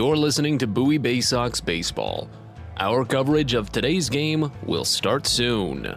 You're listening to Bowie Baysox Baseball. Our coverage of today's game will start soon.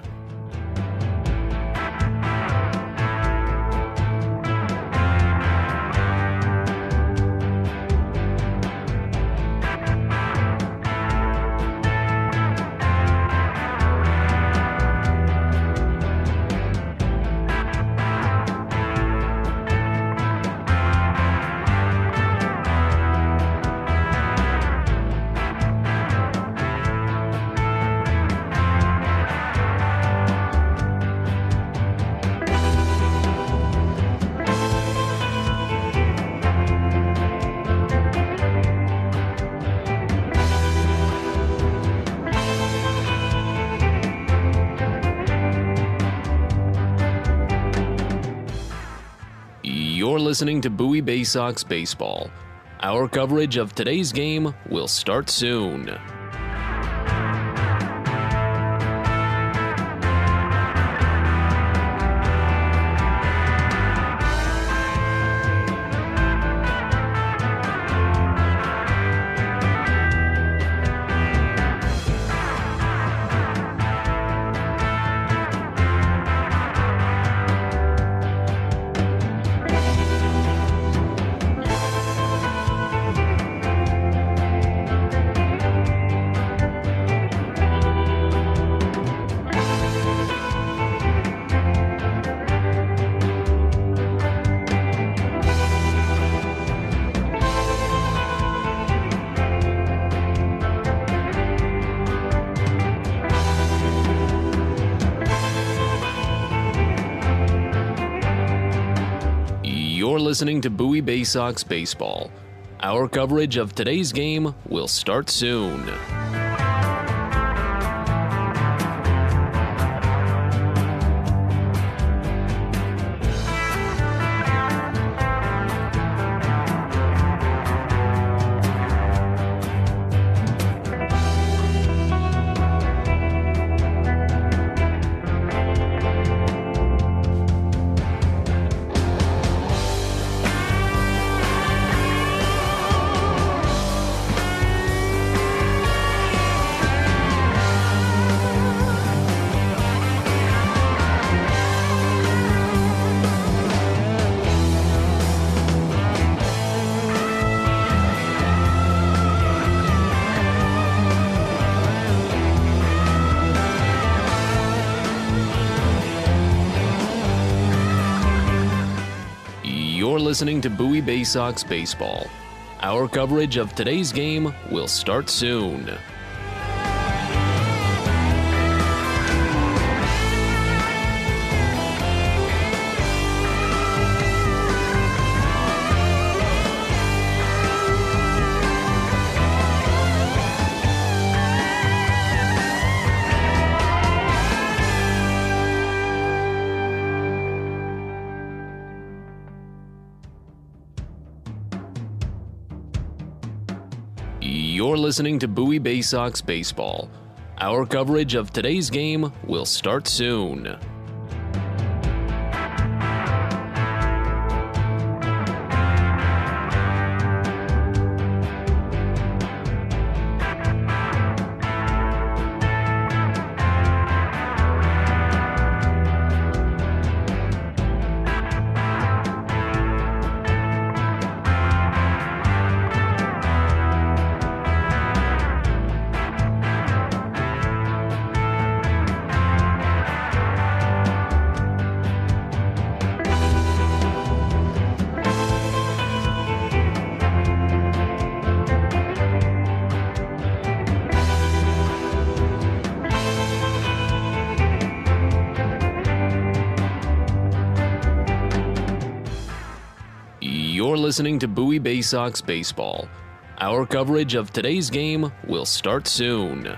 You're listening to Bowie Baysox Baseball. Our coverage of today's game will start soon. You're listening to Bowie Baysox Baseball. Our coverage of today's game will start soon. You're listening to Bowie Baysox Baseball. Our coverage of today's game will start soon. You're listening to Bowie Baysox Baseball. Our coverage of today's game will start soon. You're listening to Bowie Baysox Baseball. Our coverage of today's game will start soon.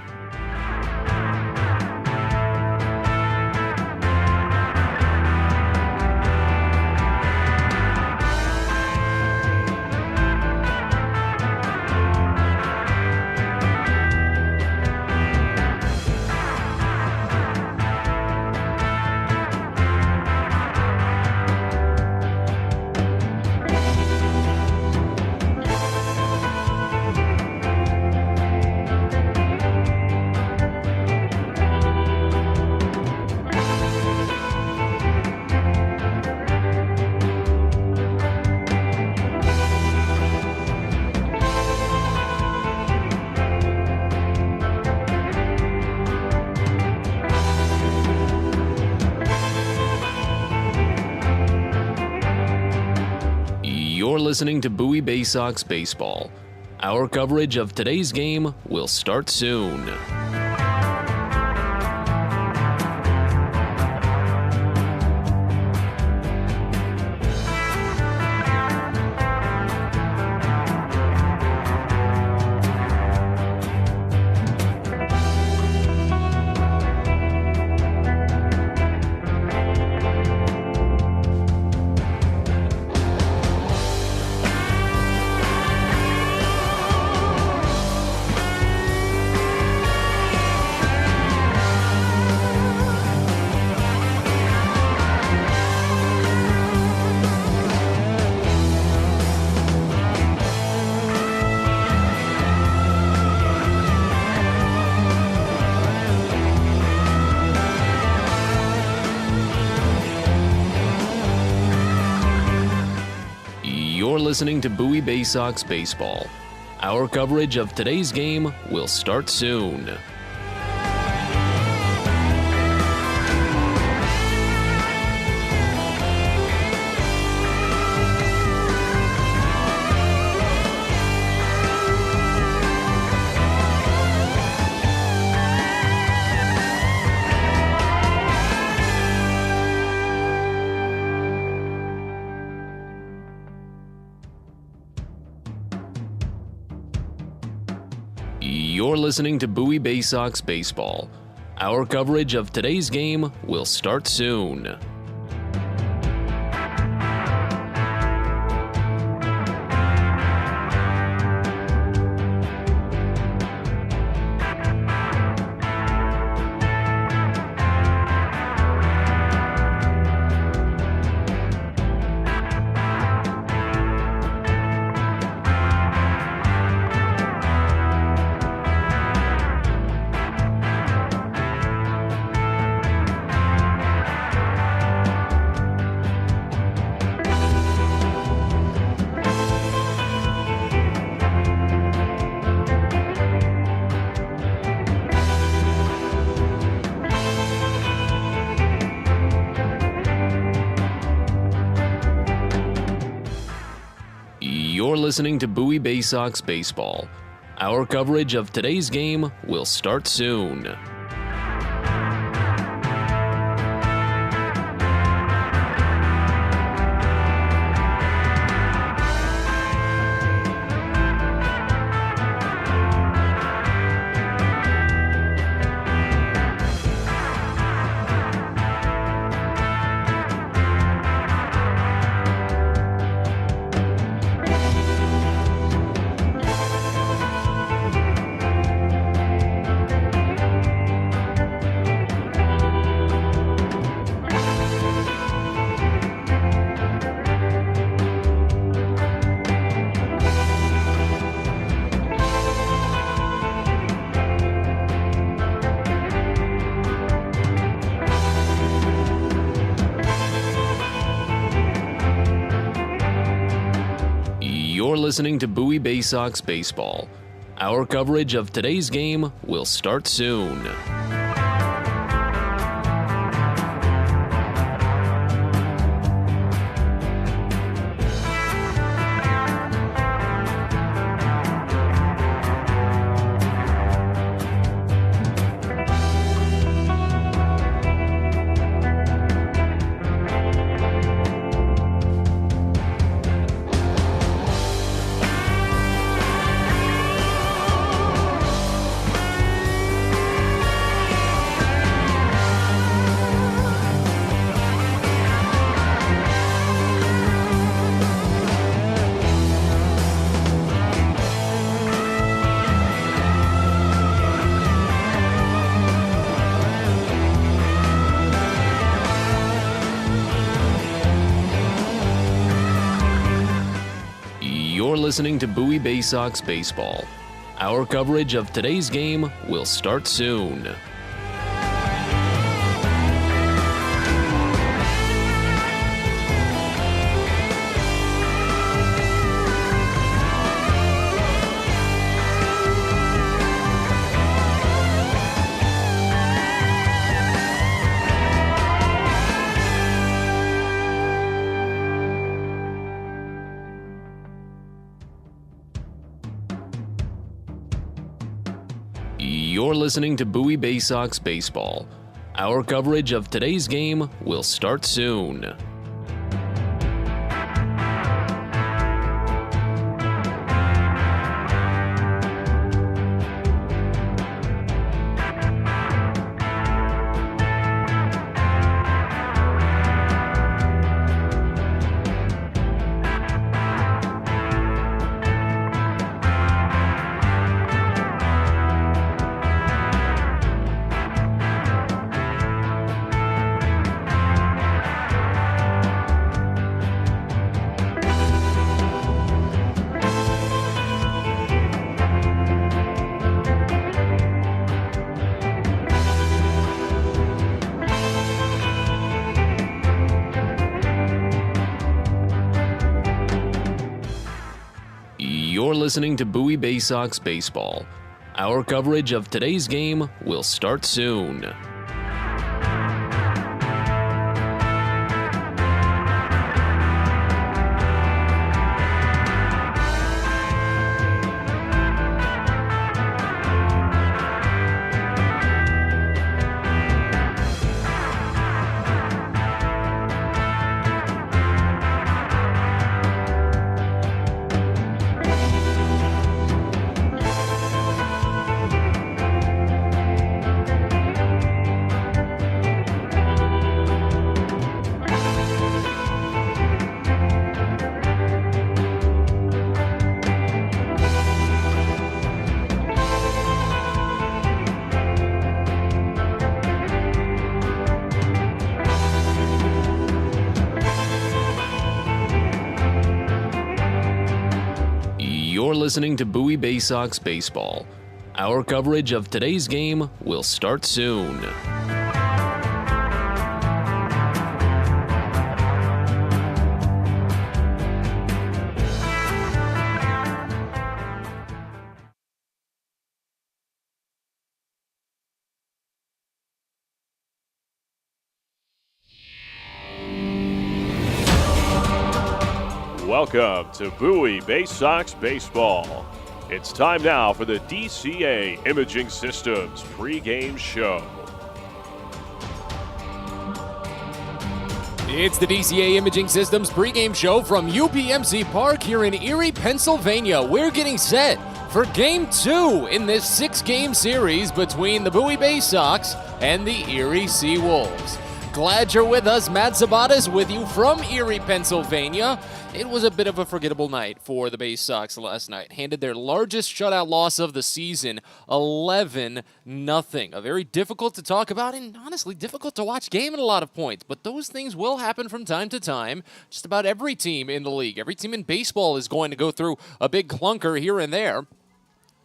listening to Bowie Baysox Baseball. Our coverage of today's game will start soon. You're listening to Bowie Baysox Baseball. Our coverage of today's game will start soon. You're listening to Bowie Baysox Baseball. Our coverage of today's game will start soon. You're listening to Bowie Baysox Baseball. Our coverage of today's game will start soon. You're listening to Bowie Baysox Baseball. Our coverage of today's game will start soon. You're listening to Bowie Baysox Baseball. Our coverage of today's game will start soon. listening to Bowie Baysox Baseball. Our coverage of today's game will start soon. You're listening to Bowie Baysox Baseball. Our coverage of today's game will start soon. You're listening to Bowie Baysox Baseball. Our coverage of today's game will start soon. Welcome to Bowie Baysox Baseball. It's time now for the DCA Imaging Systems pregame show. It's the DCA Imaging Systems pregame show from UPMC Park here in Erie, Pennsylvania. We're getting set for Game 2 in this 6-game series between the Bowie Baysox and the Erie Seawolves. Glad you're with us. Matt Zabatas with you from Erie, Pennsylvania. It was a bit of a forgettable night for the Baysox last night. Handed their largest shutout loss of the season, 11-0. A very difficult to talk about and honestly difficult to watch game at a lot of points. But those things will happen from time to time. Just about every team in the league, every team in baseball is going to go through a big clunker here and there.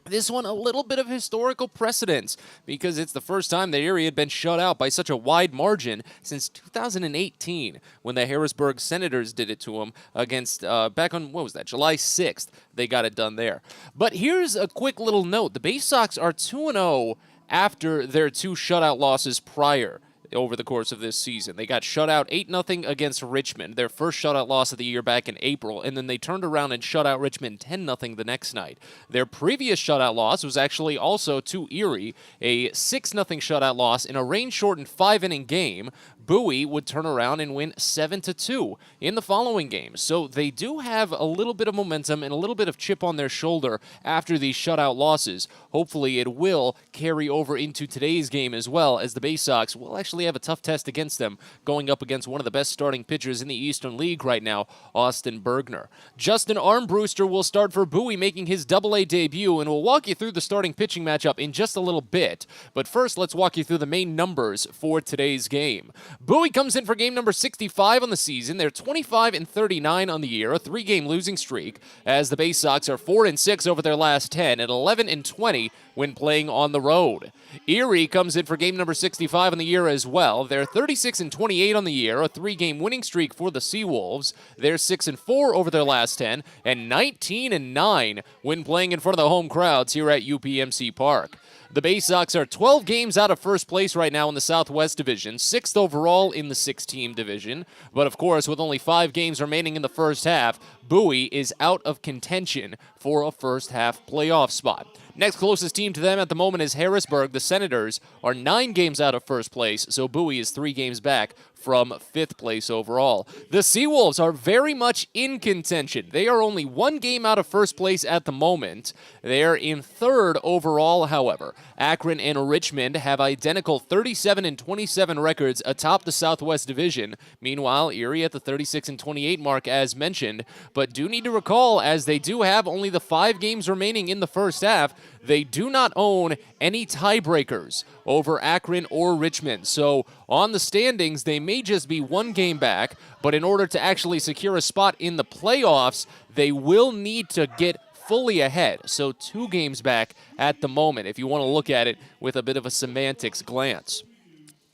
This one, a little bit of historical precedence because it's the first time the Erie had been shut out by such a wide margin since 2018 when the Harrisburg Senators did it to them against, back on, what was that, July 6th. They got it done there. But here's a quick little note. The Baysox are 2-0 after their 2 shutout losses prior over the course of this season. They got shut out 8-0 against Richmond, their first shutout loss of the year back in April, and then they turned around and shut out Richmond 10-0 the next night. Their previous shutout loss was actually also to Erie, a 6-0 shutout loss in a rain-shortened 5-inning game. Bowie would turn around and win 7-2 in the following game. So they do have a little bit of momentum and a little bit of chip on their shoulder after these shutout losses. Hopefully it will carry over into today's game as well, as the Baysox will actually have a tough test against them, going up against one of the best starting pitchers in the Eastern League right now, Austin Bergner. Justin Armbruster will start for Bowie, making his Double-A debut, and we'll walk you through the starting pitching matchup in just a little bit. But first, let's walk you through the main numbers for today's game. Bowie comes in for game number 65 on the season. They're 25-39 on the year, a 3-game losing streak, as the Baysox are 4-6 over their last 10 and 11-20 when playing on the road. Erie comes in for game number 65 on the year as well. They're 36-28 on the year, a 3-game winning streak for the Seawolves. They're 6-4 over their last 10 and 19-9 when playing in front of the home crowds here at UPMC Park. The Baysox are 12 games out of first place right now in the Southwest Division, 6th overall in the 6-team division. But of course, with only 5 games remaining in the first half, Bowie is out of contention for a first-half playoff spot. Next closest team to them at the moment is Harrisburg. The Senators are 9 games out of first place, so Bowie is 3 games back from 5th place overall. The Seawolves are very much in contention. They are only 1 game out of first place at the moment. They are in 3rd overall, however. Akron and Richmond have identical 37 and 27 records atop the Southwest Division. Meanwhile, Erie at the 36 and 28 mark as mentioned, but do need to recall, as they do have only the 5 games remaining in the first half, they do not own any tiebreakers over Akron or Richmond. So on the standings, they may just be 1 game back, but in order to actually secure a spot in the playoffs, they will need to get fully ahead. So 2 games back at the moment, if you want to look at it with a bit of a semantics glance.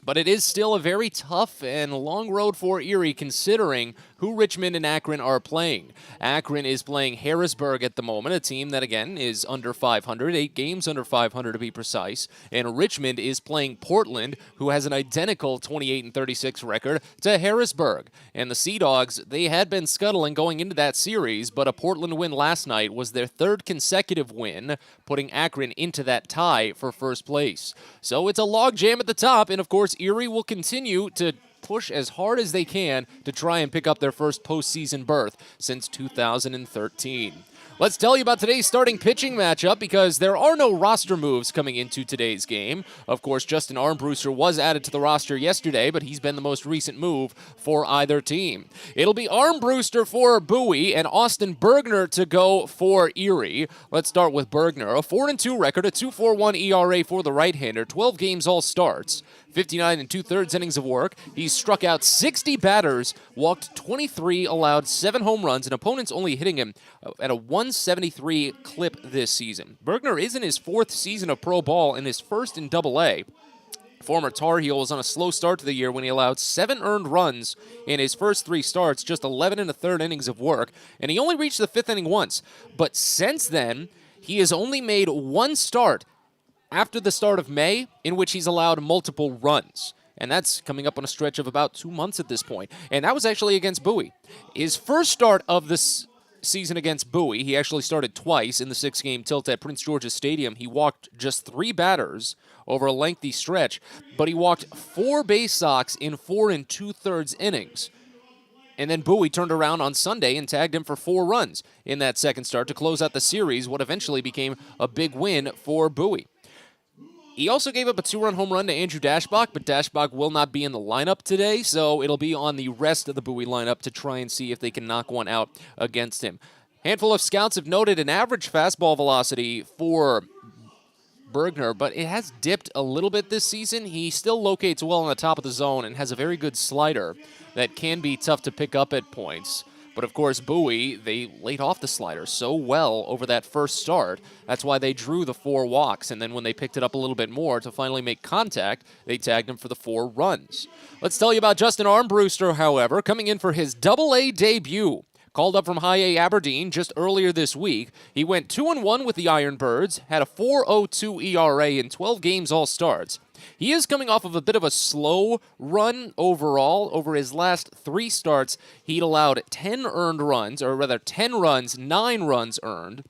But it is still a very tough and long road for Erie, considering who Richmond and Akron are playing. Akron is playing Harrisburg at the moment, a team that, again, is under 500, 8 games under 500 to be precise. And Richmond is playing Portland, who has an identical 28 and 36 record to Harrisburg. And the Sea Dogs, they had been scuttling going into that series, but a Portland win last night was their 3rd consecutive win, putting Akron into that tie for first place. So it's a logjam at the top, and of course, Erie will continue to push as hard as they can to try and pick up their first postseason berth since 2013. Let's tell you about today's starting pitching matchup, because there are no roster moves coming into today's game. Of course, Justin Armbruster was added to the roster yesterday, but he's been the most recent move for either team. It'll be Armbruster for Bowie and Austin Bergner to go for Erie. Let's start with Bergner. A 4-2 record, a 2.41 ERA for the right-hander, 12 games all starts. 59 and 2/3 innings of work. He's struck out 60 batters, walked 23, allowed 7 home runs, and opponents only hitting him at a 173 clip this season. Bergner is in his 4th season of pro ball and his 1st in Double-A. Former Tar Heel was on a slow start to the year when he allowed 7 earned runs in his first 3 starts, just 11 and 1/3 innings of work, and he only reached the 5th inning once. But since then, he has only made 1 start after the start of May, in which he's allowed multiple runs. And that's coming up on a stretch of about 2 months at this point. And that was actually against Bowie. His first start of this season against Bowie, he actually started twice in the 6-game tilt at Prince George's Stadium. He walked just 3 batters over a lengthy stretch, but he walked 4 Baysox in 4 2/3 innings. And then Bowie turned around on Sunday and tagged him for 4 runs in that second start to close out the series, what eventually became a big win for Bowie. He also gave up a 2-run home run to Andrew Dashbach, but Dashbach will not be in the lineup today, so it'll be on the rest of the Bowie lineup to try and see if they can knock one out against him. Handful of scouts have noted an average fastball velocity for Bergner, but it has dipped a little bit this season. He still locates well on the top of the zone and has a very good slider that can be tough to pick up at points. But of course, Bowie, they laid off the slider so well over that first start. That's why they drew the 4 walks. And then when they picked it up a little bit more to finally make contact, they tagged him for the 4 runs. Let's tell you about Justin Armbruster, however, coming in for his Double-A debut. Called up from High A Aberdeen just earlier this week. He went 2-1 with the Ironbirds, had a 4.02 ERA in 12 games all starts. He is coming off of a bit of a slow run overall. Over his last 3 starts, he'd allowed 10 earned runs, or rather 10 runs, 9 runs earned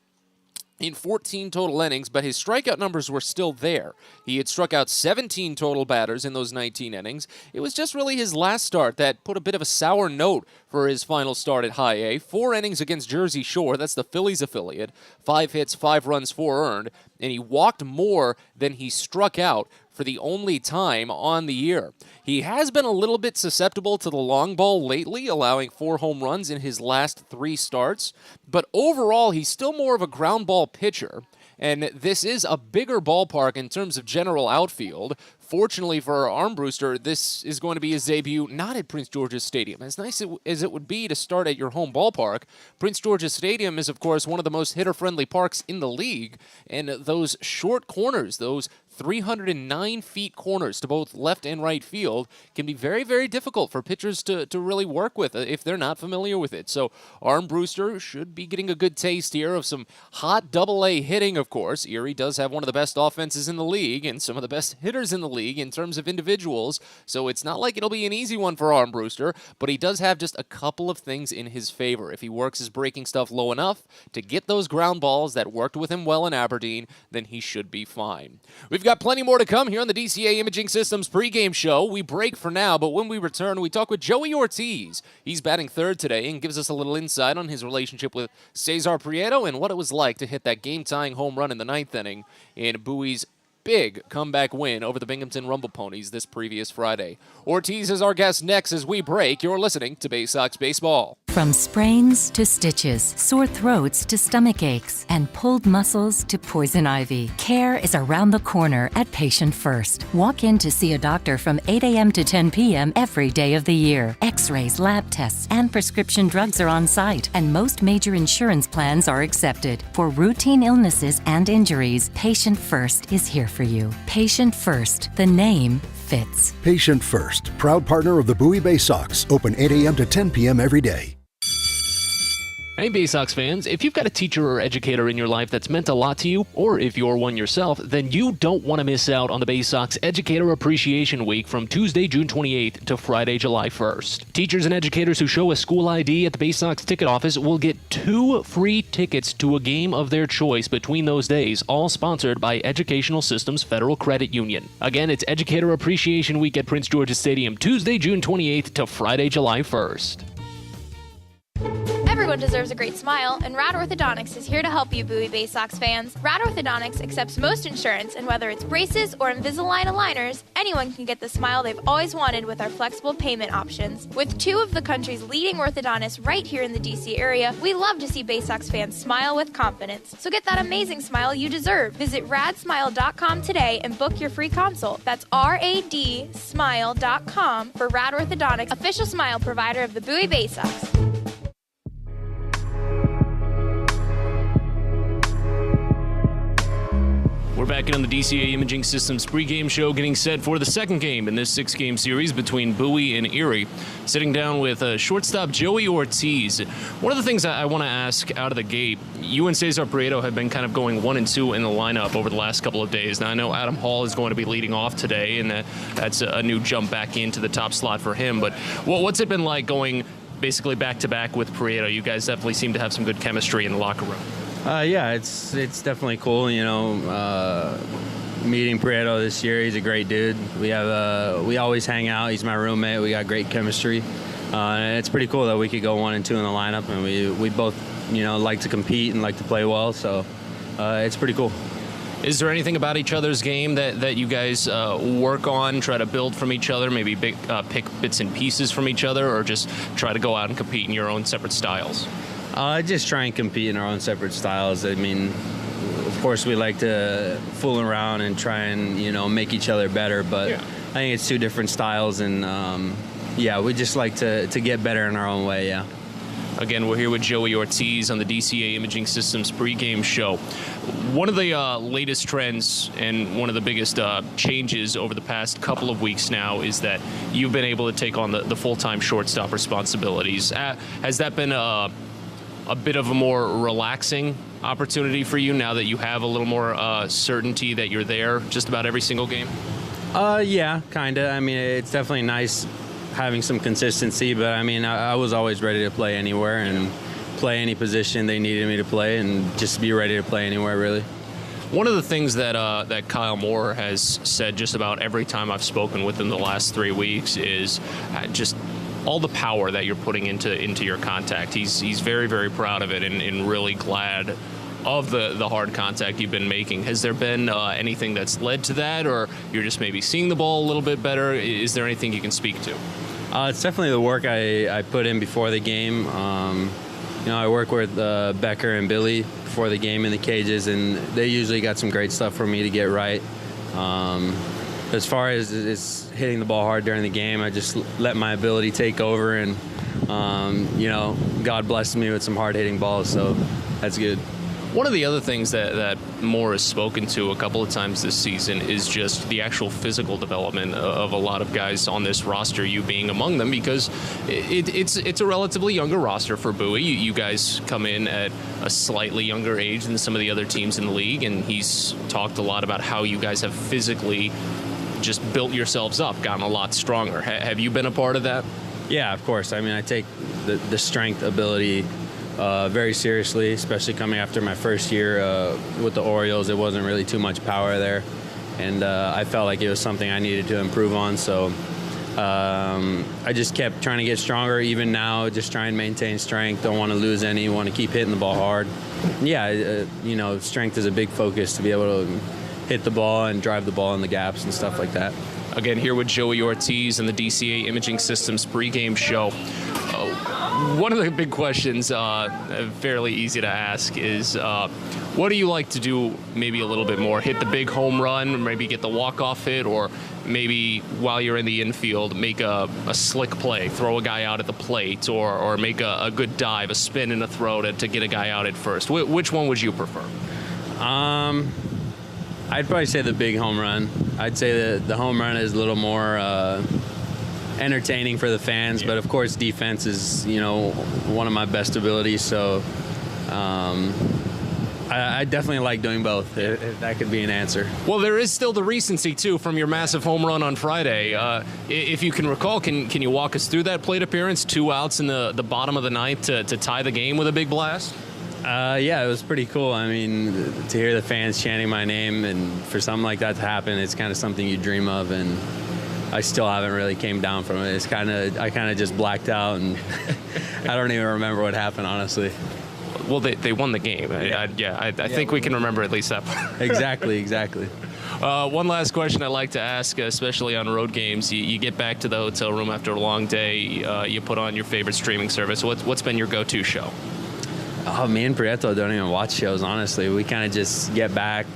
in 14 total innings, but his strikeout numbers were still there. He had struck out 17 total batters in those 19 innings. It was just really his last start that put a bit of a sour note for his final start at High A. 4 innings against Jersey Shore, that's the Phillies affiliate. 5 hits, 5 runs, 4 earned, and he walked more than he struck out for the only time on the year. He has been a little bit susceptible to the long ball lately, allowing 4 home runs in his last 3 starts, but overall he's still more of a ground ball pitcher, and this is a bigger ballpark in terms of general outfield. Fortunately for Armbruster, this is going to be his debut not at Prince George's Stadium. As nice as it would be to start at your home ballpark, Prince George's Stadium is, of course, one of the most hitter-friendly parks in the league, and those short corners, those 309 feet corners to both left and right field can be very, very difficult for pitchers to really work with if they're not familiar with it. So Armbruster should be getting a good taste here of some hot Double-A hitting, of course. Erie does have one of the best offenses in the league and some of the best hitters in the league in terms of individuals, so it's not like it'll be an easy one for Armbruster, but he does have just a couple of things in his favor. If he works his breaking stuff low enough to get those ground balls that worked with him well in Aberdeen, then he should be fine. We've got plenty more to come here on the DCA Imaging Systems pregame show. We break for now, but when we return, we talk with Joey Ortiz. He's batting third today and gives us a little insight on his relationship with Cesar Prieto and what it was like to hit that game-tying home run in the ninth inning in Bowie's big comeback win over the Binghamton Rumble Ponies this previous Friday. Ortiz is our guest next as we break. You're listening to Baysox Baseball. From sprains to stitches, sore throats to stomach aches, and pulled muscles to poison ivy, care is around the corner at Patient First. Walk in to see a doctor from 8 a.m. to 10 p.m. every day of the year. X-rays, lab tests, and prescription drugs are on site, and most major insurance plans are accepted. For routine illnesses and injuries, Patient First is here for you. Patient First, the name fits. Patient First, proud partner of the Bowie Baysox, open 8 a.m. to 10 p.m. every day. Hey Baysox fans, if you've got a teacher or educator in your life that's meant a lot to you, or if you're one yourself, then you don't want to miss out on the Baysox Educator Appreciation Week from Tuesday, June 28th to Friday, July 1st. Teachers and educators who show a school ID at the Baysox ticket office will get 2 free tickets to a game of their choice between those days, all sponsored by Educational Systems Federal Credit Union. Again, it's Educator Appreciation Week at Prince George's Stadium, Tuesday, June 28th to Friday, July 1st. Everyone deserves a great smile, and Rad Orthodontics is here to help you, Bowie Baysox fans. Rad Orthodontics accepts most insurance, and whether it's braces or Invisalign aligners, anyone can get the smile they've always wanted with our flexible payment options. With 2 of the country's leading orthodontists right here in the DC area, we love to see Baysox fans smile with confidence. So get that amazing smile you deserve. Visit radsmile.com today and book your free consult. That's radsmile.com for Rad Orthodontics, official smile provider of the Bowie Baysox. We're back in on the DCA Imaging Systems pregame show, getting set for the second game in this 6-game series between Bowie and Erie. Sitting down with shortstop Joey Ortiz. One of the things I want to ask out of the gate, you and Cesar Prieto have been kind of going 1 and 2 in the lineup over the last couple of days. Now, I know Adam Hall is going to be leading off today, and that's a new jump back into the top slot for him. But what's it been like going basically back-to-back with Prieto? You guys definitely seem to have some good chemistry in the locker room. Yeah, it's definitely cool. You know, meeting Prieto this year, he's a great dude. We always hang out. He's my roommate. We got great chemistry. And it's pretty cool that we could go 1 and 2 in the lineup, and we both, you know, like to compete and like to play well. So it's pretty cool. Is there anything about each other's game that you guys work on, try to build from each other, maybe pick bits and pieces from each other, or just try to go out and compete in your own separate styles? Just try and compete in our own separate styles. I mean, of course, we like to fool around and try and, you know, make each other better, but yeah. I think it's 2 different styles, and, yeah, we just like to get better in our own way, yeah. Again, we're here with Joey Ortiz on the DCA Imaging Systems pregame show. One of the latest trends and one of the biggest changes over the past couple of weeks now is that you've been able to take on the full-time shortstop responsibilities. Has that been a bit of a more relaxing opportunity for you now that you have a little more certainty that you're there just about every single game? Yeah, kind of. I mean, it's definitely nice having some consistency, but I mean, I was always ready to play anywhere and play any position they needed me to play and just be ready to play anywhere, really. One of the things that Kyle Moore has said just about every time I've spoken with him the last 3 weeks is just all the power that you're putting into your contact. He's very, very proud of it and really glad of the hard contact you've been making. Has there been anything that's led to that, or you're just maybe seeing the ball a little bit better? Is there anything you can speak to? It's definitely the work I put in before the game. You know, I work with Becker and Billy before the game in the cages, and they usually got some great stuff for me to get right. As far as hitting the ball hard during the game, I just let my ability take over, and you know, God blessed me with some hard-hitting balls, so that's good. One of the other things that Moore has spoken to a couple of times this season is just the actual physical development of a lot of guys on this roster, you being among them, because it's a relatively younger roster for Bowie. You guys come in at a slightly younger age than some of the other teams in the league, and he's talked a lot about how you guys have physically just built yourselves up, gotten a lot stronger. Have you been a part of that? Yeah, of course. I mean, I take the strength ability very seriously, especially coming after my first year with the Orioles. It wasn't really too much power there, and I felt like it was something I needed to improve on. So I just kept trying to get stronger. Even now, just try and maintain strength. Don't want to lose any. Want to keep hitting the ball hard. Yeah, strength is a big focus to be able to hit the ball and drive the ball in the gaps and stuff like that. Again, here with Joey Ortiz and the DCA Imaging Systems pregame show. One of the big questions, fairly easy to ask, is what do you like to do maybe a little bit more? Hit the big home run, maybe get the walk-off hit, or maybe while you're in the infield, make a slick play, throw a guy out at the plate, or make a good dive, a spin and a throw to get a guy out at first. Which one would you prefer? I'd probably say the big home run. I'd say the home run is a little more entertaining for the fans, but of course defense is, one of my best abilities. So I definitely like doing both, if that could be an answer. Well, there is still the recency, too, from your massive home run on Friday. If you can recall, can you walk us through that plate appearance? 2 outs in the bottom of the ninth to tie the game with a big blast? Yeah, it was pretty cool. I mean, to hear the fans chanting my name and for something like that to happen, it's kind of something you dream of, and I still haven't really came down from it. I kind of just blacked out, and I don't even remember what happened, honestly. Well, they won the game. I think we can remember at least that part. Exactly. One last question I'd like to ask, especially on road games. You get back to the hotel room after a long day. You put on your favorite streaming service. What's been your go-to show? Oh, me and Prieto don't even watch shows, honestly. We kind of just get back,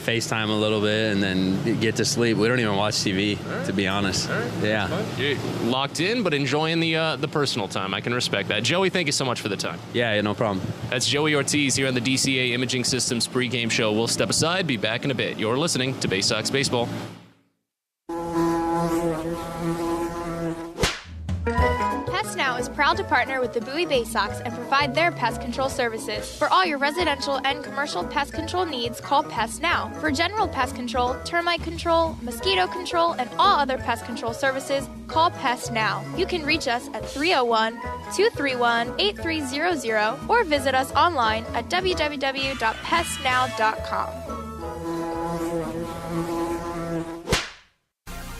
FaceTime a little bit, and then get to sleep. We don't even watch TV, to be honest. Yeah. You're locked in, but enjoying the personal time. I can respect that. Joey, thank you so much for the time. Yeah, no problem. That's Joey Ortiz here on the DCA Imaging Systems pregame show. We'll step aside, be back in a bit. You're listening to Baysox Baseball. Pest Now is proud to partner with the Bowie Baysox and provide their pest control services. For all your residential and commercial pest control needs, call Pest Now. For general pest control, termite control, mosquito control, and all other pest control services, call Pest Now. You can reach us at 301-231-8300 or visit us online at www.pestnow.com.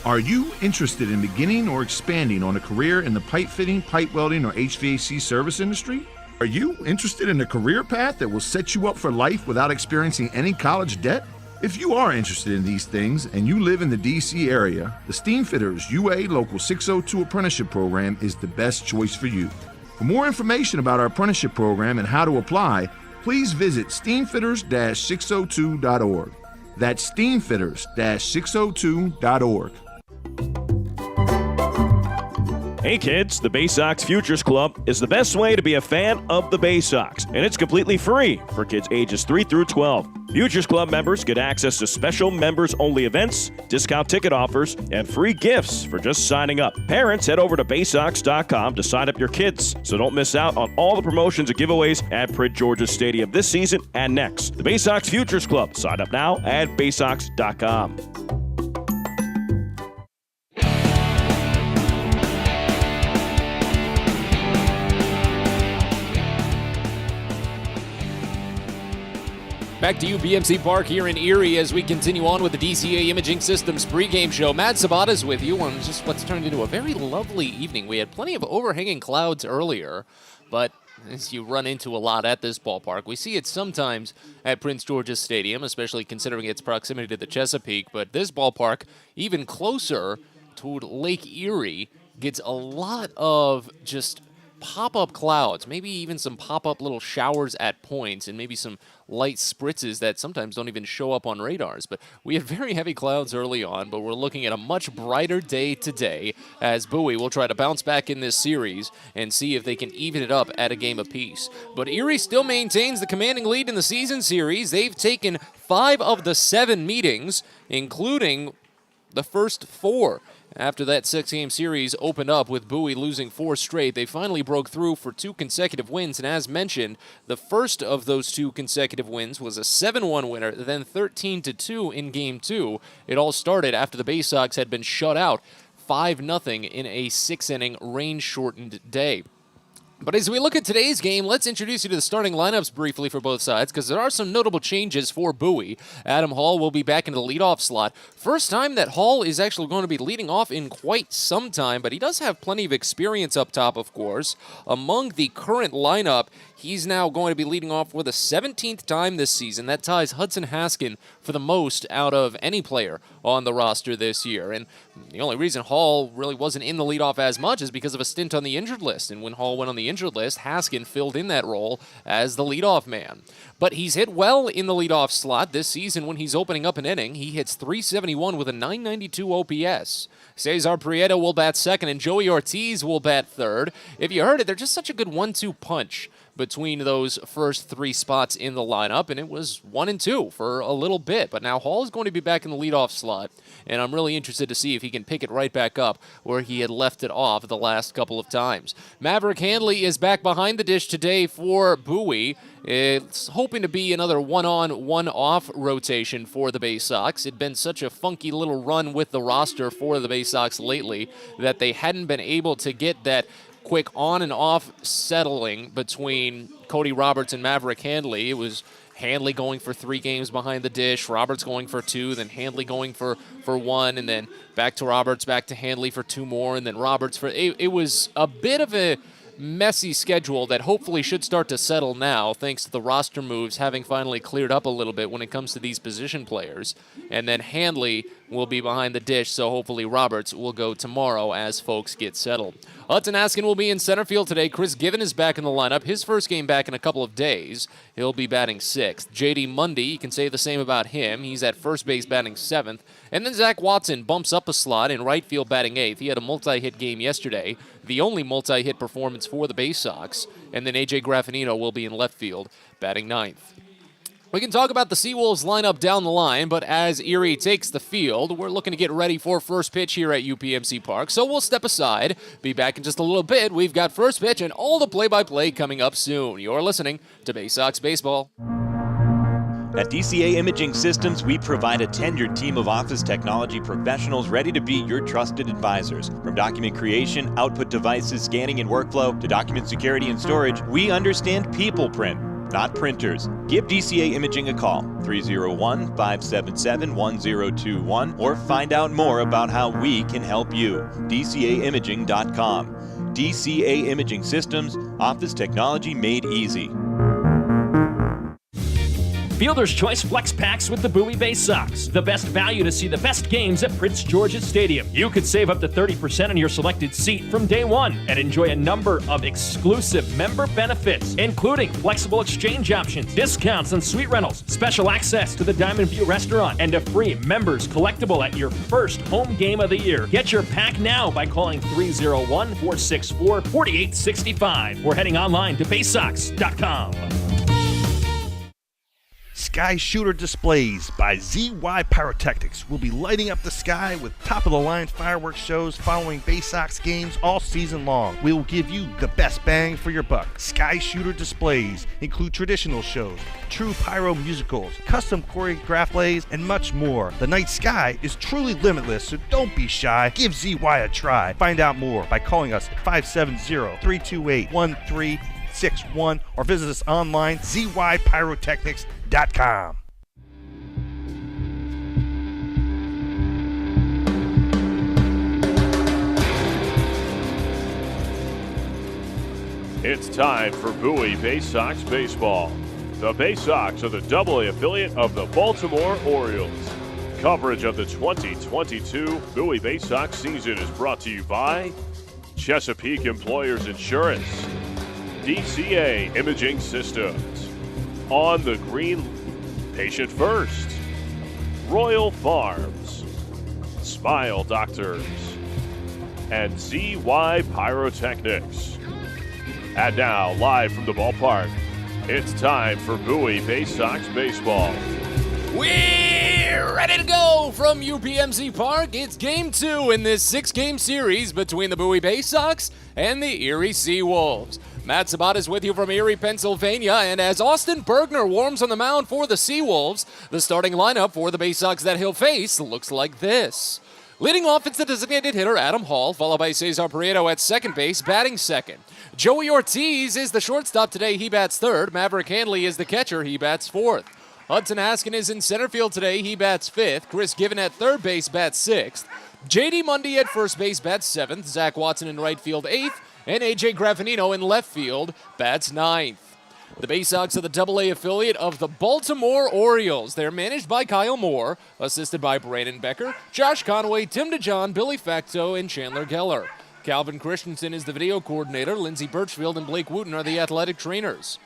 Are you interested in beginning or expanding on a career in the pipe fitting, pipe welding, or HVAC service industry? Are you interested in a career path that will set you up for life without experiencing any college debt? If you are interested in these things and you live in the D.C. area, the Steamfitters UA Local 602 Apprenticeship Program is the best choice for you. For more information about our apprenticeship program and how to apply, please visit steamfitters-602.org. That's steamfitters-602.org. Hey kids, the Baysox Futures Club is the best way to be a fan of the Baysox, and it's completely free for kids ages 3 through 12. Futures Club members get access to special members-only events, discount ticket offers, and free gifts for just signing up. Parents, head over to Baysox.com to sign up your kids, so don't miss out on all the promotions and giveaways at Prince George's Stadium this season and next. The Baysox Futures Club. Sign up now at Baysox.com. Back to you, BMC Park here in Erie, as we continue on with the DCA Imaging Systems pregame show. Matt Sabata's with you on just what's turned into a very lovely evening. We had plenty of overhanging clouds earlier, but as you run into a lot at this ballpark, we see it sometimes at Prince George's Stadium, especially considering its proximity to the Chesapeake. But this ballpark, even closer to Lake Erie, gets a lot of just pop-up clouds, maybe even some pop-up little showers at points, and maybe some light spritzes that sometimes don't even show up on radars. But we had very heavy clouds early on, but we're looking at a much brighter day today as Bowie will try to bounce back in this series and see if they can even it up at a game apiece. But Erie still maintains the commanding lead in the season series. They've taken 5 of the 7 meetings, including the first 4. After that 6-game series opened up with Bowie losing 4 straight, they finally broke through for 2 consecutive wins, and as mentioned, the first of those 2 consecutive wins was a 7-1 winner, then 13-2 in Game 2. It all started after the Baysox had been shut out 5-0 in a 6-inning rain-shortened day. But as we look at today's game, let's introduce you to the starting lineups briefly for both sides, because there are some notable changes for Bowie. Adam Hall will be back in the leadoff slot. First time that Hall is actually going to be leading off in quite some time, but he does have plenty of experience up top, of course. Among the current lineup, he's now going to be leading off for the 17th time this season. That ties Hudson Haskin for the most out of any player on the roster this year. And the only reason Hall really wasn't in the leadoff as much is because of a stint on the injured list. And when Hall went on the injured list, Haskin filled in that role as the leadoff man. But he's hit well in the leadoff slot this season when he's opening up an inning. He hits .371 with a .992 OPS. Cesar Prieto will bat second, and Joey Ortiz will bat third. If you heard it, they're just such a good 1-2 punch between those first 3 spots in the lineup, and it was 1 and 2 for a little bit. But now Hall is going to be back in the leadoff slot, and I'm really interested to see if he can pick it right back up where he had left it off the last couple of times. Maverick Handley is back behind the dish today for Bowie. It's hoping to be another one-on, one-off rotation for the Baysox. It'd been such a funky little run with the roster for the Baysox lately that they hadn't been able to get that quick on and off settling between Cody Roberts and Maverick Handley. It was Handley going for 3 games behind the dish, Roberts going for 2, then Handley going for 1, and then back to Roberts, back to Handley for 2 more, and then Roberts for... It was a bit of a messy schedule that hopefully should start to settle now, thanks to the roster moves having finally cleared up a little bit when it comes to these position players. And then Handley will be behind the dish, so hopefully Roberts will go tomorrow as folks get settled. Hudson Haskin will be in center field today. Chris Given is back in the lineup. His first game back in a couple of days. He'll be batting 6th. J.D. Mundy, you can say the same about him. He's at first base batting 7th. And then Zach Watson bumps up a slot in right field batting 8th. He had a multi-hit game yesterday, the only multi-hit performance for the Baysox. And then A.J. Graffinino will be in left field batting 9th. We can talk about the Seawolves lineup down the line, but as Erie takes the field, we're looking to get ready for first pitch here at UPMC Park, so we'll step aside. Be back in just a little bit. We've got first pitch and all the play-by-play coming up soon. You're listening to Baysox Baseball. At DCA Imaging Systems, we provide a tenured team of office technology professionals ready to be your trusted advisors. From document creation, output devices, scanning and workflow, to document security and storage, we understand people print, not printers. Give DCA Imaging a call, 301-577-1021, or find out more about how we can help you. DCAimaging.com. DCA Imaging Systems, office technology made easy. Fielder's Choice Flex Packs with the Bowie Baysox. The best value to see the best games at Prince George's Stadium. You could save up to 30% on your selected seat from day one and enjoy a number of exclusive member benefits, including flexible exchange options, discounts on suite rentals, special access to the Diamond View restaurant, and a free members collectible at your first home game of the year. Get your pack now by calling 301-464-4865 or heading online to baysox.com. Sky Shooter Displays by ZY Pyrotechnics will be lighting up the sky with top-of-the-line fireworks shows following Baysox games all season long. We will give you the best bang for your buck. Sky Shooter Displays include traditional shows, true pyro musicals, custom choreographed plays, and much more. The night sky is truly limitless, so don't be shy. Give ZY a try. Find out more by calling us at 570-328-1361 or visit us online, zypyrotechnics.com. It's time for Bowie Baysox Baseball. The Baysox are the AA affiliate of the Baltimore Orioles. Coverage of the 2022 Bowie Baysox season is brought to you by Chesapeake Employers Insurance, DCA Imaging Systems, On the Green, Patient First, Royal Farms, Smile Doctors, and ZY Pyrotechnics. And now, live from the ballpark, it's time for Bowie Baysox Baseball. We're Ready to go from UPMC Park. It's game 2 in this 6-game series between the Bowie Baysox and the Erie Seawolves. Matt Sabat is with you from Erie, Pennsylvania, and as Austin Bergner warms on the mound for the Seawolves, the starting lineup for the Baysox that he'll face looks like this. Leading off, it's the designated hitter, Adam Hall, followed by Cesar Prieto at second base, batting second. Joey Ortiz is the shortstop today. He bats third. Maverick Handley is the catcher. He bats fourth. Hudson Haskin is in center field today. He bats fifth. Chris Given at third base bats sixth. J.D. Mundy at first base bats seventh. Zach Watson in right field eighth. And A.J. Graffinino in left field bats ninth. The Baysox are the AA affiliate of the Baltimore Orioles. They're managed by Kyle Moore, assisted by Brandon Becker, Josh Conway, Tim DeJohn, Billy Facto, and Chandler Geller. Calvin Christensen is the video coordinator. Lindsey Birchfield and Blake Wooten are the athletic trainers.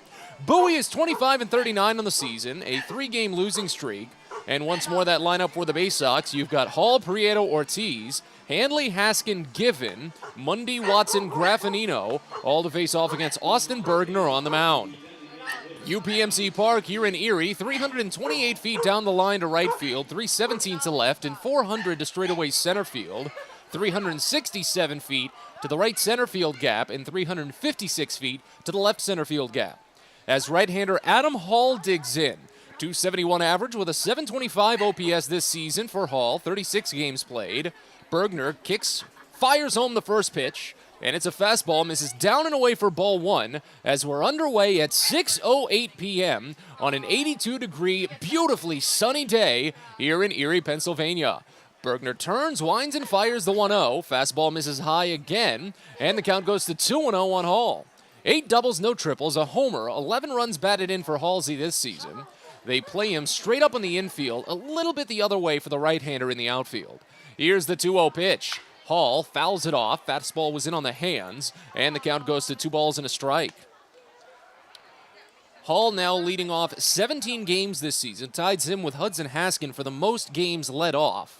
Bowie is 25-39 on the season, a 3-game losing streak. And once more, that lineup for the Baysox, you've got Hall, Prieto, Ortiz, Handley, Haskin, Given, Mundy, Watson, Graffinino, all to face off against Austin Bergner on the mound. UPMC Park here in Erie, 328 feet down the line to right field, 317 to left, and 400 to straightaway center field, 367 feet to the right center field gap, and 356 feet to the left center field gap. As right-hander Adam Hall digs in. 271 average with a 725 OPS this season for Hall, 36 games played. Bergner kicks, fires home the first pitch, and it's a fastball, misses down and away for ball one as we're underway at 6:08 p.m. on an 82-degree, beautifully sunny day here in Erie, Pennsylvania. Bergner turns, winds, and fires the 1-0. Fastball misses high again, and the count goes to 2-0 on Hall. 8 doubles, no triples, a homer, 11 runs batted in for Halsey this season. They play him straight up on the infield, a little bit the other way for the right-hander in the outfield. Here's the 2-0 pitch. Hall fouls it off. Fastball was in on the hands, and the count goes to 2 balls and a strike. Hall now leading off 17 games this season, ties him with Hudson Haskin for the most games led off.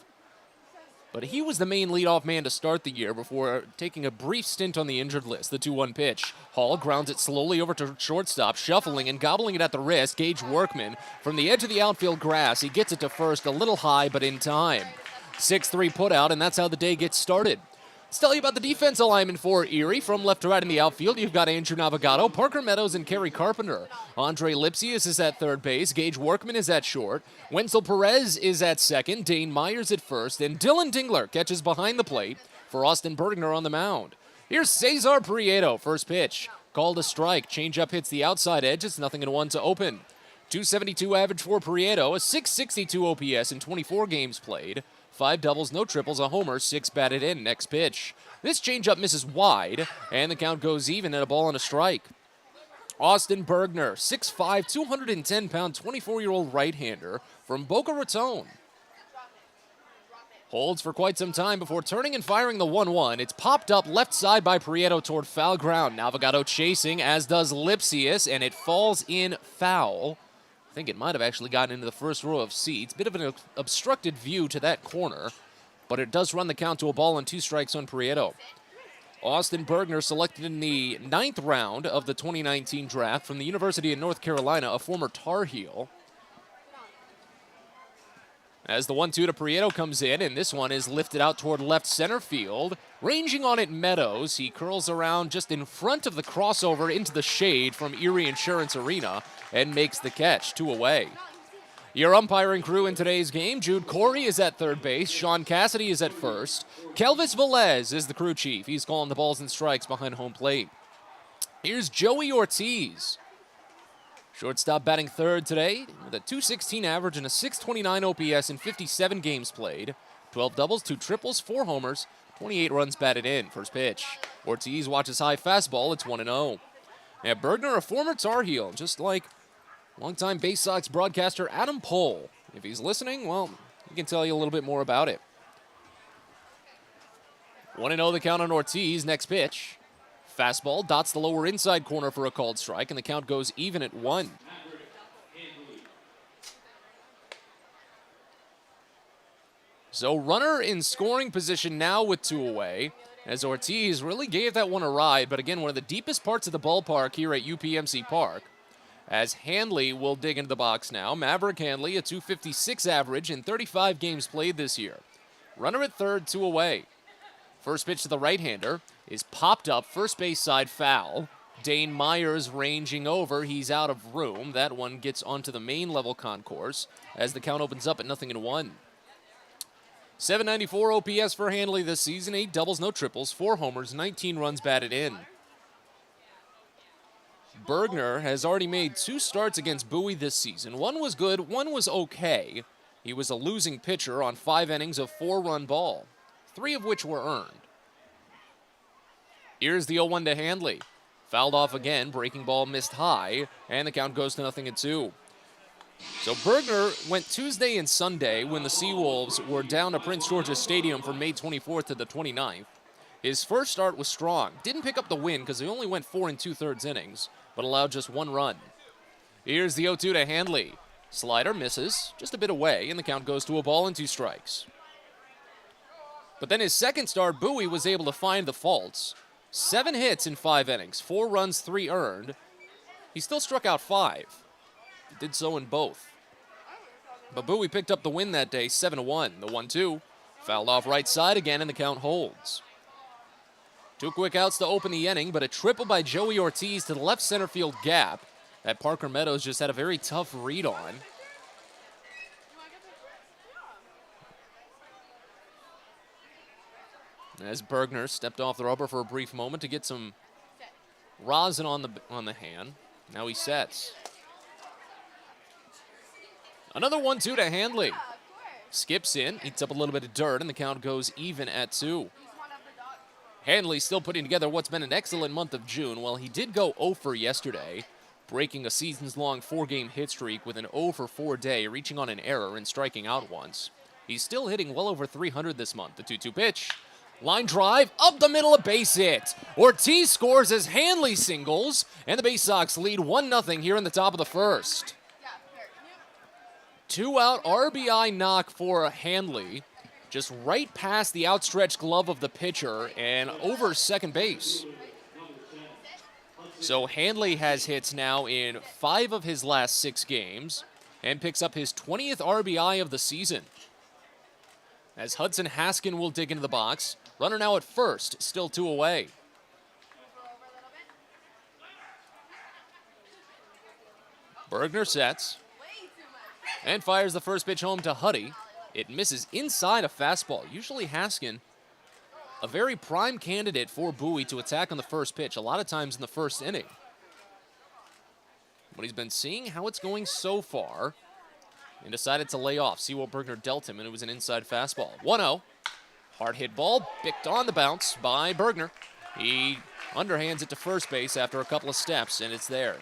But he was the main leadoff man to start the year before taking a brief stint on the injured list. The 2-1 pitch. Hall grounds it slowly over to shortstop, shuffling and gobbling it at the wrist. Gage Workman from the edge of the outfield grass. He gets it to first, a little high, but in time. 6-3 put out, and that's how the day gets started. Let's tell you about the defense alignment for Erie. From left to right in the outfield, you've got Andrew Navigato, Parker Meadows, and Kerry Carpenter. Andre Lipsius is at third base. Gage Workman is at short. Wenzel Perez is at second. Dane Myers at first. And Dylan Dingler catches behind the plate for Austin Bergner on the mound. Here's Cesar Prieto, first pitch. Called a strike. Changeup hits the outside edge. It's 0-1 to open. 272 average for Prieto, a 662 OPS in 24 games played. 5 doubles, no triples, a homer, 6 batted in. Next pitch. This changeup misses wide, and the count goes even at a ball and a strike. Austin Bergner, 6'5", 210-pound, 24-year-old right-hander from Boca Raton. Holds for quite some time before turning and firing the 1-1. It's popped up left side by Prieto toward foul ground. Navigato chasing, as does Lipsius, and it falls in foul. I think it might have actually gotten into the first row of seats. Bit of an obstructed view to that corner, but it does run the count to a ball and 2 strikes on Prieto. Austin Bergner selected in the 9th round of the 2019 draft from the University of North Carolina, a former Tar Heel. As the 1-2 to Prieto comes in, and this one is lifted out toward left center field. Ranging on it, Meadows. He curls around just in front of the crossover into the shade from Erie Insurance Arena and makes the catch, 2 away. Your umpiring crew in today's game, Jude Corey is at third base. Sean Cassidy is at first. Kelvis Velez is the crew chief. He's calling the balls and strikes behind home plate. Here's Joey Ortiz. Shortstop batting third today with a 216 average and a 629 OPS in 57 games played. 12 doubles, 2 triples, 4 homers, 28 runs batted in. First pitch. Ortiz watches high fastball. It's 1-0. Now, Bergner, a former Tar Heel, just like longtime Baysox broadcaster Adam Pohl. If he's listening, well, he can tell you a little bit more about it. 1-0 the count on Ortiz. Next pitch. Fastball dots the lower inside corner for a called strike, and the count goes even at 1. So runner in scoring position now with 2 away, as Ortiz really gave that one a ride, but again, one of the deepest parts of the ballpark here at UPMC Park. as Handley will dig into the box now. Maverick Handley, a .256 average in 35 games played this year. Runner at third, 2 away. First pitch to the right-hander is popped up, first base side foul. Dane Myers ranging over. He's out of room. That one gets onto the main level concourse as the count opens up at 0-1. 794 OPS for Handley this season. 8 doubles, no triples, 4 homers, 19 runs batted in. Bergner has already made 2 starts against Bowie this season. One was good, one was okay. He was a losing pitcher on 5 innings of 4-run ball, 3 of which were earned. Here's the 0-1 to Handley. Fouled off again, breaking ball missed high, and the count goes to 0-2. So Bergner went Tuesday and Sunday when the Seawolves were down to Prince George's Stadium from May 24th to the 29th. His first start was strong. Didn't pick up the win because he only went 4 2/3 innings, but allowed just 1 run. Here's the 0-2 to Handley. Slider misses, just a bit away, and the count goes to a ball and 2 strikes. But then his second start, Bowie was able to find the faults. 7 hits in 5 innings, 4 runs, 3 earned. He still struck out 5. He did so in both. But Bowie picked up the win that day, 7-1. The 1-2 fouled off right side again, and the count holds. 2 quick outs to open the inning, but a triple by Joey Ortiz to the left center field gap that Parker Meadows just had a very tough read on. As Bergner stepped off the rubber for a brief moment to get some rosin on the hand. Now he sets. Another 1-2 to Handley. Skips in, eats up a little bit of dirt, and the count goes even at 2. Handley still putting together what's been an excellent month of June. Well, he did go 0 for yesterday, breaking a seasons-long 4-game hit streak with an 0 for 4 day, reaching on an error and striking out once. He's still hitting well over 300 this month. The 2-2 pitch. Line drive, up the middle, a base hit. Ortiz scores as Handley singles, and the Baysox lead 1-0 here in the top of the first. 2-out RBI knock for Handley, just right past the outstretched glove of the pitcher and over second base. So Handley has hits now in 5 of his last 6 games and picks up his 20th RBI of the season. As Hudson Haskin will dig into the box. Runner now at first, still 2 away. Bergner sets and fires the first pitch home to Huddy. It misses inside a fastball. Usually Haskin, a very prime candidate for Bowie to attack on the first pitch, a lot of times in the first inning. But he's been seeing how it's going so far and decided to lay off, see what Bergner dealt him, and it was an inside fastball. 1-0. Hard hit ball, picked on the bounce by Bergner. He underhands it to first base after a couple of steps, and it's there.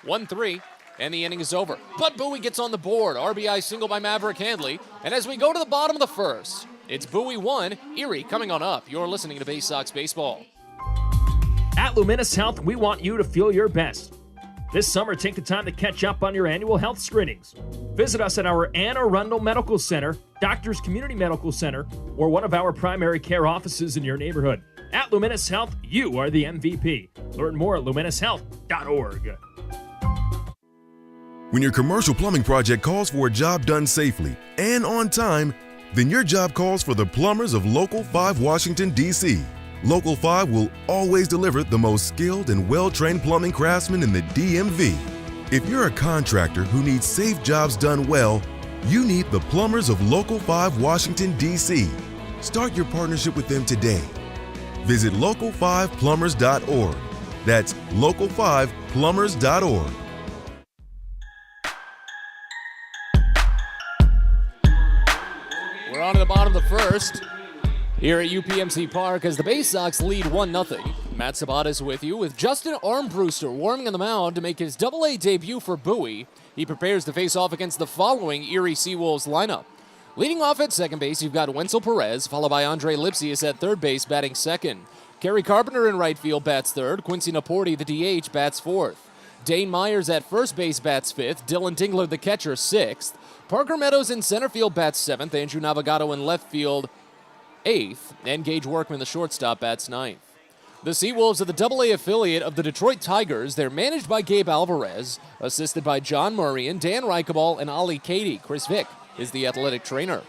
1-3, and the inning is over. But Bowie gets on the board. RBI single by Maverick Handley. And as we go to the bottom of the first, it's Bowie 1, Erie coming on up. You're listening to Baysox Baseball. At Luminous Health, we want you to feel your best. This summer, take the time to catch up on your annual health screenings. Visit us at our Anne Arundel Medical Center, Doctors Community Medical Center, or one of our primary care offices in your neighborhood. At Luminous Health, you are the MVP. Learn more at luminoushealth.org. When your commercial plumbing project calls for a job done safely and on time, then your job calls for the plumbers of Local 5 Washington, D.C. Local 5 will always deliver the most skilled and well-trained plumbing craftsmen in the DMV. If you're a contractor who needs safe jobs done well, you need the plumbers of Local 5 Washington, D.C. Start your partnership with them today. Visit local5plumbers.org. That's local5plumbers.org. We're on to the bottom of the first here at UPMC Park as the Baysox lead 1-0. Matt Sabat is with you with Justin Armbruster warming on the mound to make his Double-A debut for Bowie. He prepares to face off against the following Erie Seawolves lineup. Leading off at second base, you've got Wenzel Perez, followed by Andre Lipsius at third base, batting second. Kerry Carpenter in right field bats third. Quincy Naporti, the DH, bats fourth. Dane Myers at first base bats fifth. Dylan Dingler, the catcher, sixth. Parker Meadows in center field bats seventh. Andrew Navigado in left field eighth. And Gage Workman, the shortstop, bats ninth. The Seawolves are the AA affiliate of the Detroit Tigers. They're managed by Gabe Alvarez, assisted by John Murray and Dan Reichabal and Ali Cady. Chris Vick is the athletic trainer.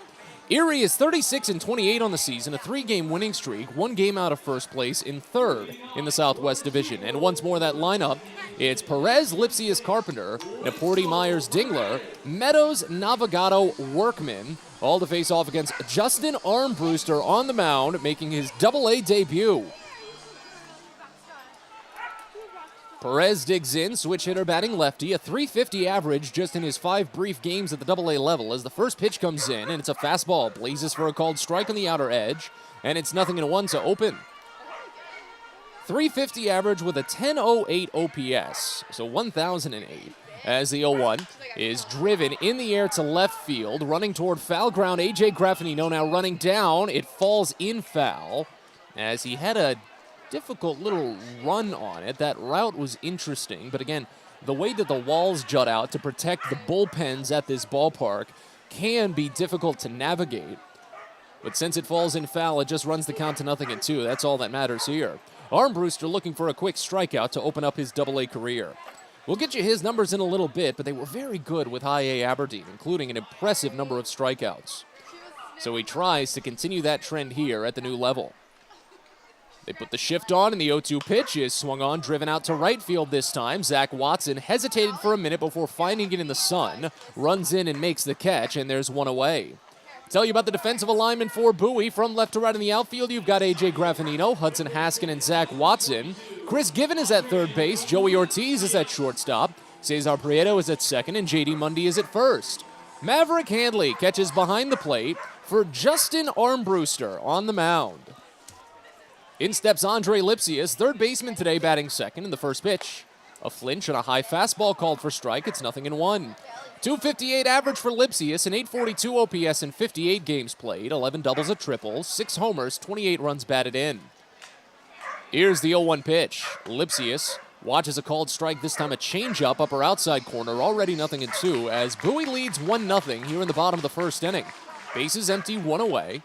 Erie is 36-28 on the season, a 3-game winning streak, 1 game out of first place in 3rd in the Southwest Division. And once more that lineup, it's Perez, Lipsius, Carpenter, Naporti, Myers, Dingler, Meadows, Navigato, Workman, all to face off against Justin Armbruster on the mound, making his AA debut. Perez digs in, switch hitter batting lefty, a .350 average just in his 5 brief games at the AA level as the first pitch comes in, and it's a fastball. Blazes for a called strike on the outer edge, and it's 0-1 to open. .350 average with a 10.08 OPS, so 1,008. As the 0-1 is driven in the air to left field, running toward foul ground. A.J. Graffinino now running down. It falls in foul as he had a difficult little run on it. That route was interesting, but again, the way that the walls jut out to protect the bullpens at this ballpark can be difficult to navigate. But since it falls in foul, it just runs the count to 0-2. That's all that matters here. Armbruster looking for a quick strikeout to open up his AA career. We'll get you his numbers in a little bit, but they were very good with High A Aberdeen, including an impressive number of strikeouts. So he tries to continue that trend here at the new level. They put the shift on, and the 0-2 pitch is swung on, driven out to right field this time. Zach Watson hesitated for a minute before finding it in the sun, runs in and makes the catch, and there's one away. Tell you about the defensive alignment for Bowie. From left to right in the outfield, you've got A.J. Graffinino, Hudson Haskin, and Zach Watson. Chris Given is at third base, Joey Ortiz is at shortstop, Cesar Prieto is at second, and J.D. Mundy is at first. Maverick Handley catches behind the plate for Justin Armbruster on the mound. In steps Andre Lipsius, third baseman today, batting second in the first pitch. A flinch and a high fastball called for strike. It's 0-1. .258 average for Lipsius, an .842 OPS in 58 games played, 11 doubles, a triple, 6 homers, 28 runs batted in. Here's the 0-1 pitch. Lipsius watches a called strike, this time a changeup, upper outside corner, already 0-2, as Bowie leads 1-0 here in the bottom of the first inning. Bases empty, 1 away.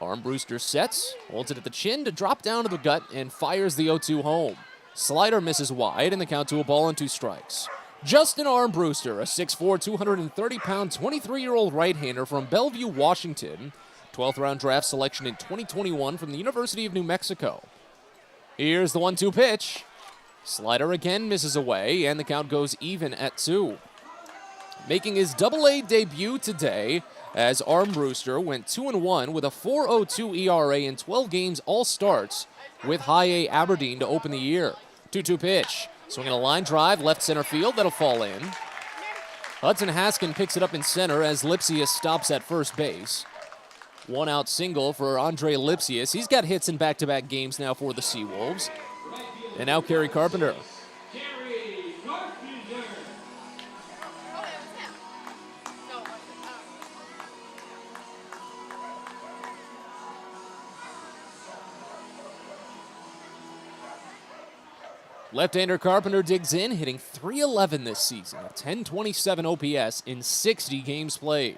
Armbruster sets, holds it at the chin to drop down to the gut, and fires the 0-2 home. Slider misses wide, and the count to a ball and 2 strikes. Justin Armbruster, a 6'4", 230-pound, 23-year-old right-hander from Bellevue, Washington. 12th round draft selection in 2021 from the University of New Mexico. Here's the 1-2 pitch. Slider again misses away, and the count goes even at 2. Making his AA debut today, as Armbruster went 2-1 with a 4.02 ERA in 12 games, all starts with High A Aberdeen to open the year. 2-2 pitch. Swinging a line drive, left center field, that'll fall in. Hudson Haskin picks it up in center as Lipsius stops at first base. 1-out single for Andre Lipsius. He's got hits in back-to-back games now for the Seawolves. And now Kerry Carpenter. Left-hander Carpenter digs in, hitting .311 this season, a 1027 OPS in 60 games played.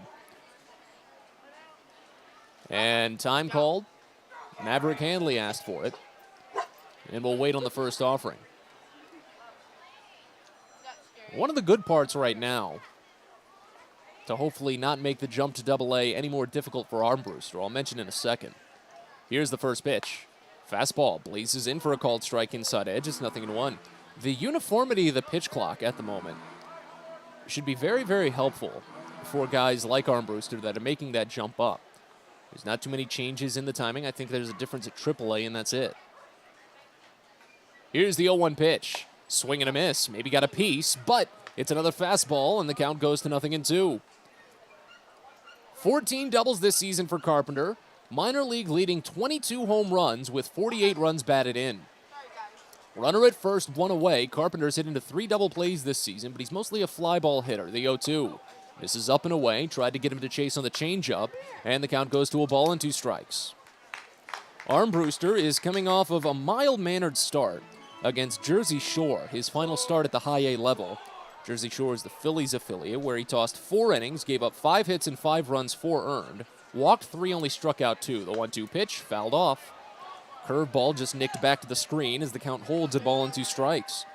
And time called. Maverick Handley asked for it. And we'll wait on the first offering. One of the good parts right now, to hopefully not make the jump to AA any more difficult for Armbruster, I'll mention in a second. Here's the first pitch. Fastball blazes in for a called strike inside edge. It's 0-1. The uniformity of the pitch clock at the moment should be very, very helpful for guys like Armbruster that are making that jump up. There's not too many changes in the timing. I think there's a difference at AAA, and that's it. Here's the 0-1 pitch. Swing and a miss. Maybe got a piece, but it's another fastball, and the count goes to 0-2. 14 doubles this season for Carpenter. Minor league leading 22 home runs with 48 runs batted in. Runner at first, 1 away. Carpenter's hit into 3 double plays this season, but he's mostly a fly ball hitter, the 0-2. This is up and away. Tried to get him to chase on the changeup, and the count goes to a ball and 2 strikes. Armbruster is coming off of a mild-mannered start against Jersey Shore, his final start at the High A level. Jersey Shore is the Phillies affiliate, where he tossed 4 innings, gave up 5 hits and 5 runs, 4 earned. Walked 3, only struck out 2. The 1-2 pitch fouled off. Curveball just nicked back to the screen as the count holds at ball and 2 strikes.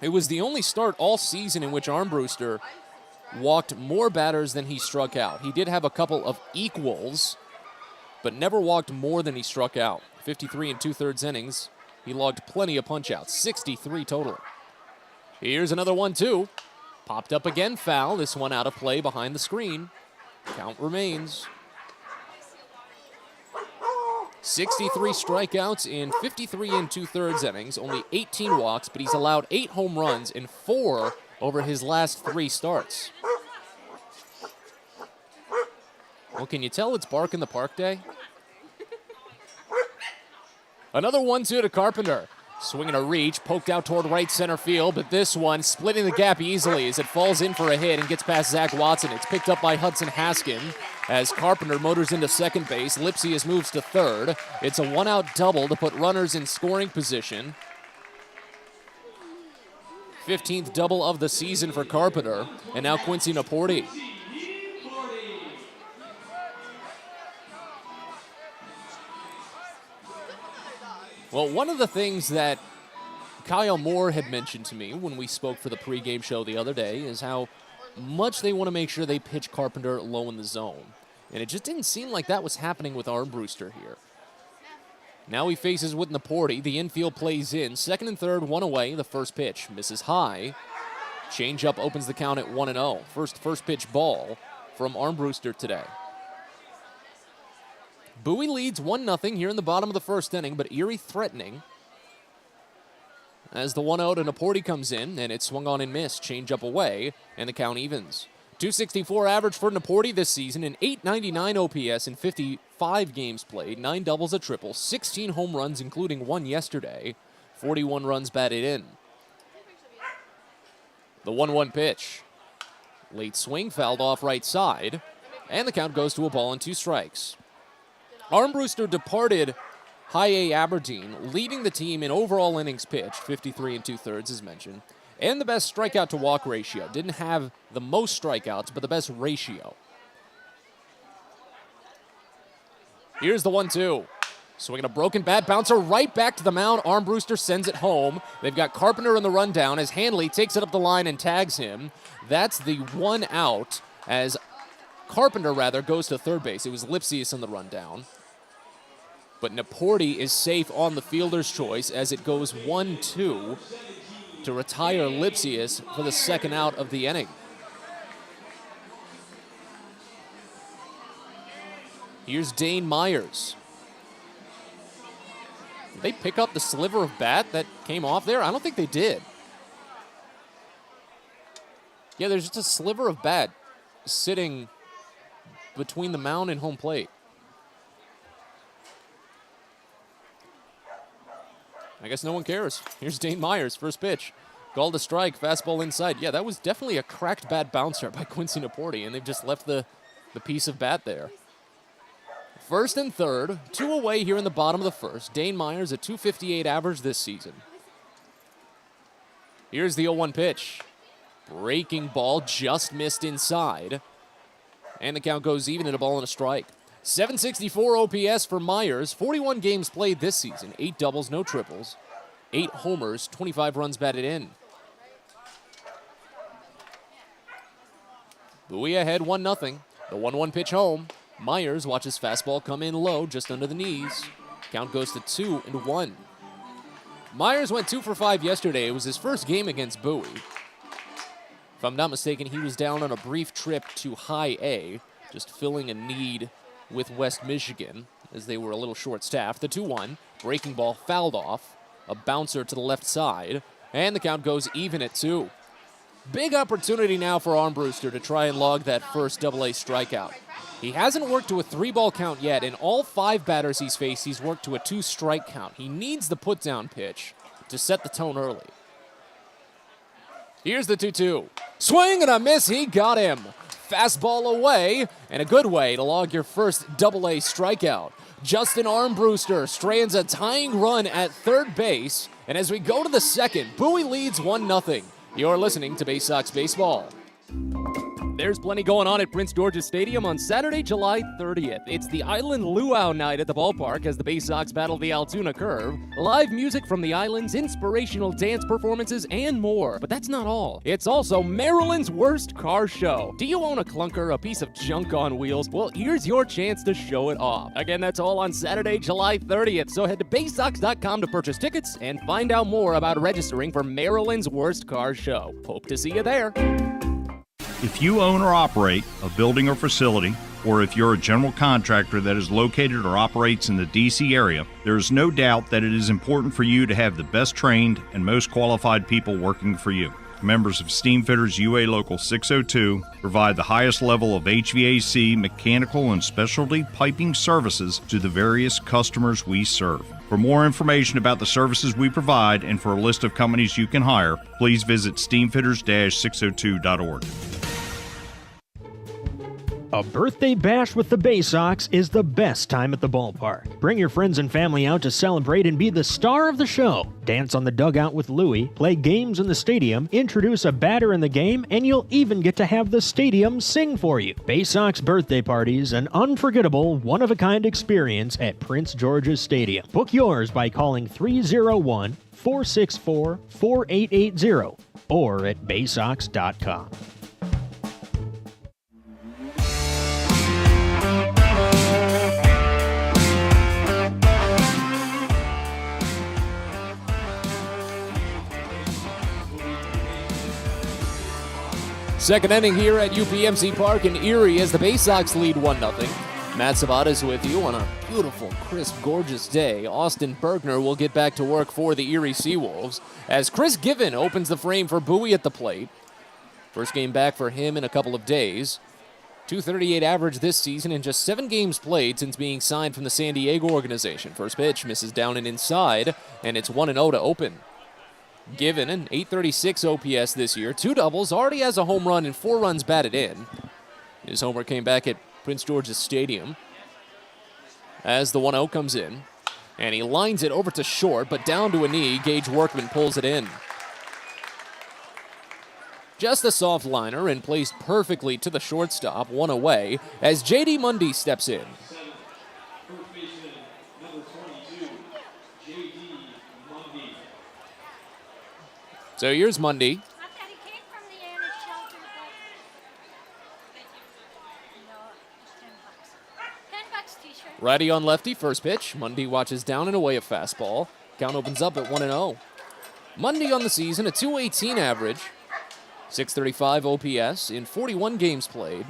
It was the only start all season in which Armbruster walked more batters than he struck out. He did have a couple of equals, but never walked more than he struck out. 53 and 2/3 innings. He logged plenty of punch-outs, 63 total. Here's another 1-2. Popped up again, foul. This one out of play behind the screen. Count remains. 63 strikeouts in 53 and 2/3 innings, only 18 walks, but he's allowed 8 home runs and 4 over his last 3 starts. Well, can you tell it's Bark in the Park Day? Another 1-2 to Carpenter. Swinging a reach, poked out toward right center field, but this one splitting the gap easily as it falls in for a hit and gets past Zach Watson. It's picked up by Hudson Haskin as Carpenter motors into second base. Lipsius moves to third. It's a 1-out double to put runners in scoring position. 15th double of the season for Carpenter, and now Quincy Naporti. Well, one of the things that Kyle Moore had mentioned to me when we spoke for the pregame show the other day is how much they want to make sure they pitch Carpenter low in the zone. And it just didn't seem like that was happening with Armbruster here. Now he faces with Naporti. The infield plays in. Second and third, one away. The first pitch misses high. Changeup opens the count at 1-0. First pitch ball from Armbruster today. Bowie leads 1-0 here in the bottom of the first inning, but Erie threatening. As the 1-0 to Naporti comes in, and it's swung on and missed. Changeup away, and the count evens. 264 average for Naporti this season, an 899 OPS in 55 games played, 9 doubles, a triple, 16 home runs, including 1 yesterday, 41 runs batted in. The 1-1 pitch. Late swing, fouled off right side, and the count goes to a ball and 2 strikes. Armbruster departed High A Aberdeen, leading the team in overall innings pitched, 53 and 2/3 as mentioned, and the best strikeout to walk ratio. Didn't have the most strikeouts, but the best ratio. Here's the 1-2. Swinging a broken bat, bouncer right back to the mound. Armbruster sends it home. They've got Carpenter in the rundown as Hanley takes it up the line and tags him. That's the 1 out as Carpenter, goes to third base. It was Lipsius in the rundown. But Naporti is safe on the fielder's choice as it goes 1-2 to retire Lipsius for the second out of the inning. Here's Dane Myers. Did they pick up the sliver of bat that came off there? I don't think they did. Yeah, there's just a sliver of bat sitting between the mound and home plate. I guess no one cares. Here's Dane Myers, first pitch. Called a strike, fastball inside. Yeah, that was definitely a cracked bat bouncer by Quincy Naporti, and they've just left the piece of bat there. First and third, 2 away here in the bottom of the first. Dane Myers, a 258 average this season. Here's the 0-1 pitch. Breaking ball, just missed inside. And the count goes even at a ball and a strike. 764 OPS for Myers, 41 games played this season, 8 doubles, no triples, 8 homers, 25 runs batted in. Bowie ahead 1-0. The 1-1 pitch home. Myers watches fastball come in low, just under the knees. Count goes to 2-1. Myers went 2 for 5 yesterday. It was his first game against Bowie. If I'm not mistaken, he was down on a brief trip to High A, just filling a need with West Michigan as they were a little short-staffed. The 2-1, breaking ball fouled off, a bouncer to the left side, and the count goes even at 2. Big opportunity now for Armbruster to try and log that first AA strikeout. He hasn't worked to a 3-ball count yet, and all 5 batters he's faced, he's worked to a 2-strike count. He needs the put-down pitch to set the tone early. Here's the 2-2. Swing and a miss, he got him. Fastball away, and a good way to log your first AA strikeout. Justin Armbruster strands a tying run at third base, and as we go to the second, Bowie leads 1-0. You're listening to Baysox Baseball. There's plenty going on at Prince George's Stadium on Saturday, July 30th. It's the Island Luau night at the ballpark as the Baysox battle the Altoona Curve. Live music from the islands, inspirational dance performances, and more. But that's not all. It's also Maryland's worst car show. Do you own a clunker, a piece of junk on wheels? Well, here's your chance to show it off. Again, that's all on Saturday, July 30th. So head to Baysox.com to purchase tickets and find out more about registering for Maryland's worst car show. Hope to see you there. If you own or operate a building or facility, or if you're a general contractor that is located or operates in the D.C. area, there is no doubt that it is important for you to have the best trained and most qualified people working for you. Members of Steamfitters UA Local 602 provide the highest level of HVAC, mechanical, and specialty piping services to the various customers we serve. For more information about the services we provide and for a list of companies you can hire, please visit steamfitters-602.org. A birthday bash with the Baysox is the best time at the ballpark. Bring your friends and family out to celebrate and be the star of the show. Dance on the dugout with Louie, play games in the stadium, introduce a batter in the game, and you'll even get to have the stadium sing for you. Baysox birthday parties, an unforgettable, one-of-a-kind experience at Prince George's Stadium. Book yours by calling 301-464-4880 or at baysox.com. Second inning here at UPMC Park in Erie as the Baysox lead 1-0. Matt Savada's with you on a beautiful, crisp, gorgeous day. Austin Bergner will get back to work for the Erie Seawolves as Chris Given opens the frame for Bowie at the plate. First game back for him in a couple of days. .238 average this season in just 7 games played since being signed from the San Diego organization. First pitch misses down and inside, and it's 1-0 to open. Given an .836 OPS this year, 2 doubles, already has a home run and 4 runs batted in. His homer came back at Prince George's Stadium as the 1-0 comes in, and he lines it over to short, but down to a knee. Gage Workman pulls it in. Just a soft liner and placed perfectly to the shortstop, 1 away, as J.D. Mundy steps in. So here's Mundy. Righty on lefty, first pitch. Mundy watches down and away a fastball. Count opens up at 1-0. Mundy on the season, a .218 average, .635 OPS in 41 games played.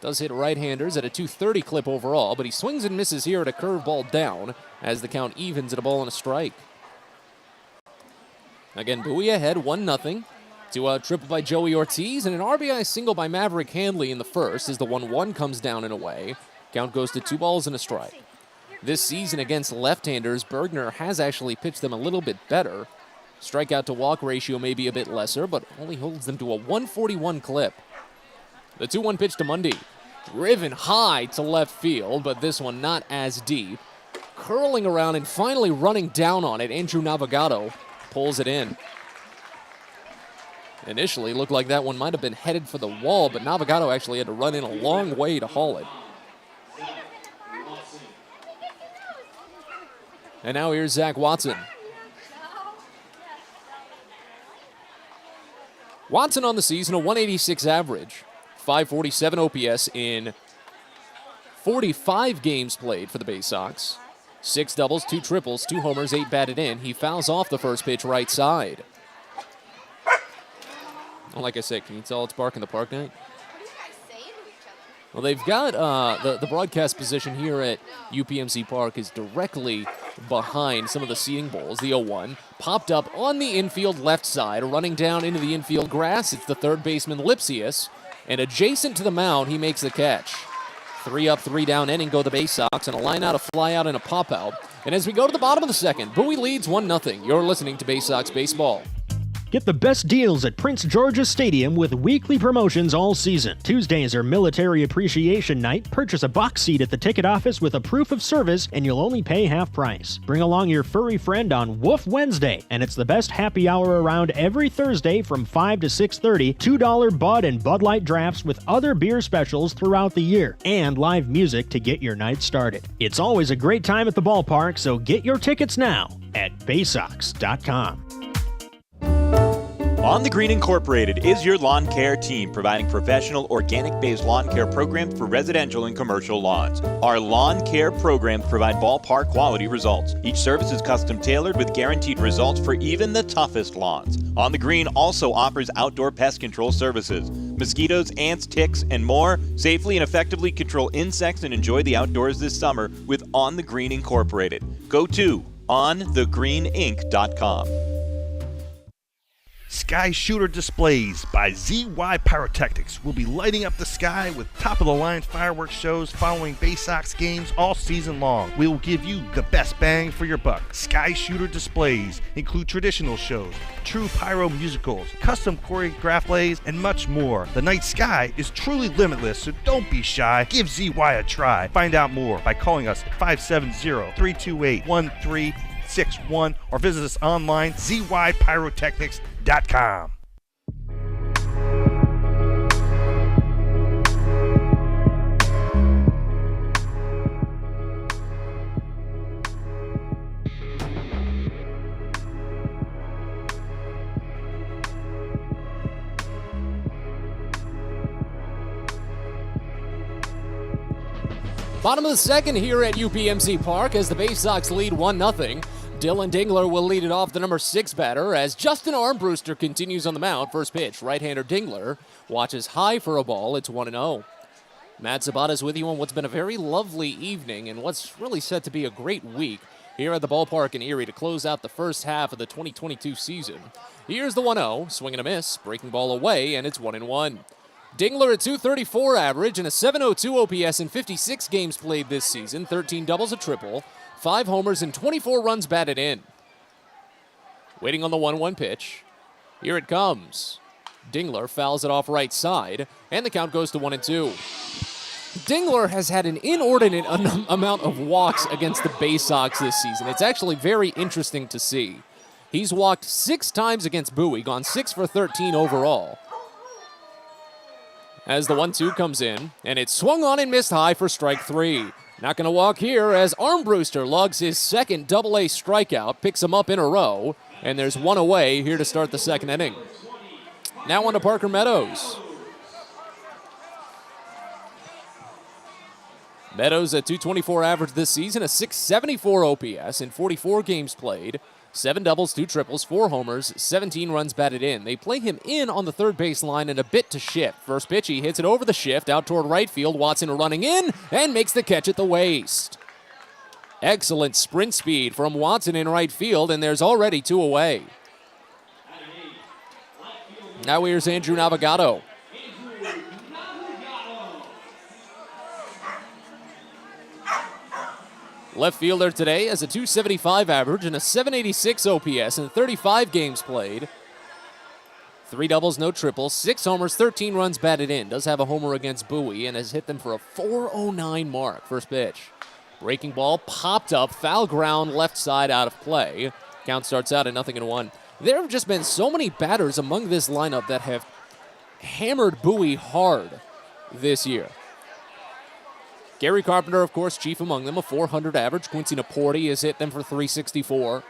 Does hit right-handers at a .230 clip overall, but he swings and misses here at a curveball down as the count evens at a ball and a strike. Again, Bowie ahead, 1-0. To a triple by Joey Ortiz and an RBI single by Maverick Handley in the first as the 1-1 comes down and away. Count goes to 2 balls and a strike. This season against left-handers, Bergner has actually pitched them a little bit better. Strikeout to walk ratio may be a bit lesser, but only holds them to a 141 clip. The 2-1 pitch to Mundy. Driven high to left field, but this one not as deep. Curling around and finally running down on it, Andrew Navigado pulls it in. Initially, looked like that one might have been headed for the wall, but Navigado actually had to run in a long way to haul it. And now here's Zach Watson. Watson on the season, a .186 average, .547 OPS in 45 games played for the Baysox. 6 doubles, 2 triples, 2 homers, 8 batted in. He fouls off the first pitch right side. Well, like I said, can you tell it's Bark in the Park night? Well, they've got the broadcast position here at UPMC Park is directly behind some of the seating bowls. The 0-1 popped up on the infield left side, running down into the infield grass. It's the third baseman, Lipsius, and adjacent to the mound, he makes the catch. 3 up, 3 down inning go the Baysox, and a line out, a fly out, and a pop out. And as we go to the bottom of the second, Bowie leads 1-0. You're listening to Baysox Baseball. Get the best deals at Prince George's Stadium with weekly promotions all season. Tuesdays are Military Appreciation Night. Purchase a box seat at the ticket office with a proof of service and you'll only pay half price. Bring along your furry friend on Woof Wednesday, and it's the best happy hour around every Thursday from 5 to 6:30. $2 Bud and Bud Light drafts with other beer specials throughout the year, and live music to get your night started. It's always a great time at the ballpark, so get your tickets now at Baysox.com. On the Green Incorporated is your lawn care team, providing professional, organic-based lawn care programs for residential and commercial lawns. Our lawn care programs provide ballpark quality results. Each service is custom-tailored with guaranteed results for even the toughest lawns. On the Green also offers outdoor pest control services. Mosquitoes, ants, ticks, and more. Safely and effectively control insects and enjoy the outdoors this summer with On the Green Incorporated. Go to onthegreeninc.com. Sky Shooter Displays by ZY Pyrotechnics will be lighting up the sky with top-of-the-line fireworks shows following Baysox games all season long. We will give you the best bang for your buck. Sky Shooter Displays include traditional shows, true pyro musicals, custom choreographed plays, and much more. The night sky is truly limitless, so don't be shy. Give ZY a try. Find out more by calling us at 570-328-1361 or visit us online, zypyrotechnics.com. Bottom of the second here at UPMC Park as the Baysox lead 1-0. Dylan Dingler will lead it off, the number 6 batter, as Justin Armbruster continues on the mound. First pitch, right-hander Dingler watches high for a ball. It's 1-0. Matt Zabata's with you on what's been a very lovely evening and what's really set to be a great week here at the ballpark in Erie to close out the first half of the 2022 season. Here's the 1-0, swing and a miss, breaking ball away, and it's 1-1. Dingler at .234 average and a .702 OPS in 56 games played this season, 13 doubles, a triple, 5 homers, and 24 runs batted in. Waiting on the 1-1 pitch. Here it comes. Dingler fouls it off right side, and the count goes to 1-2. Dingler has had an inordinate amount of walks against the Baysox this season. It's actually very interesting to see. He's walked 6 times against Bowie, gone 6 for 13 overall. As the 1-2 comes in, and it's swung on and missed high for strike 3. Not going to walk here as Armbruster logs his second Double-A strikeout, picks him up in a row, and there's one away here to start the second inning. Now on to Parker Meadows. Meadows at .224 average this season, a .674 OPS in 44 games played. 7 doubles, 2 triples, 4 homers, 17 runs batted in. They play him in on the third base line and a bit to shift. First pitch, he hits it over the shift, out toward right field. Watson running in and makes the catch at the waist. Excellent sprint speed from Watson in right field, and there's already 2 away. Now here's Andrew Navigato. Left fielder today has a .275 average and a .786 OPS in 35 games played. 3 doubles, no triples, 6 homers, 13 runs batted in. Does have a homer against Bowie and has hit them for a .409 mark. First pitch. Breaking ball popped up, foul ground, left side out of play. Count starts out at 0-1. There have just been so many batters among this lineup that have hammered Bowie hard this year. Gary Carpenter, of course, chief among them, a .400 average. Quincy Naporti has hit them for .364.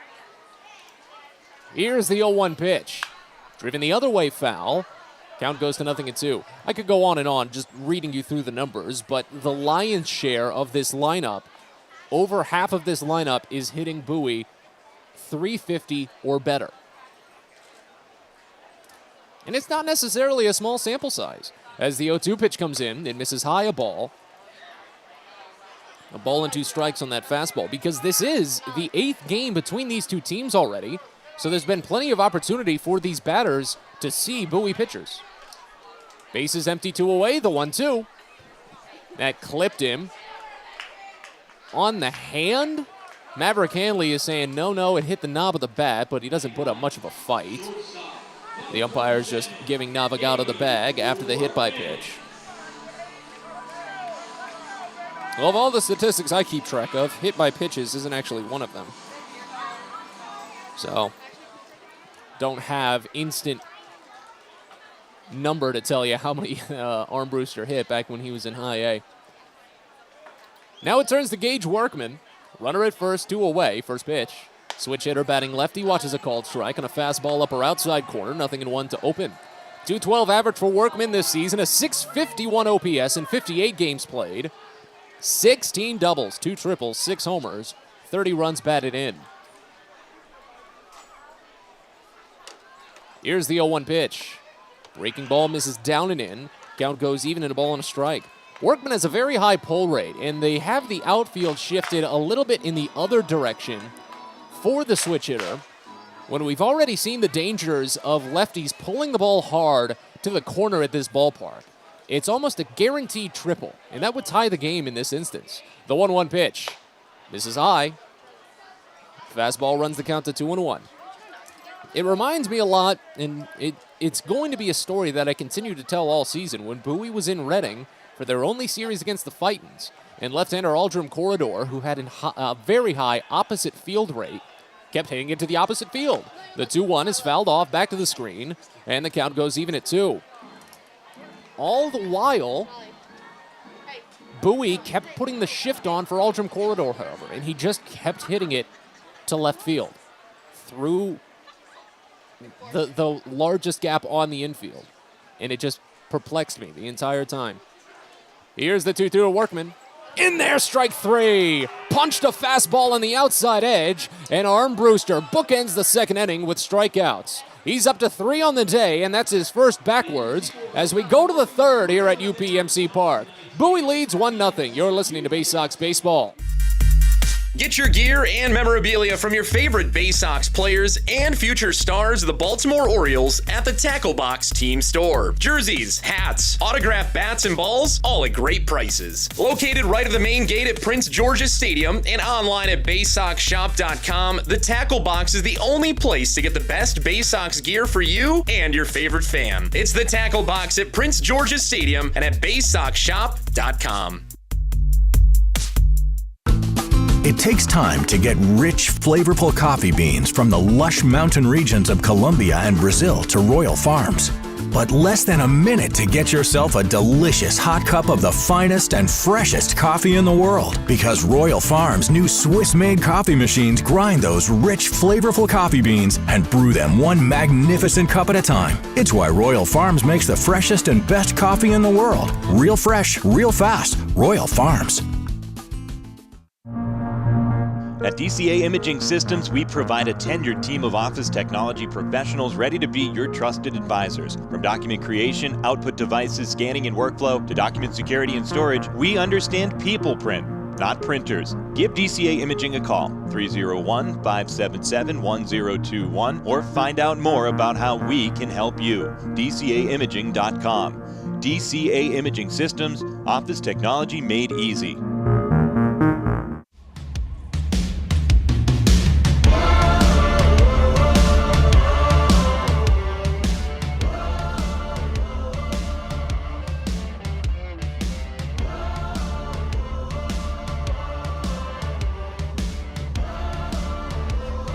Here's the 0-1 pitch. Driven the other way, foul. Count goes to 0-2. I could go on and on just reading you through the numbers, but the lion's share of this lineup, over half of this lineup is hitting Bowie .350 or better. And it's not necessarily a small sample size. As the 0-2 pitch comes in, it misses high, a ball. A ball and 2 strikes on that fastball, because this is the 8th game between these two teams already, so there's been plenty of opportunity for these batters to see Bowie pitchers. Bases empty, 2 away, the 1-2. That clipped him on the hand. Maverick Hanley is saying, no, it hit the knob of the bat, but he doesn't put up much of a fight. The umpire's just giving Navigado the bag after the hit by pitch. Well, of all the statistics I keep track of, hit by pitches isn't actually one of them. So, don't have instant number to tell you how many Armbruster hit back when he was in high A. Now it turns to Gage Workman. Runner at first, 2 away, first pitch. Switch hitter batting lefty, watches a called strike on a fastball upper outside corner, 0-1 to open. 212 average for Workman this season, a 651 OPS in 58 games played. 16 doubles, 2 triples, 6 homers, 30 runs batted in. Here's the 0-1 pitch. Breaking ball misses down and in. Count goes even and a ball and a strike. Workman has a very high pull rate, and they have the outfield shifted a little bit in the other direction for the switch hitter, when we've already seen the dangers of lefties pulling the ball hard to the corner at this ballpark. It's almost a guaranteed triple, and that would tie the game in this instance. The 1-1 pitch. This is high. Fastball runs the count to 2-1. It reminds me a lot, and it's going to be a story that I continue to tell all season, when Bowie was in Reading for their only series against the Fightins, and left-hander Aldrim Corridor, who had a very high opposite field rate, kept hitting it to the opposite field. The 2-1 is fouled off, back to the screen, and the count goes even at 2. All the while, Bowie kept putting the shift on for Aldrim Corridor, however, and he just kept hitting it to left field through the largest gap on the infield, and it just perplexed me the entire time. Here's the 2-2 to Workman. In there, strike 3. Punched a fastball on the outside edge, and Armbruster bookends the second inning with strikeouts. He's up to 3 on the day, and that's his first backwards as we go to the third here at UPMC Park. Bowie leads 1-0. You're listening to Baysox Baseball. Get your gear and memorabilia from your favorite Baysox players and future stars of the Baltimore Orioles at the Tackle Box Team Store. Jerseys, hats, autographed bats and balls, all at great prices. Located right at the main gate at Prince George's Stadium and online at BaysoxShop.com, the Tackle Box is the only place to get the best Baysox gear for you and your favorite fan. It's the Tackle Box at Prince George's Stadium and at BaysoxShop.com. It takes time to get rich, flavorful coffee beans from the lush mountain regions of Colombia and Brazil to Royal Farms. But less than a minute to get yourself a delicious hot cup of the finest and freshest coffee in the world. Because Royal Farms' new Swiss-made coffee machines grind those rich, flavorful coffee beans and brew them one magnificent cup at a time. It's why Royal Farms makes the freshest and best coffee in the world. Real fresh, real fast. Royal Farms. At DCA Imaging Systems, we provide a tenured team of office technology professionals ready to be your trusted advisors. From document creation, output devices, scanning and workflow, to document security and storage, we understand people print, not printers. Give DCA Imaging a call, 301-577-1021, or find out more about how we can help you. DCAimaging.com. DCA Imaging Systems, office technology made easy.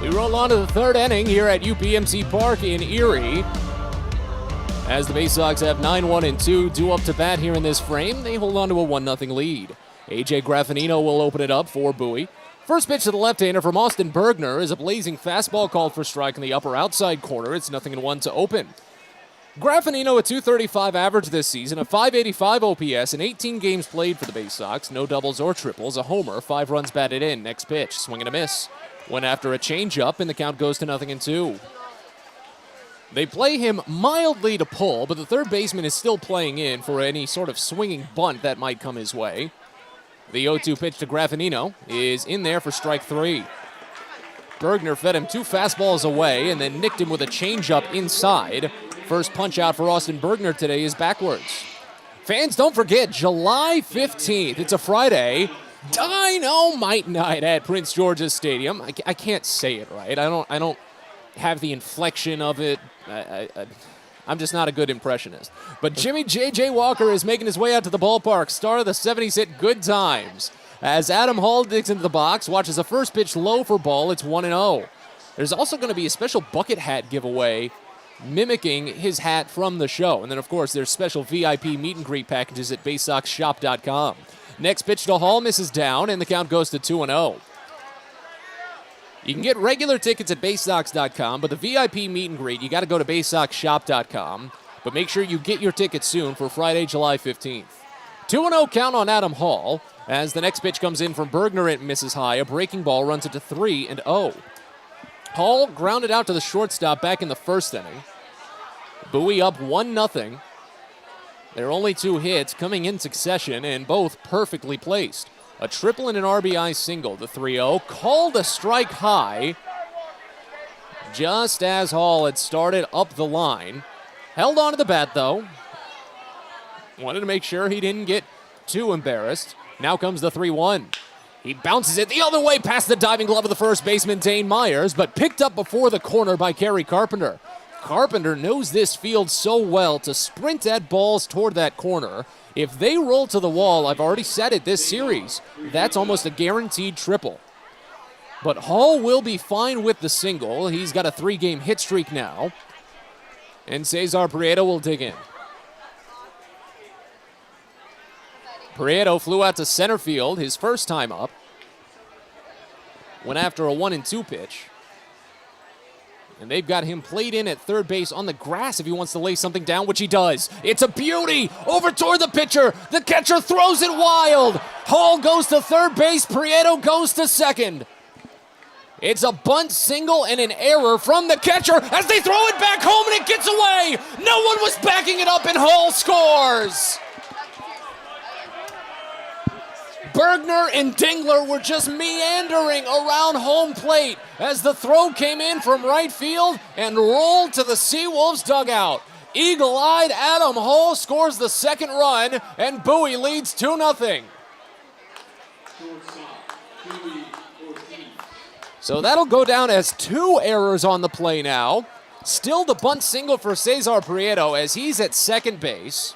We roll on to the third inning here at UPMC Park in Erie. As the Baysox have 9-1-2 due up to bat here in this frame, they hold on to a 1-0 lead. A.J. Graffinino will open it up for Bowie. First pitch to the left-hander from Austin Bergner is a blazing fastball called for strike in the upper outside corner. It's 0-1 to open. Graffinino, a .235 average this season, a .585 OPS, and 18 games played for the Baysox. No doubles or triples, a homer, 5 runs batted in. Next pitch, swing and a miss. Went after a changeup, and the count goes to 0-2. They play him mildly to pull, but the third baseman is still playing in for any sort of swinging bunt that might come his way. The 0-2 pitch to Graffinino is in there for strike 3. Bergner fed him 2 fastballs away and then nicked him with a changeup inside. First punch out for Austin Bergner today is backwards. Fans, don't forget, July 15th, it's a Friday, Dynamite Night at Prince George's Stadium. I can't say it right. I don't have the inflection of it. I'm just not a good impressionist. But Jimmy J.J. Walker is making his way out to the ballpark. Star of the 70s hit Good Times. As Adam Hall digs into the box, watches the first pitch low for ball. It's 1-0. There's also going to be a special bucket hat giveaway mimicking his hat from the show. And then, of course, there's special VIP meet and greet packages at BaysoxShop.com. Next pitch to Hall misses down, and the count goes to 2-0. You can get regular tickets at Baysox.com, but the VIP meet and greet, you got to go to BaysoxShop.com. But make sure you get your tickets soon for Friday, July 15th. 2-0 count on Adam Hall as the next pitch comes in from Bergner and misses high. A breaking ball runs it to 3-0. Hall grounded out to the shortstop back in the first inning. Bowie up 1-0. There are only 2 hits coming in succession and both perfectly placed. A triple and an RBI single, the 3-0. Called a strike high just as Hall had started up the line. Held on to the bat, though. Wanted to make sure he didn't get too embarrassed. Now comes the 3-1. He bounces it the other way past the diving glove of the first baseman, Dane Myers, but picked up before the corner by Kerry Carpenter. Carpenter knows this field so well to sprint at balls toward that corner. If they roll to the wall, I've already said it this series, that's almost a guaranteed triple. But Hall will be fine with the single. He's got a 3-game hit streak now. And Cesar Prieto will dig in. Prieto flew out to center field his first time up. Went after a 1-2 pitch. And they've got him played in at third base on the grass if he wants to lay something down, which he does. It's a beauty! Over toward the pitcher. The catcher throws it wild. Hall goes to third base. Prieto goes to second. It's a bunt single and an error from the catcher as they throw it back home and it gets away. No one was backing it up and Hall scores. Bergner and Dingler were just meandering around home plate as the throw came in from right field and rolled to the Seawolves dugout. Eagle-eyed Adam Hall scores the second run, and Bowie leads 2-0. So that'll go down as 2 errors on the play now. Still the bunt single for Cesar Prieto as he's at second base.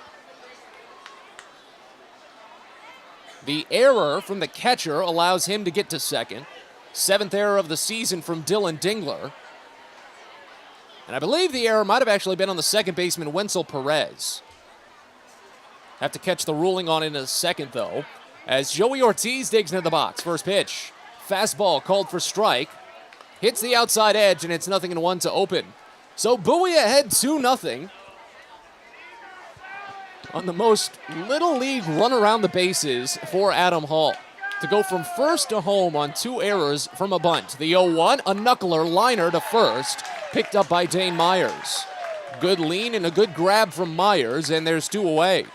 The error from the catcher allows him to get to second. 7th error of the season from Dylan Dingler. And I believe the error might have actually been on the second baseman, Wenzel Perez. Have to catch the ruling on it in a second, though, as Joey Ortiz digs into the box. First pitch. Fastball called for strike. Hits the outside edge, and it's 0-1 to open. So Bowie ahead 2-0. On the most little league run around the bases for Adam Hall. To go from first to home on 2 errors from a bunt. The 0-1, a knuckler liner to first, picked up by Dane Myers. Good lean and a good grab from Myers, and there's 2 away.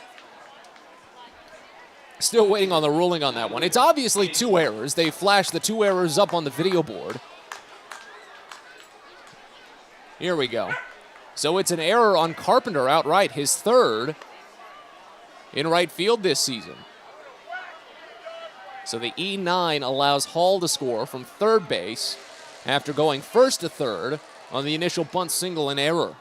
Still waiting on the ruling on that one. It's obviously 2 errors. They flashed the 2 errors up on the video board. Here we go. So it's an error on Carpenter outright, his 3rd in right field this season. So the E9 allows Hall to score from third base after going first to third on the initial bunt single and error.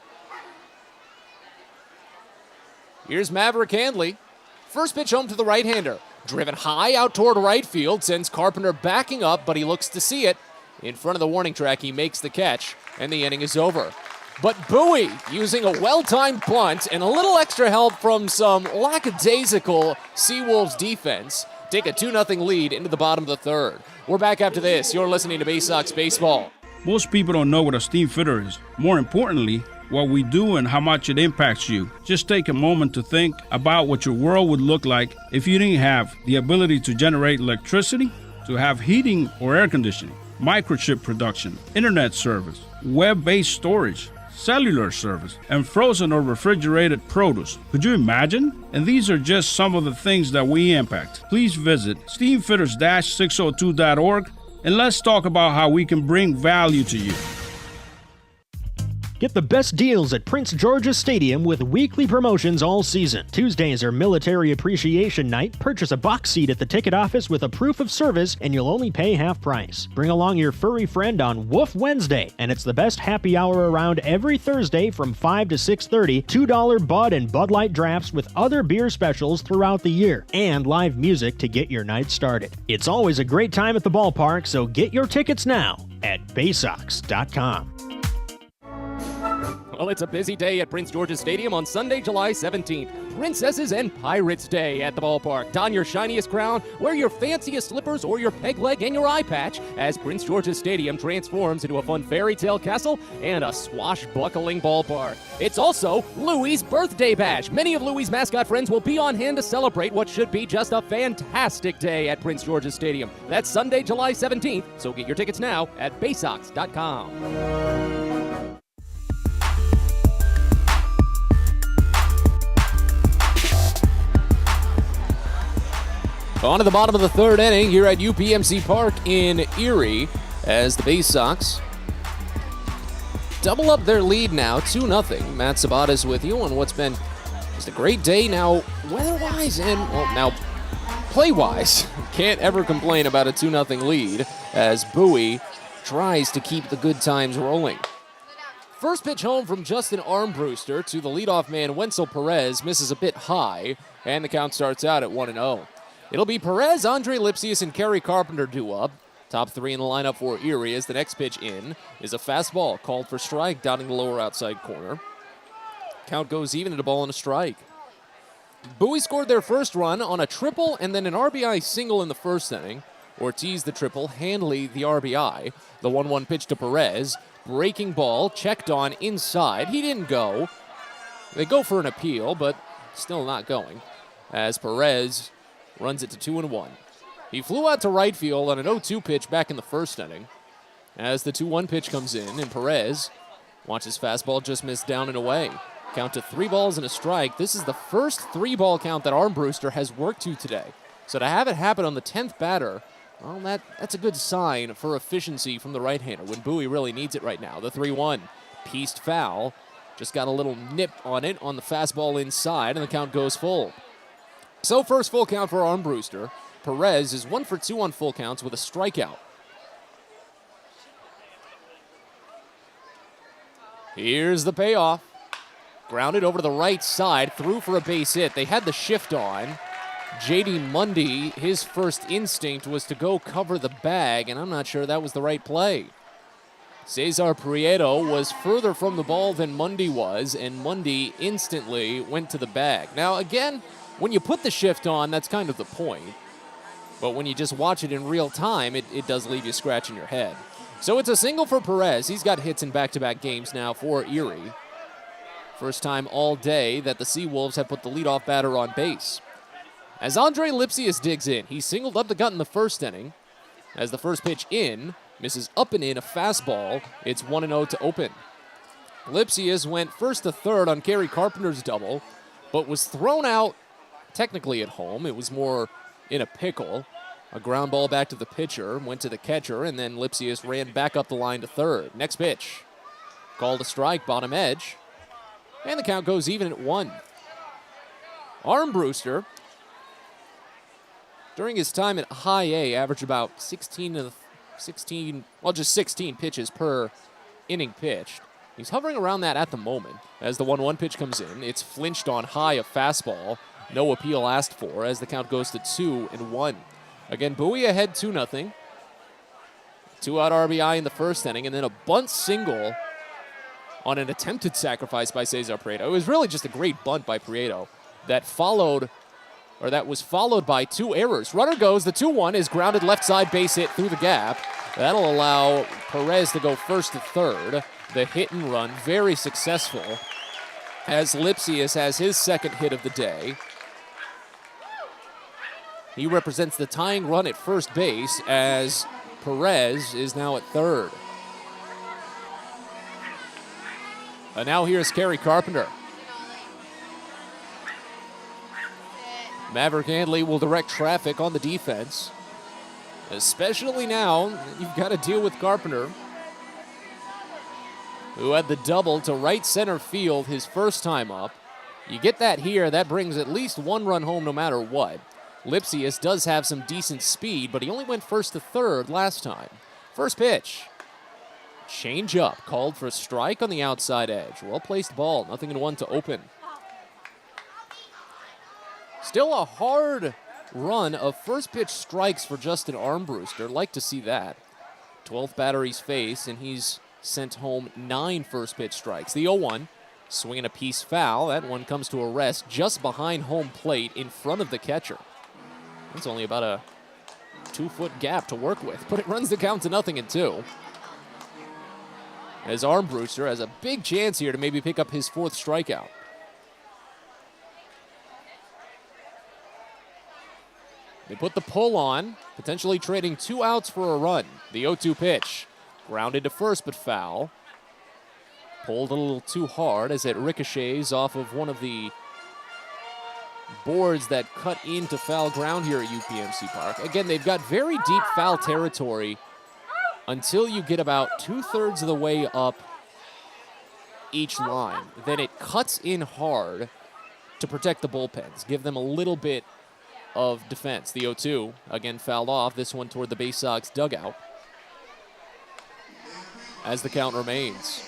Here's Maverick Handley. First pitch home to the right-hander. Driven high out toward right field, sends Carpenter backing up, but he looks to see it. In front of the warning track, he makes the catch, and the inning is over. But Bowie, using a well-timed bunt and a little extra help from some lackadaisical Seawolves defense, take a 2-0 lead into the bottom of the 3rd. We're back after this. You're listening to Baysox Baseball. Most people don't know what a steam fitter is. More importantly, what we do and how much it impacts you. Just take a moment to think about what your world would look like if you didn't have the ability to generate electricity, to have heating or air conditioning, microchip production, internet service, web-based storage, cellular service, and frozen or refrigerated produce. Could you imagine? And these are just some of the things that we impact. Please visit steamfitters-602.org and let's talk about how we can bring value to you. Get the best deals at Prince George's Stadium with weekly promotions all season. Tuesdays are Military Appreciation Night. Purchase a box seat at the ticket office with a proof of service and you'll only pay half price. Bring along your furry friend on Woof Wednesday, and it's the best happy hour around every Thursday from 5 to 6:30. $2 Bud and Bud Light drafts with other beer specials throughout the year, and live music to get your night started. It's always a great time at the ballpark, so get your tickets now at Baysox.com. Well, it's a busy day at Prince George's Stadium on Sunday, July 17th. Princesses and Pirates Day at the ballpark. Don your shiniest crown, wear your fanciest slippers or your peg leg and your eye patch as Prince George's Stadium transforms into a fun fairy tale castle and a swashbuckling ballpark. It's also Louie's birthday bash. Many of Louie's mascot friends will be on hand to celebrate what should be just a fantastic day at Prince George's Stadium. That's Sunday, July 17th, so get your tickets now at Baysox.com. On to the bottom of the third inning here at UPMC Park in Erie as the Baysox double up their lead now, 2-0. Matt Sabatas with you on what's been just a great day now, weather-wise and, well, now play-wise. Can't ever complain about a 2-0 lead as Bowie tries to keep the good times rolling. First pitch home from Justin Armbruster to the leadoff man Wenzel Perez, misses a bit high, and the count starts out at 1-0. It'll be Perez, Andre Lipsius, and Kerry Carpenter due up. Top three in the lineup for Erie as the next pitch in is a fastball called for strike down in the lower outside corner. Count goes even at a ball and a strike. Bowie scored their first run on a triple and then an RBI single in the first inning. Ortiz the triple, Hanley the RBI. The 1-1 pitch to Perez. Breaking ball, checked on inside. He didn't go. They go for an appeal, but still not going. As Perez runs it to 2-1. He flew out to right field on an 0-2 pitch back in the first inning. As the 2-1 pitch comes in, and Perez watches fastball just miss down and away. Count to 3 balls and a strike. This is the first 3-ball count that Armbruster has worked to today. So to have it happen on the 10th batter, well, that's a good sign for efficiency from the right-hander when Bowie really needs it right now. The 3-1 pieced foul. Just got a little nip on it on the fastball inside, and the count goes full. So first full count for Armbruster. Perez is 1 for 2 on full counts with a strikeout. Here's the payoff. Grounded over to the right side, through for a base hit. They had the shift on. J.D. Mundy, his first instinct was to go cover the bag, and I'm not sure that was the right play. Cesar Prieto was further from the ball than Mundy was, and Mundy instantly went to the bag. Now, again, when you put the shift on, that's kind of the point. But when you just watch it in real time, it does leave you scratching your head. So it's a single for Perez. He's got hits in back-to-back games now for Erie. First time all day that the Seawolves have put the leadoff batter on base. As Andre Lipsius digs in, he singled up the gut in the first inning. As the first pitch in, misses up and in a fastball. It's 1-0 to open. Lipsius went first to third on Kerry Carpenter's double, but was thrown out technically at home. It was more in a pickle. A ground ball back to the pitcher, went to the catcher, and then Lipsius ran back up the line to third. Next pitch. Called a strike, bottom edge. And the count goes even at 1. Armbruster, during his time at high A, averaged about 16 pitches per inning pitched. He's hovering around that at the moment. As the 1-1 pitch comes in, it's flinched on high, a fastball. No appeal asked for as the count goes to 2-1. Again, Bowie ahead 2-0. 2-out RBI in the first inning, and then a bunt single on an attempted sacrifice by Cesar Prieto. It was really just a great bunt by Prieto that was followed by 2 errors. Runner goes, the 2-1 is grounded left side base hit through the gap. That'll allow Perez to go first to third. The hit and run, very successful, as Lipsius has his second hit of the day. He represents the tying run at first base as Perez is now at third. And now here's Kerry Carpenter. Maverick Handley will direct traffic on the defense, especially now you've got to deal with Carpenter. who had the double to right center field his first time up. You get that here, that brings at least one run home no matter what. Lipsius does have some decent speed, but he only went first to third last time. First pitch. Change up, called for a strike on the outside edge. Well-placed ball, 0-1 to open. Still a hard run of first pitch strikes for Justin Armbruster. Like to see that. 12th batter he's faced, and he's sent home 9 first pitch strikes. The 0-1, swinging a piece foul. That one comes to a rest just behind home plate in front of the catcher. It's only about a 2-foot gap to work with, but it runs the count to 0-2. As Armbruster has a big chance here to maybe pick up his 4th strikeout. They put the pull on, potentially trading 2 outs for a run. The 0-2 pitch, grounded to first but foul. Pulled a little too hard as it ricochets off of one of the boards that cut into foul ground here at UPMC Park. Again, they've got very deep foul territory until you get about 2/3 of the way up each line. Then it cuts in hard to protect the bullpens, give them a little bit of defense. The 0-2, again fouled off, this one toward the Baysox dugout as the count remains.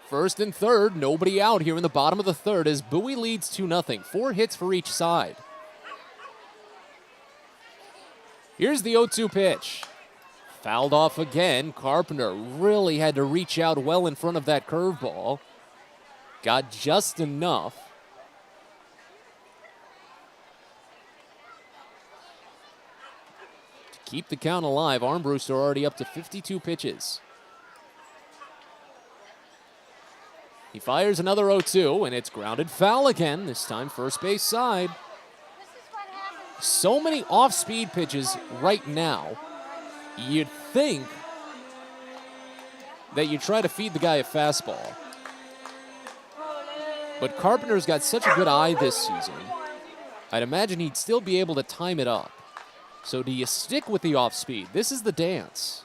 First and third, nobody out here in the bottom of the third as Bowie leads 2-0. 4 hits for each side. Here's the 0-2 pitch. Fouled off again. Carpenter really had to reach out well in front of that curveball. Got just enough. To keep the count alive. Armbruster already up to 52 pitches. He fires another 0-2, and it's grounded foul again, this time first base side. So many off-speed pitches right now. You'd think that you try to feed the guy a fastball. But Carpenter's got such a good eye this season. I'd imagine he'd still be able to time it up. So do you stick with the off-speed? This is the dance.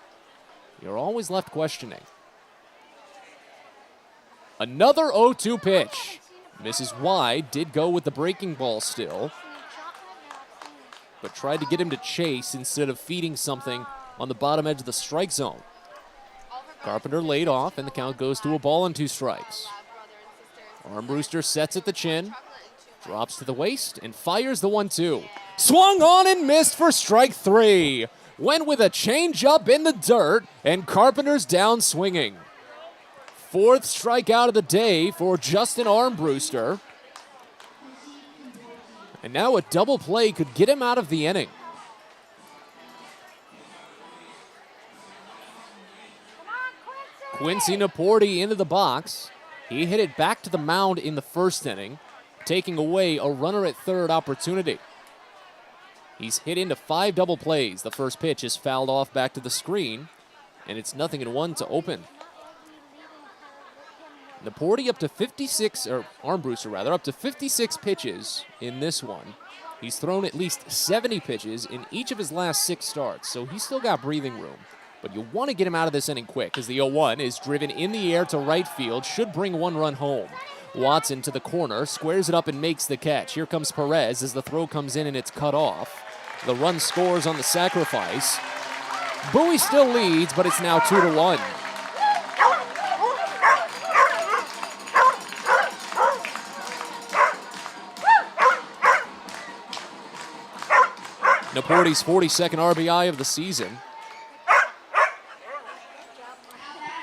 You're always left questioning. Another 0-2 pitch. Misses wide, did go with the breaking ball still, but tried to get him to chase instead of feeding something on the bottom edge of the strike zone. Carpenter laid off, and the count goes to a ball and 2 strikes. Armbruster sets at the chin, drops to the waist, and fires the 1-2. Swung on and missed for strike 3. Went with a changeup in the dirt, and Carpenter's down swinging. 4th strikeout of the day for Justin Armbruster. And now a double play could get him out of the inning. Quincy Naporti into the box. He hit it back to the mound in the first inning, taking away a runner at third opportunity. He's hit into 5 double plays. The first pitch is fouled off back to the screen, and it's 0-1 to open. Naporti up to 56, or Armbruster rather, up to 56 pitches in this one. He's thrown at least 70 pitches in each of his last 6 starts, so he's still got breathing room. But you want to get him out of this inning quick, because the 0-1 is driven in the air to right field, should bring 1 run home. Watson to the corner, squares it up and makes the catch. Here comes Perez as the throw comes in and it's cut off. The run scores on the sacrifice. Bowie still leads, but it's now 2-1. Naporti's 42nd RBI of the season.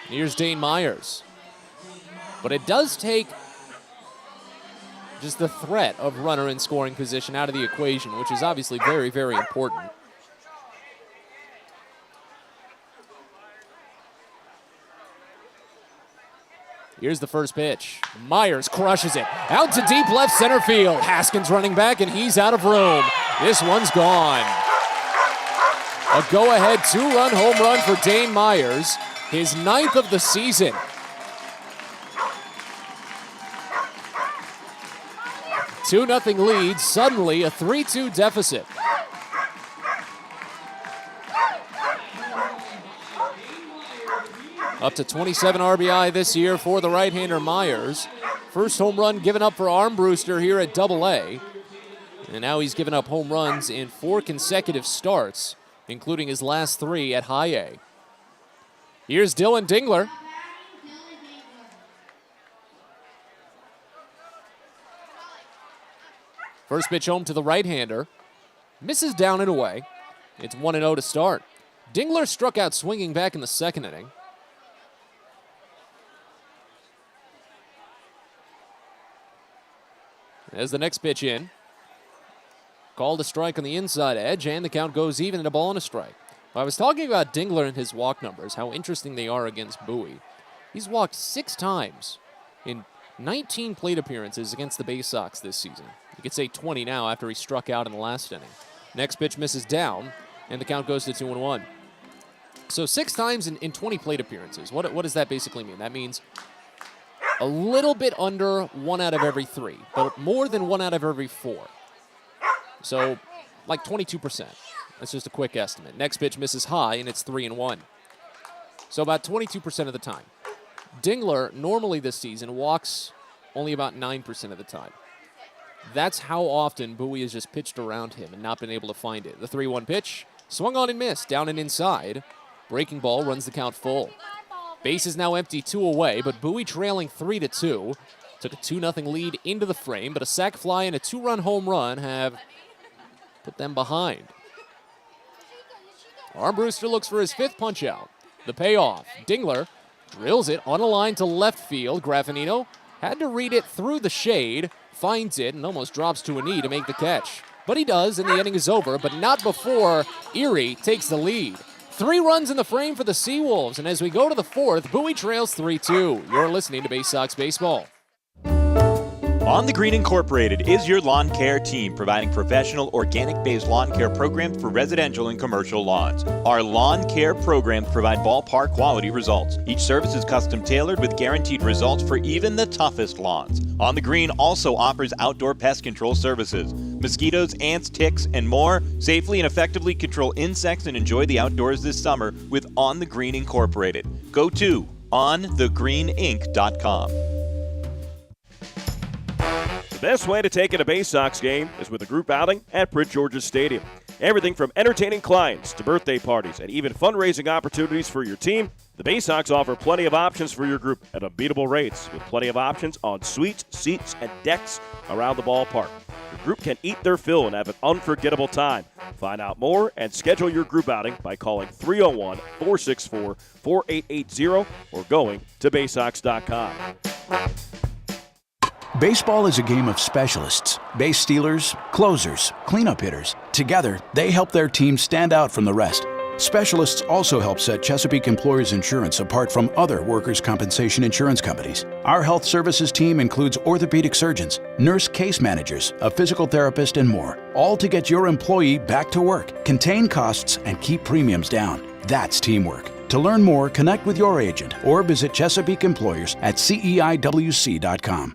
Here's Dane Myers. But it does take just the threat of runner in scoring position out of the equation, which is obviously very, very important. Here's the first pitch. Myers crushes it. Out to deep left center field. Haskins running back, and he's out of room. This one's gone. A go-ahead 2-run home run for Dane Myers, his 9th of the season. 2-0 lead, suddenly a 3-2 deficit. Up to 27 RBI this year for the right-hander Myers. First home run given up for Armbruster here at Double-A. And now he's given up home runs in 4 consecutive starts, including his last 3 at High A. Here's Dylan Dingler. First pitch home to the right-hander. Misses down and away. It's 1-0 to start. Dingler struck out swinging back in the second inning. As the next pitch in. Called a strike on the inside edge, and the count goes even, and a ball and a strike. I was talking about Dingler and his walk numbers, how interesting they are against Bowie. He's walked 6 times in 19 plate appearances against the Baysox this season. You could say 20 now after he struck out in the last inning. Next pitch misses down, and the count goes to 2-1. So 6 times in 20 plate appearances. What does that basically mean? That means a little bit under 1 out of every 3, but more than 1 out of every 4. So, like 22%. That's just a quick estimate. Next pitch misses high, and it's 3-1. So about 22% of the time. Dingler, normally this season, walks only about 9% of the time. That's how often Bowie has just pitched around him and not been able to find it. The 3-1 pitch, swung on and missed, down and inside. Breaking ball runs the count full. Base is now empty, 2 away, but Bowie trailing 3-2. Took a 2-0 lead into the frame, but a sac fly and a 2-run home run have put them behind. Armbruster looks for his 5th punch-out. The payoff. Dingler drills it on a line to left field. Graffinino had to read it through the shade, finds it, and almost drops to a knee to make the catch. But he does, and the inning is over, but not before Erie takes the lead. 3 runs in the frame for the Seawolves, and as we go to the 4th, Bowie trails 3-2. You're listening to Baysox Baseball. On the Green Incorporated is your lawn care team, providing professional organic-based lawn care programs for residential and commercial lawns. Our lawn care programs provide ballpark quality results. Each service is custom tailored with guaranteed results for even the toughest lawns. On the Green also offers outdoor pest control services. Mosquitoes, ants, ticks, and more. Safely and effectively control insects and enjoy the outdoors this summer with On the Green Incorporated. Go to onthegreeninc.com. The best way to take in a Baysox game is with a group outing at Prince George's Stadium. Everything from entertaining clients to birthday parties and even fundraising opportunities for your team, the Baysox offer plenty of options for your group at unbeatable rates, with plenty of options on suites, seats, and decks around the ballpark. Your group can eat their fill and have an unforgettable time. Find out more and schedule your group outing by calling 301-464-4880 or going to baysox.com. Baseball is a game of specialists. Base stealers, closers, cleanup hitters. Together, they help their team stand out from the rest. Specialists also help set Chesapeake Employers Insurance apart from other workers' compensation insurance companies. Our health services team includes orthopedic surgeons, nurse case managers, a physical therapist, and more, all to get your employee back to work, contain costs, and keep premiums down. That's teamwork. To learn more, connect with your agent or visit Chesapeake Employers at CEIWC.com.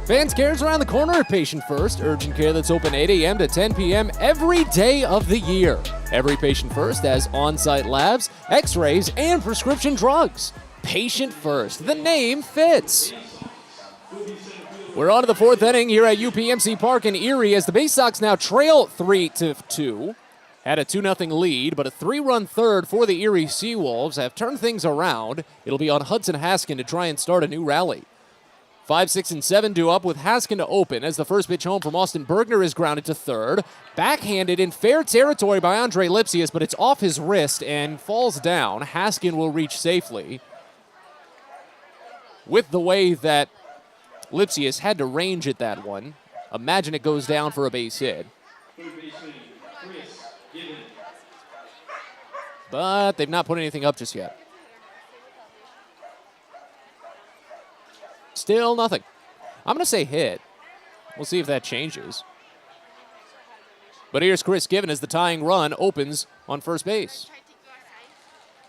Fans Care's around the corner at Patient First, urgent care that's open 8 a.m. to 10 p.m. every day of the year. Every Patient First has on-site labs, x-rays, and prescription drugs. Patient First, the name fits. We're on to the 4th inning here at UPMC Park in Erie as the Baysox now trail 3-2. Had a 2-0 lead, but a 3-run third for the Erie Seawolves have turned things around. It'll be on Hudson Haskin to try and start a new rally. 5, 6, and 7 due up with Haskin to open as the first pitch home from Austin Bergner is grounded to third. Backhanded in fair territory by Andre Lipsius, but it's off his wrist and falls down. Haskin will reach safely. With the way that Lipsius had to range at that one, imagine it goes down for a base hit. But they've not put anything up just yet. Still nothing. I'm going to say hit. We'll see if that changes. But here's Chris Given as the tying run opens on first base.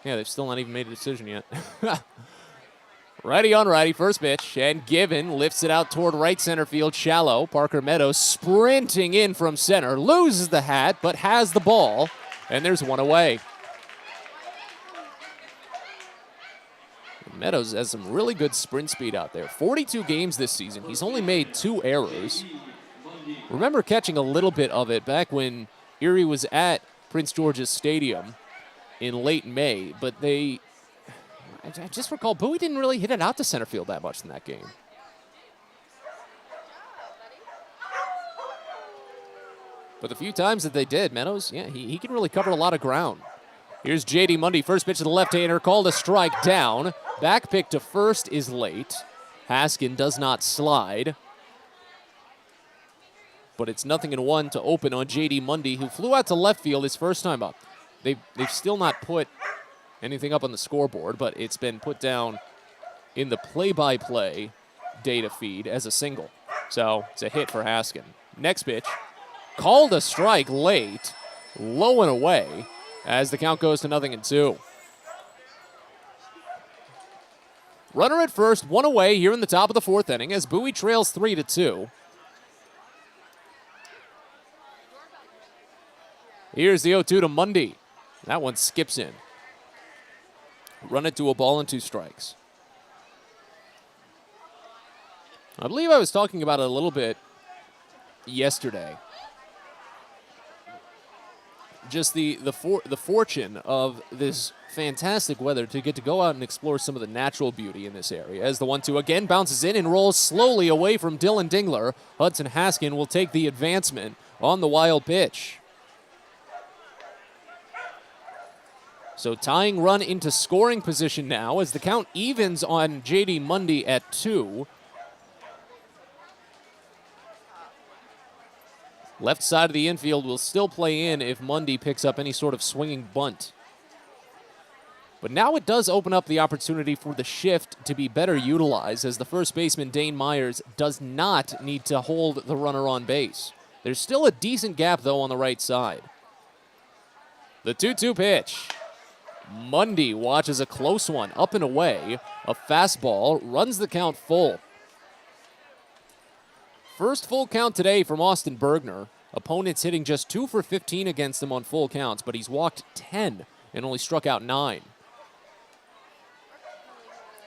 Yeah, they've still not even made a decision yet. Righty on righty, first pitch, and Given lifts it out toward right center field, shallow. Parker Meadows sprinting in from center, loses the hat, but has the ball, and there's one away. Meadows has some really good sprint speed out there. 42 games this season. He's only made 2 errors. Remember catching a little bit of it back when Erie was at Prince George's Stadium in late May, but I just recall Bowie didn't really hit it out to center field that much in that game. But the few times that they did, Meadows, yeah, he can really cover a lot of ground. Here's J.D. Mundy, first pitch to the left-hander, called a strike down. Back pick to first is late. Haskin does not slide. But it's 0-1 to open on J.D. Mundy, who flew out to left field his first time up. They've still not put anything up on the scoreboard, but it's been put down in the play-by-play data feed as a single. So it's a hit for Haskin. Next pitch, called a strike late, low and away, as the count goes to 0-2. Runner at first, one away here in the top of the 4th inning as Bowie trails 3-2. Here's the 0-2 to Mundy. That one skips in. Run it to a ball and 2 strikes. I believe I was talking about it a little bit yesterday. Just the fortune of this fantastic weather to get to go out and explore some of the natural beauty in this area. As the 1-2 again bounces in and rolls slowly away from Dylan Dingler. Hudson Haskin will take the advancement on the wild pitch. So tying run into scoring position now as the count evens on J.D. Mundy at 2. Left side of the infield will still play in if Mundy picks up any sort of swinging bunt. But now it does open up the opportunity for the shift to be better utilized as the first baseman, Dane Myers, does not need to hold the runner on base. There's still a decent gap, though, on the right side. The 2-2 pitch. Mundy watches a close one, up and away. A fastball runs the count full. First full count today from Austin Bergner. Opponents hitting just 2 for 15 against him on full counts, but he's walked 10 and only struck out 9.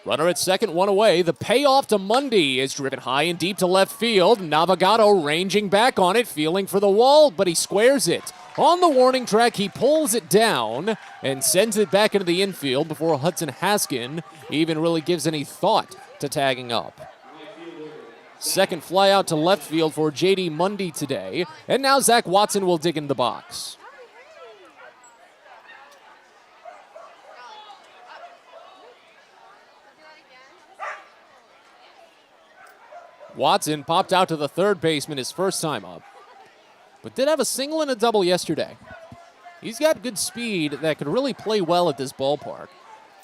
Runner at second, one away. The payoff to Mundy is driven high and deep to left field. Navigado ranging back on it, feeling for the wall, but he squares it. On the warning track, he pulls it down and sends it back into the infield before Hudson Haskin even really gives any thought to tagging up. Second fly out to left field for J.D. Mundy today. And now Zach Watson will dig in the box. Watson popped out to the third baseman his first time up, but did have a single and a double yesterday. He's got good speed that could really play well at this ballpark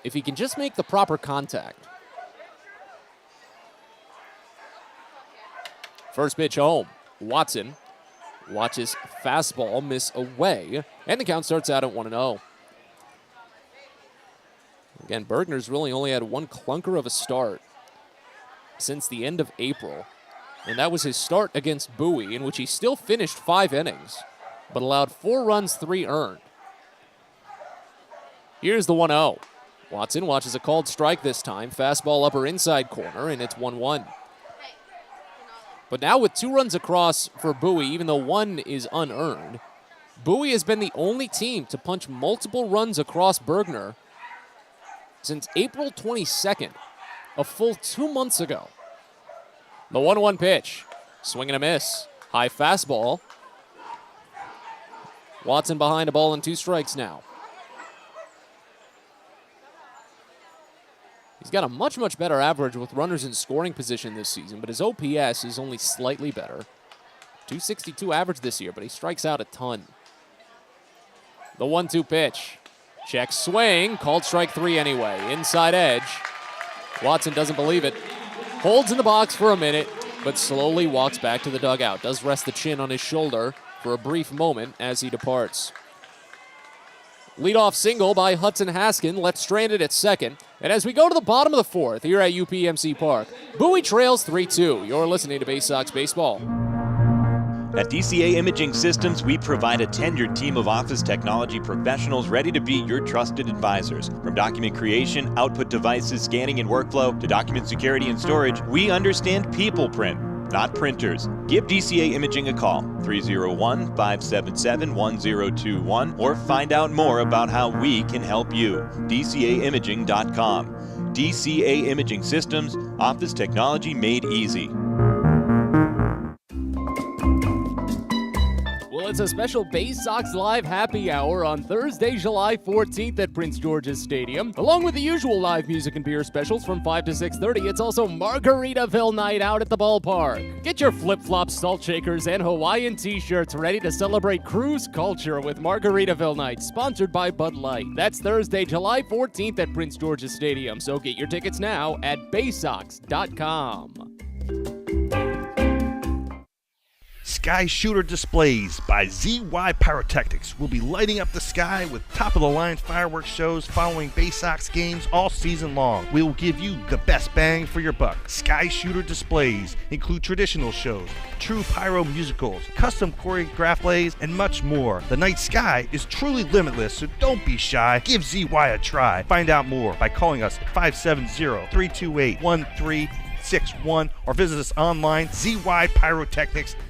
if he can just make the proper contact. First pitch home. Watson watches fastball miss away, and the count starts out at 1-0. Again, Bergner's really only had one clunker of a start since the end of April, and that was his start against Bowie, in which he still finished 5 innings, but allowed 4 runs, 3 earned. Here's the 1-0. Watson watches a called strike this time, fastball upper inside corner, and it's 1-1. But now with 2 runs across for Bowie, even though 1 is unearned, Bowie has been the only team to punch multiple runs across Bergner since April 22nd, a full 2 months ago. The 1-1 pitch, swing and a miss. High fastball. Watson behind a ball and 2 strikes now. He's got a much, much better average with runners in scoring position this season, but his OPS is only slightly better. 262 average this year, but he strikes out a ton. The 1-2 pitch. Check swing, called strike 3 anyway. Inside edge. Watson doesn't believe it. Holds in the box for a minute, but slowly walks back to the dugout. Does rest the chin on his shoulder for a brief moment as he departs. Leadoff single by Hudson Haskin left stranded at second. And as we go to the bottom of the fourth here at UPMC Park, Bowie trails 3-2. You're listening to Baysox Baseball. At DCA Imaging Systems, we provide a tenured team of office technology professionals ready to be your trusted advisors. From document creation, output devices, scanning and workflow, to document security and storage, we understand people print, not printers. Give DCA Imaging a call, 301-577-1021, or find out more about how we can help you. DCAimaging.com. DCA Imaging Systems, office technology made easy. Well, it's a special Baysox Live happy hour on Thursday, July 14th at Prince George's Stadium. Along with the usual live music and beer specials from 5 to 6:30, it's also Margaritaville night out at the ballpark. Get your flip-flops, salt shakers, and Hawaiian t-shirts ready to celebrate cruise culture with Margaritaville night, sponsored by Bud Light. That's Thursday, July 14th at Prince George's Stadium, so get your tickets now at baysox.com. Sky Shooter Displays by ZY Pyrotechnics will be lighting up the sky with top-of-the-line fireworks shows following Baysox games all season long. We will give you the best bang for your buck. Sky Shooter Displays include traditional shows, true pyro musicals, custom choreographed plays, and much more. The night sky is truly limitless, so don't be shy. Give ZY a try. Find out more by calling us at 570-328-1361 or visit us online, zypyrotechnics.com.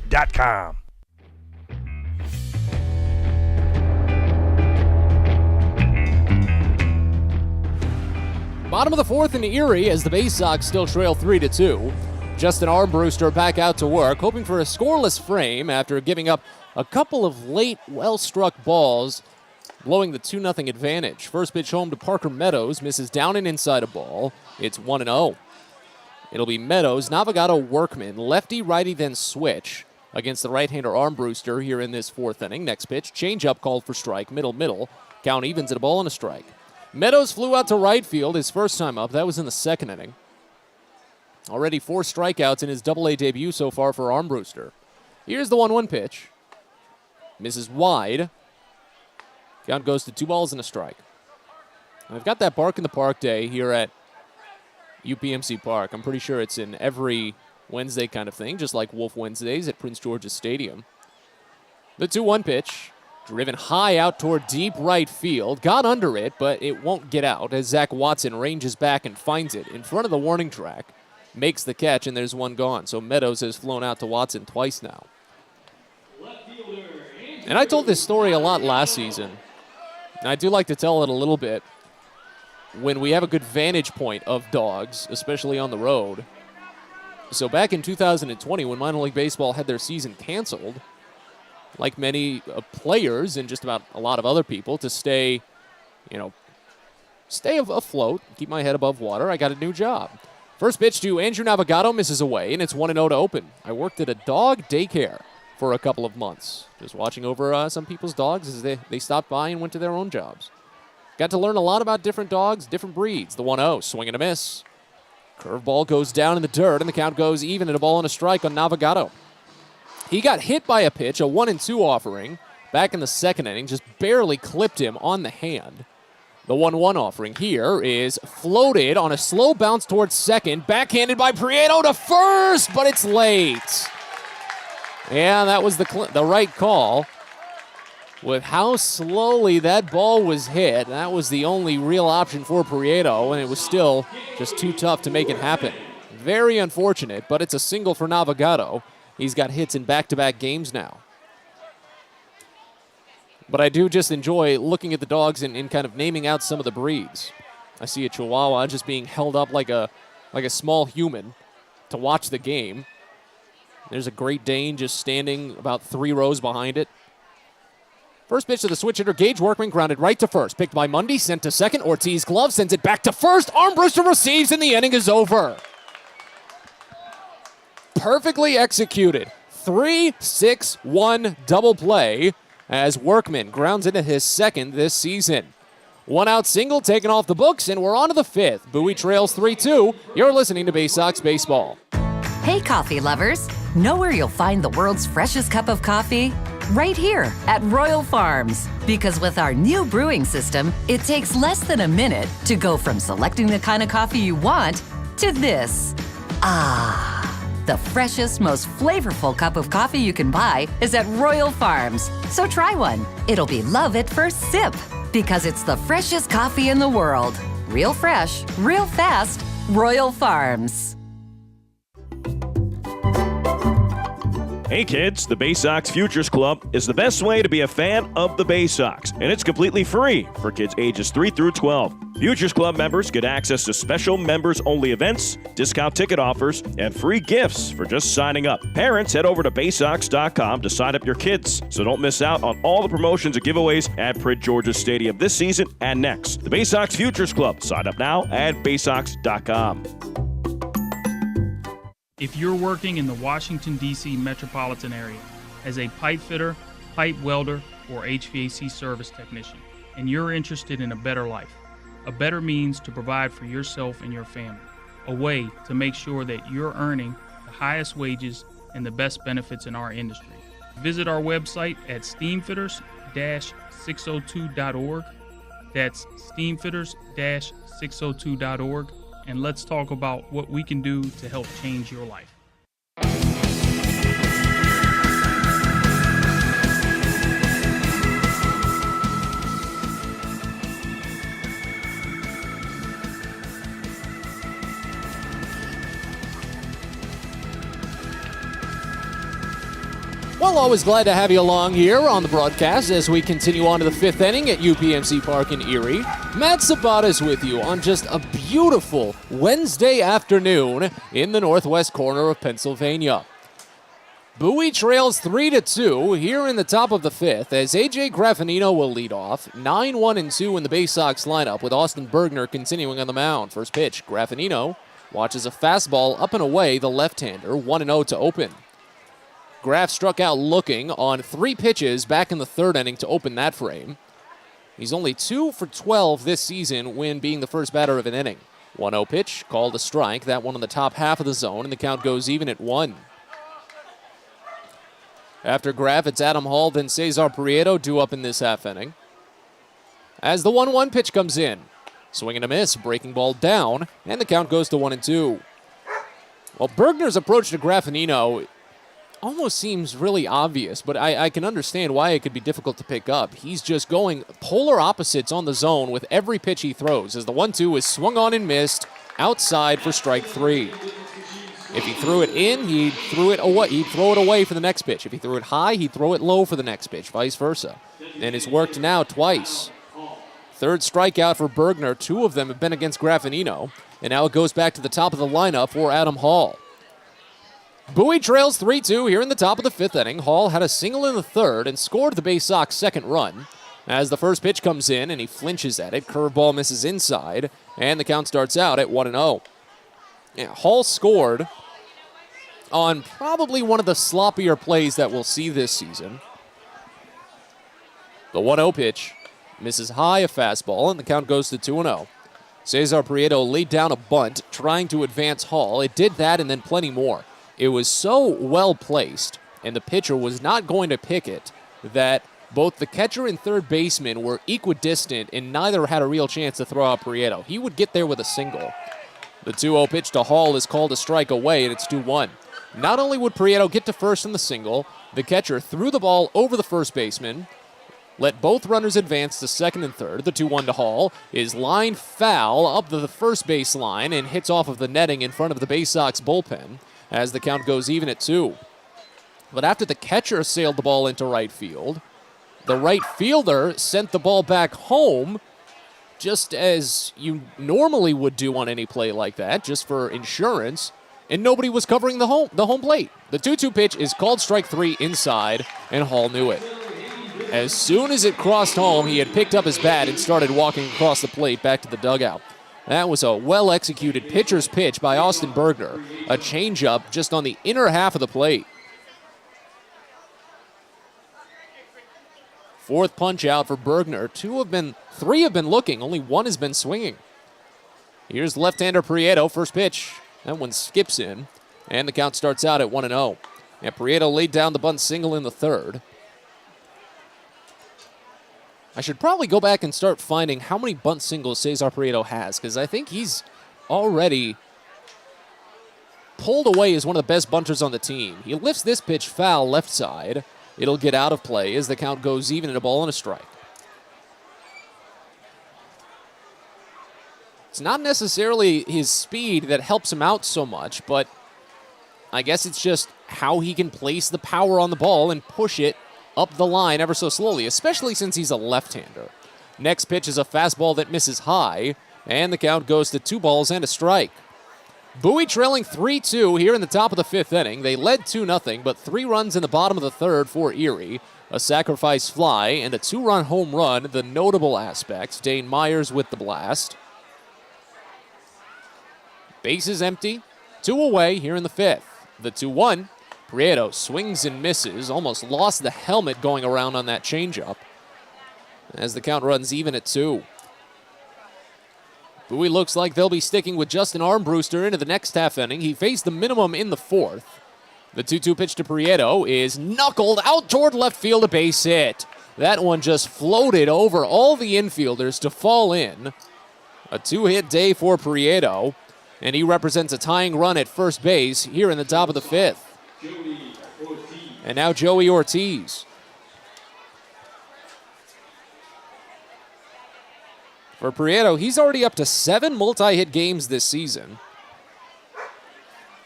Bottom of the fourth in Erie as the Baysox still trail 3-2. Justin Armbruster back out to work, hoping for a scoreless frame after giving up a couple of late, well-struck balls, blowing the 2-0 advantage. First pitch home to Parker Meadows, misses down and inside a ball. It's 1-0. It'll be Meadows, Navigado, Workman, lefty-righty, then switch against the right-hander Armbruster here in this fourth inning. Next pitch, changeup called for strike, middle. Count evens at a ball and a strike. Meadows flew out to right field his first time up. That was in the second inning. Already 4 strikeouts in his Double-A debut so far for Armbruster. Here's the 1-1 pitch. Misses wide. Count goes to 2 balls and a strike. I've got that Bark in the Park day here at UPMC Park. I'm pretty sure it's in every Wednesday kind of thing, just like Wolf Wednesdays at Prince George's Stadium. The 2-1 pitch, driven high out toward deep right field. Got under it, but it won't get out as Zach Watson ranges back and finds it in front of the warning track. Makes the catch, and there's one gone. So Meadows has flown out to Watson twice now. And I told this story a lot last season. And I do like to tell it a little bit when we have a good vantage point of dogs, especially on the road. So back in 2020, when minor league baseball had their season canceled, like many players and just about a lot of other people, to stay afloat, keep my head above water, I got a new job. First pitch to Andrew Navigado, misses away, and it's 1-0 to open. I worked at a dog daycare for a couple of months, just watching over some people's dogs as they stopped by and went to their own jobs. Got to learn a lot about different dogs, different breeds. The 1-0, swing and a miss. Curveball goes down in the dirt, and the count goes even at a ball and a strike on Navigado. He got hit by a pitch, a 1-2 offering, back in the second inning, just barely clipped him on the hand. The 1-1 offering here is floated on a slow bounce towards second, backhanded by Prieto to first, but it's late. Yeah, that was the right call. With how slowly that ball was hit, that was the only real option for Prieto, and it was still just too tough to make it happen. Very unfortunate, but it's a single for Navigado. He's got hits in back-to-back games now. But I do just enjoy looking at the dogs and kind of naming out some of the breeds. I see a Chihuahua just being held up like a small human to watch the game. There's a Great Dane just standing about 3 rows behind it. First pitch to the switch hitter, Gage Workman, grounded right to first. Picked by Mundy, sent to second. Ortiz glove sends it back to first. Armbruster receives, and the inning is over. Perfectly executed. 3-6-1 double play as Workman grounds into his second this season. 1-out single taken off the books, and we're on to the 5th. Bowie trails 3-2. You're listening to Baysox Baseball. Hey, coffee lovers. Know where you'll find the world's freshest cup of coffee? right here at Royal Farms. Because with our new brewing system, it takes less than a minute to go from selecting the kind of coffee you want to this. The freshest, most flavorful cup of coffee you can buy is at Royal Farms. So try one. It'll be love at first sip because it's the freshest coffee in the world. Real fresh, real fast, Royal Farms. Hey kids, the Baysox Futures Club is the best way to be a fan of the Baysox, and it's completely free for kids ages 3 through 12. Futures Club members get access to special members-only events, discount ticket offers, and free gifts for just signing up. Parents, head over to Baysox.com to sign up your kids, so don't miss out on all the promotions and giveaways at Prince George's Stadium this season and next. The Baysox Futures Club. Sign up now at Baysox.com. If you're working in the Washington, D.C. metropolitan area as a pipe fitter, pipe welder, or HVAC service technician, and you're interested in a better life, a better means to provide for yourself and your family, a way to make sure that you're earning the highest wages and the best benefits in our industry. Visit our website at steamfitters-602.org. That's steamfitters-602.org. And let's talk about what we can do to help change your life. Well, always glad to have you along here on the broadcast as we continue on to the fifth inning at UPMC Park in Erie. Matt Zapata is with you on just a beautiful Wednesday afternoon in the northwest corner of Pennsylvania. Bowie trails 3-2 here in the top of the fifth as A.J. Graffinino will lead off. 9-1-2 in the Baysox lineup with Austin Bergner continuing on the mound. First pitch, Graffinino watches a fastball up and away, the left-hander, 1-0 to open. Graff struck out looking on 3 pitches back in the third inning to open that frame. He's only 2 for 12 this season when being the first batter of an inning. 1-0 pitch, called a strike. That one on the top half of the zone, and the count goes even at 1. After Graff, it's Adam Hall, then Cesar Prieto due up in this half inning. As the 1-1 pitch comes in, swing and a miss, breaking ball down, and the count goes to 1-2. Well, Bergner's approach to Graffinino almost seems really obvious, but I can understand why it could be difficult to pick up. He's just going polar opposites on the zone with every pitch he throws, as the 1-2 is swung on and missed outside for strike 3. If he threw it in, he'd throw it away for the next pitch. If he threw it high, he'd throw it low for the next pitch, vice versa. And it's worked now twice. Third strikeout for Bergner. 2 of them have been against Graffinino, and now it goes back to the top of the lineup for Adam Hall. Bowie trails 3-2 here in the top of the fifth inning. Hall had a single in the third and scored the Baysox second run. As the first pitch comes in and he flinches at it, curveball misses inside, and the count starts out at 1-0. Yeah, Hall scored on probably one of the sloppier plays that we'll see this season. The 1-0 pitch misses high, a fastball, and the count goes to 2-0. Cesar Prieto laid down a bunt trying to advance Hall. It did that and then plenty more. It was so well placed, and the pitcher was not going to pick it, that both the catcher and third baseman were equidistant, and neither had a real chance to throw out Prieto. He would get there with a single. The 2-0 pitch to Hall is called a strike away, and it's 2-1. Not only would Prieto get to first in the single, the catcher threw the ball over the first baseman, let both runners advance to second and third. The 2-1 to Hall is lined foul up the first base line and hits off of the netting in front of the Baysox bullpen, as the count goes even at 2. But after the catcher sailed the ball into right field, the right fielder sent the ball back home, just as you normally would do on any play like that, just for insurance, and nobody was covering the home plate. The 2-2 pitch is called strike 3 inside, and Hall knew it. As soon as it crossed home, he had picked up his bat and started walking across the plate back to the dugout. That was a well-executed pitcher's pitch by Austin Bergner. A changeup just on the inner half of the plate. Fourth punch out for Bergner. 3 have been looking. Only 1 has been swinging. Here's left-hander Prieto. First pitch. That one skips in. And the count starts out at 1-0. And Prieto laid down the bunt single in the third. I should probably go back and start finding how many bunt singles Cesar Prieto has, because I think he's already pulled away as one of the best bunters on the team. He lifts this pitch foul left side. It'll get out of play as the count goes even and a ball and a strike. It's not necessarily his speed that helps him out so much, but I guess it's just how he can place the power on the ball and push it up the line ever so slowly, especially since he's a left-hander. Next pitch is a fastball that misses high, and the count goes to 2 balls and a strike. Bowie trailing 3-2 here in the top of the 5th inning. They led 2-0, but 3 runs in the bottom of the 3rd for Erie. A sacrifice fly and a 2-run home run, the notable aspects. Dane Myers with the blast. Bases empty, 2 away here in the 5th. The 2-1, Prieto swings and misses, almost lost the helmet going around on that changeup as the count runs even at 2. Bowie looks like they'll be sticking with Justin Armbruster into the next half inning. He faced the minimum in the 4th. The 2-2 pitch to Prieto is knuckled out toward left field, a base hit. That one just floated over all the infielders to fall in. A 2-hit day for Prieto, and he represents a tying run at first base here in the top of the 5th. And now Joey Ortiz. For Prieto, he's already up to 7 multi-hit games this season.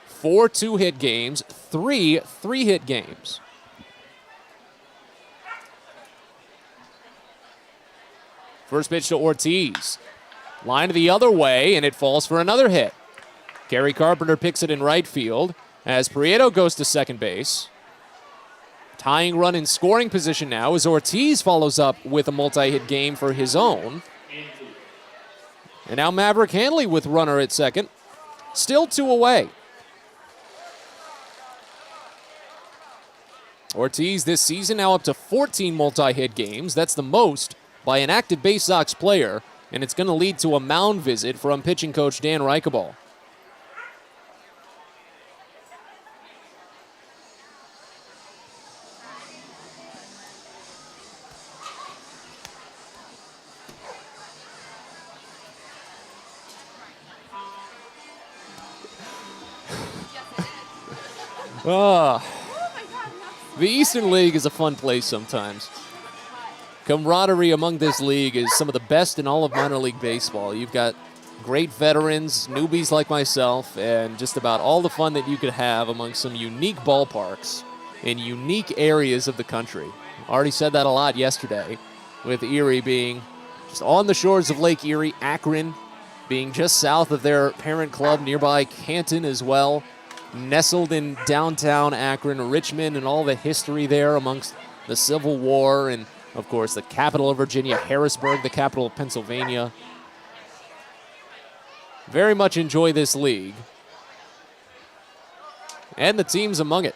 4 2-hit games, 3 3-hit games. First pitch to Ortiz. Line the other way, and it falls for another hit. Gary Carpenter picks it in right field as Prieto goes to second base. Tying run in scoring position now as Ortiz follows up with a multi-hit game for his own. And now Maverick Hanley with runner at second. Still 2 away. Ortiz this season now up to 14 multi-hit games. That's the most by an active Baysox player, and it's going to lead to a mound visit from pitching coach Dan Reichabal. The Eastern League is a fun place sometimes. Camaraderie among this league is some of the best in all of minor league baseball. You've got great veterans, newbies like myself, and just about all the fun that you could have among some unique ballparks in unique areas of the country. Already said that a lot yesterday, with Erie being just on the shores of Lake Erie, Akron being just south of their parent club, nearby Canton as well. Nestled in downtown Akron, Richmond, and all the history there amongst the Civil War, and of course the capital of Virginia, Harrisburg, the capital of Pennsylvania. Very much enjoy this league. And the teams among it.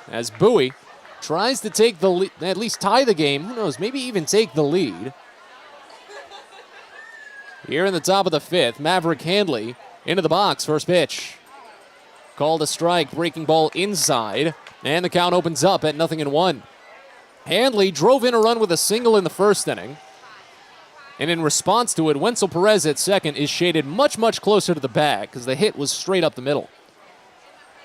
As Bowie tries to take the lead, at least tie the game, who knows, maybe even take the lead. Here in the top of the 5th, Maverick Hanley into the box, first pitch. Called a strike, breaking ball inside, and the count opens up at 0-1. Hanley drove in a run with a single in the first inning, and in response to it, Wenzel Perez at second is shaded much, much closer to the bag because the hit was straight up the middle.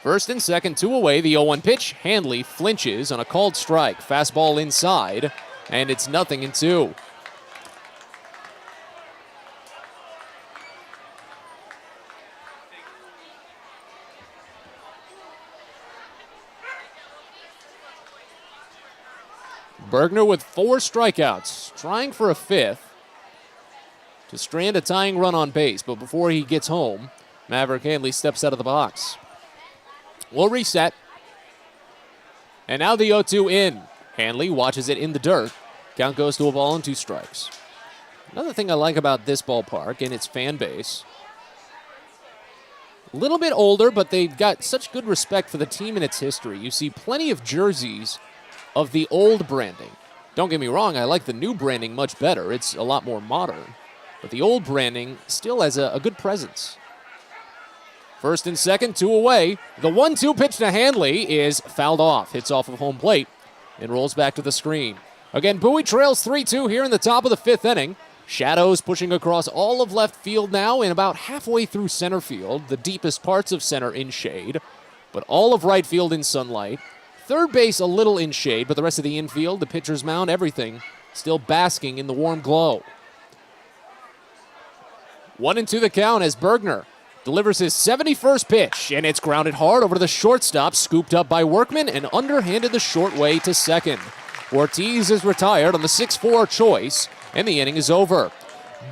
First and second, 2 away, the 0-1 pitch. Hanley flinches on a called strike, fastball inside, and it's 0-2. Bergner with 4 strikeouts, trying for a 5th to strand a tying run on base. But before he gets home, Maverick Hanley steps out of the box. We'll reset. And now the 0-2 in. Hanley watches it in the dirt. Count goes to a ball and 2 strikes. Another thing I like about this ballpark and its fan base, a little bit older, but they've got such good respect for the team and its history. You see plenty of jerseys of the old branding. Don't get me wrong, I like the new branding much better. It's a lot more modern. But the old branding still has a good presence. First and second, 2 away. The 1-2 pitch to Hanley is fouled off. Hits off of home plate and rolls back to the screen. Again, Bowie trails 3-2 here in the top of the 5th inning. Shadows pushing across all of left field now and about halfway through center field, the deepest parts of center in shade, but all of right field in sunlight. Third base a little in shade, but the rest of the infield, the pitcher's mound, everything still basking in the warm glow. 1-2 the count as Bergner delivers his 71st pitch, and it's grounded hard over to the shortstop, scooped up by Workman and underhanded the short way to second. Ortiz is retired on the 6-4 choice, and the inning is over.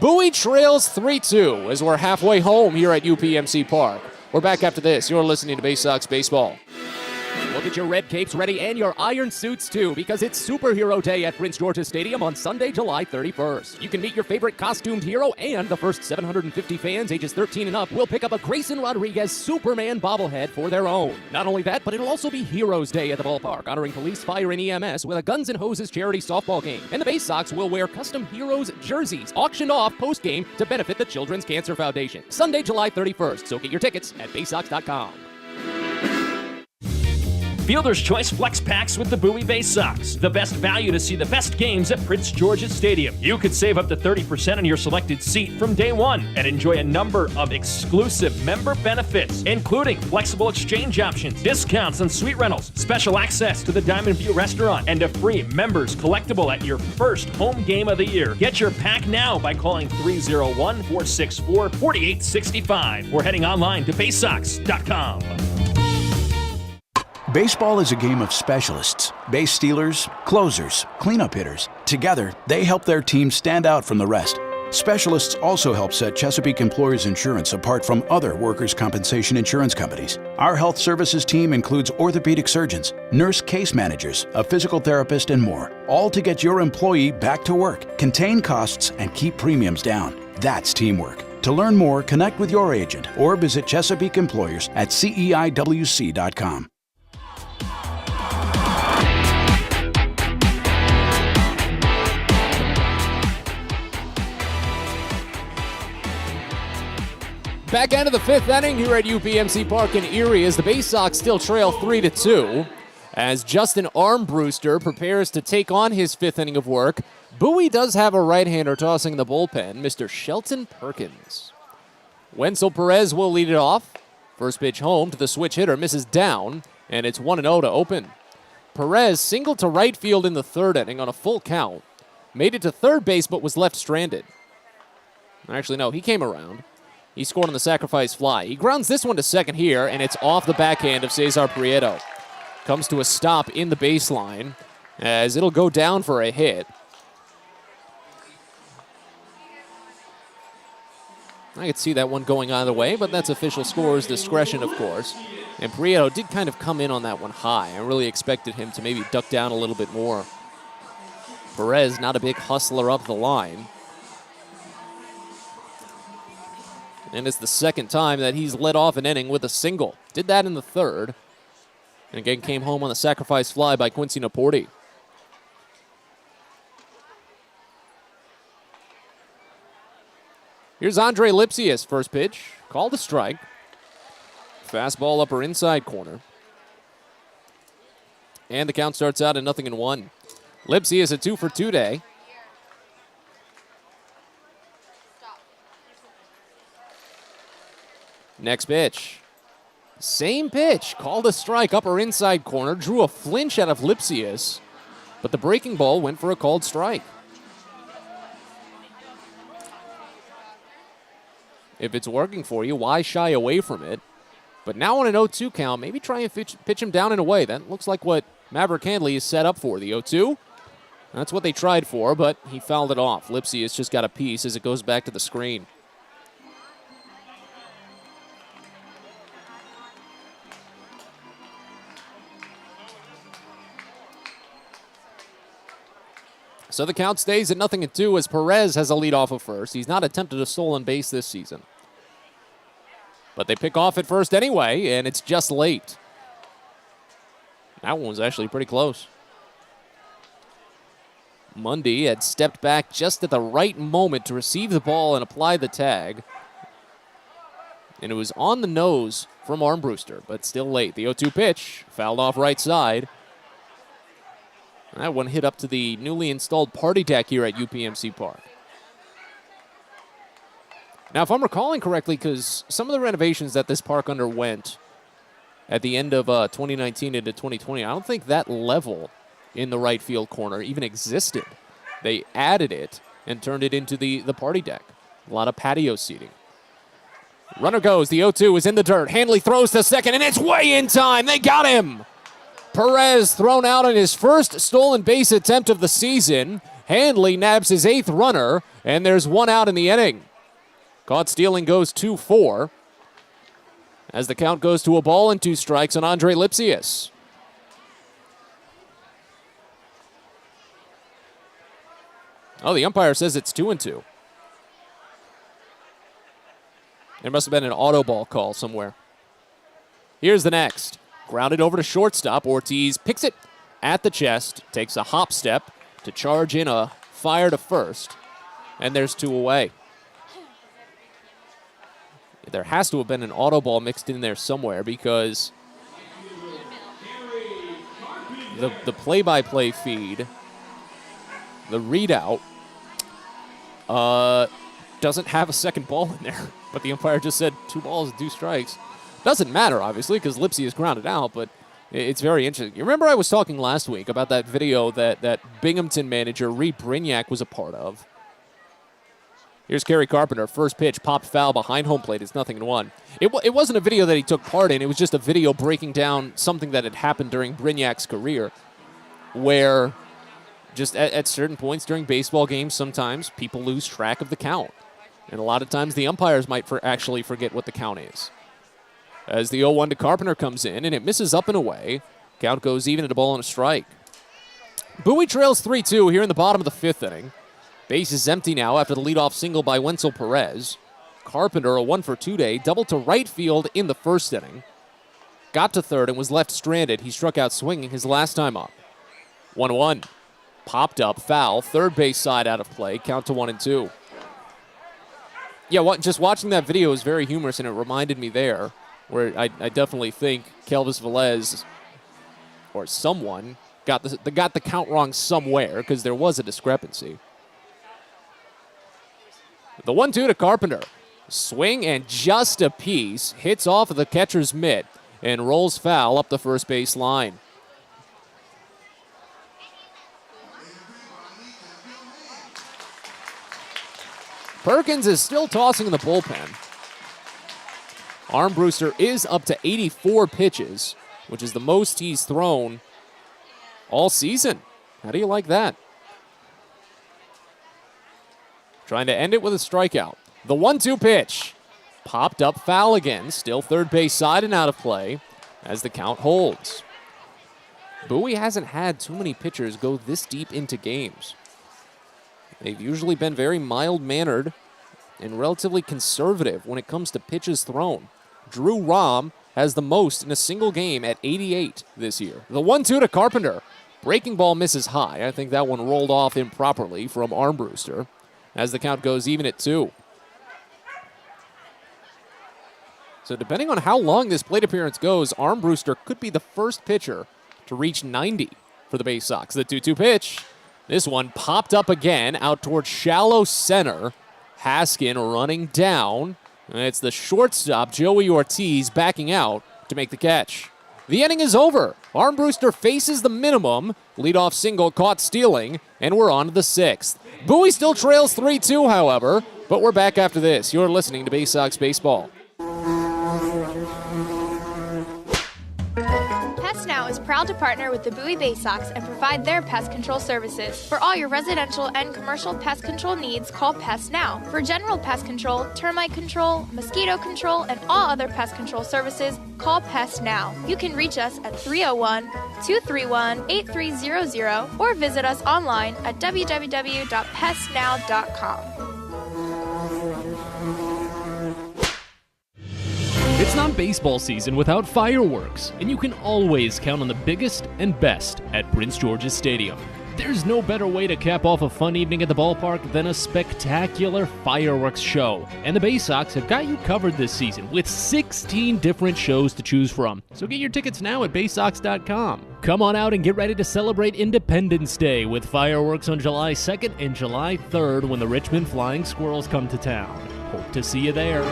Bowie trails 3-2 as we're halfway home here at UPMC Park. We're back after this. You're listening to Baysox Baseball. We'll get your red capes ready and your iron suits too, because it's Superhero Day at Prince George's Stadium on Sunday, July 31st. You can meet your favorite costumed hero, and the first 750 fans ages 13 and up will pick up a Grayson Rodriguez Superman bobblehead for their own. Not only that, but it'll also be Heroes Day at the ballpark, honoring police, fire, and EMS with a Guns N' Hoses charity softball game. And the Baysox will wear custom Heroes jerseys, auctioned off post-game to benefit the Children's Cancer Foundation. Sunday, July 31st, so get your tickets at Baysox.com. Fielder's Choice Flex Packs with the Bowie Baysox. The best value to see the best games at Prince George's Stadium. You could save up to 30% on your selected seat from day one and enjoy a number of exclusive member benefits, including flexible exchange options, discounts on suite rentals, special access to the Diamond View restaurant, and a free members collectible at your first home game of the year. Get your pack now by calling 301-464-4865 or heading online to Baysox.com. Baseball is a game of specialists. Base stealers, closers, cleanup hitters. Together, they help their team stand out from the rest. Specialists also help set Chesapeake Employers Insurance apart from other workers' compensation insurance companies. Our health services team includes orthopedic surgeons, nurse case managers, a physical therapist, and more, all to get your employee back to work, contain costs, and keep premiums down. That's teamwork. To learn more, connect with your agent or visit Chesapeake Employers at CEIWC.com. Back end of the 5th inning here at UPMC Park in Erie as the Baysox still trail 3-2. As Justin Armbruster prepares to take on his 5th inning of work, Bowie does have a right-hander tossing the bullpen, Mr. Shelton Perkins. Wenzel Perez will lead it off. First pitch home to the switch hitter, misses down, and it's 1-0 to open. Perez singled to right field in the 3rd inning on a full count. Made it to third base but was left stranded. Actually, no, he came around. He scored on the sacrifice fly. He grounds this one to second here, and it's off the backhand of Cesar Prieto. Comes to a stop in the baseline as it'll go down for a hit. I could see that one going either way, but that's official scorer's discretion, of course. And Prieto did kind of come in on that one high. I really expected him to maybe duck down a little bit more. Perez, not a big hustler up the line. And it's the second time that he's led off an inning with a single. Did that in the 3rd. And again came home on the sacrifice fly by Quincy Naporti. Here's Andre Lipsius, first pitch. Called a strike. Fastball upper inside corner. And the count starts out at 0-1. Lipsius a 2-for-2 day. Next pitch. Same pitch. Called a strike, upper inside corner. Drew a flinch out of Lipsius. But the breaking ball went for a called strike. If it's working for you, why shy away from it? But now on an 0-2 count, maybe try and pitch him down and away. That looks like what Maverick Handley is set up for, the 0-2. That's what they tried for, but he fouled it off. Lipsius just got a piece as it goes back to the screen. So the count stays at 0-2 as Perez has a lead off of first. He's not attempted a stolen base this season. But they pick off at first anyway, and it's just late. That one was actually pretty close. Mundy had stepped back just at the right moment to receive the ball and apply the tag. And it was on the nose from Armbruster, but still late. The 0-2 pitch, fouled off right side. That one hit up to the newly installed party deck here at UPMC Park. Now, if I'm recalling correctly, because some of the renovations that this park underwent at the end of 2019 into 2020, I don't think that level in the right field corner even existed. They added it and turned it into the party deck. A lot of patio seating. Runner goes. The 0-2 is in the dirt. Hanley throws to second, and it's way in time. They got him. Perez thrown out on his first stolen base attempt of the season. Hanley nabs his 8th runner, and there's one out in the inning. Caught stealing goes 2-4 as the count goes to a ball and 2 strikes on Andre Lipsius. Oh, the umpire says it's 2-2. There must have been an auto ball call somewhere. Here's the next. Grounded over to shortstop. Ortiz picks it at the chest, takes a hop step to charge in a fire to first, and there's 2 away. There has to have been an auto ball mixed in there somewhere because the play-by-play feed, the readout, doesn't have a second ball in there. But the umpire just said 2 balls and 2 strikes. Doesn't matter, obviously, because Lipsy is grounded out, but it's very interesting. You remember I was talking last week about that video that Binghamton manager Reed Brignac was a part of. Here's Kerry Carpenter. First pitch, popped foul behind home plate. It's 0-1. It wasn't a video that he took part in. It was just a video breaking down something that had happened during Brignac's career, where just at certain points during baseball games, sometimes people lose track of the count. And a lot of times the umpires might actually forget what the count is. As the 0-1 to Carpenter comes in, and it misses up and away. Count goes even at a ball and a strike. Bowie trails 3-2 here in the bottom of the 5th inning. Base is empty now after the leadoff single by Wenzel Perez. Carpenter, a 1-for-2 day, doubled to right field in the 1st inning. Got to 3rd and was left stranded. He struck out swinging his last time up. 1-1. Popped up, foul, 3rd base side out of play. Count to 1-2. Yeah, just watching that video is very humorous, and it reminded me there where I definitely think Kelvis Velez or someone got the count wrong somewhere because there was a discrepancy. The 1-2 to Carpenter. Swing and just a piece. Hits off of the catcher's mitt and rolls foul up the first base line. Perkins is still tossing in the bullpen. Armbruster is up to 84 pitches, which is the most he's thrown all season. How do you like that? Trying to end it with a strikeout. The 1-2 pitch. Popped up foul again. Still 3rd base side and out of play as the count holds. Bowie hasn't had too many pitchers go this deep into games. They've usually been very mild-mannered and relatively conservative when it comes to pitches thrown. Drew Rahm has the most in a single game at 88 this year. The 1-2 to Carpenter. Breaking ball misses high. I think that one rolled off improperly from Armbruster as the count goes even at 2. So depending on how long this plate appearance goes, Armbruster could be the first pitcher to reach 90 for the Baysox. The 2-2 pitch. This one popped up again out towards shallow center. Haskin running down. And it's the shortstop, Joey Ortiz, backing out to make the catch. The inning is over. Armbruster faces the minimum. Leadoff single caught stealing, and we're on to the 6th. Bowie still trails 3-2, however, but we're back after this. You're listening to Baysox Baseball. Pest Now is proud to partner with the Bowie Baysox and provide their pest control services. For all your residential and commercial pest control needs, call Pest Now. For general pest control, termite control, mosquito control, and all other pest control services, call Pest Now. You can reach us at 301-231-8300 or visit us online at www.pestnow.com. It's not baseball season without fireworks, and you can always count on the biggest and best at Prince George's Stadium. There's no better way to cap off a fun evening at the ballpark than a spectacular fireworks show. And the Baysox have got you covered this season with 16 different shows to choose from. So get your tickets now at Baysox.com. Come on out and get ready to celebrate Independence Day with fireworks on July 2nd and July 3rd when the Richmond Flying Squirrels come to town. Hope to see you there.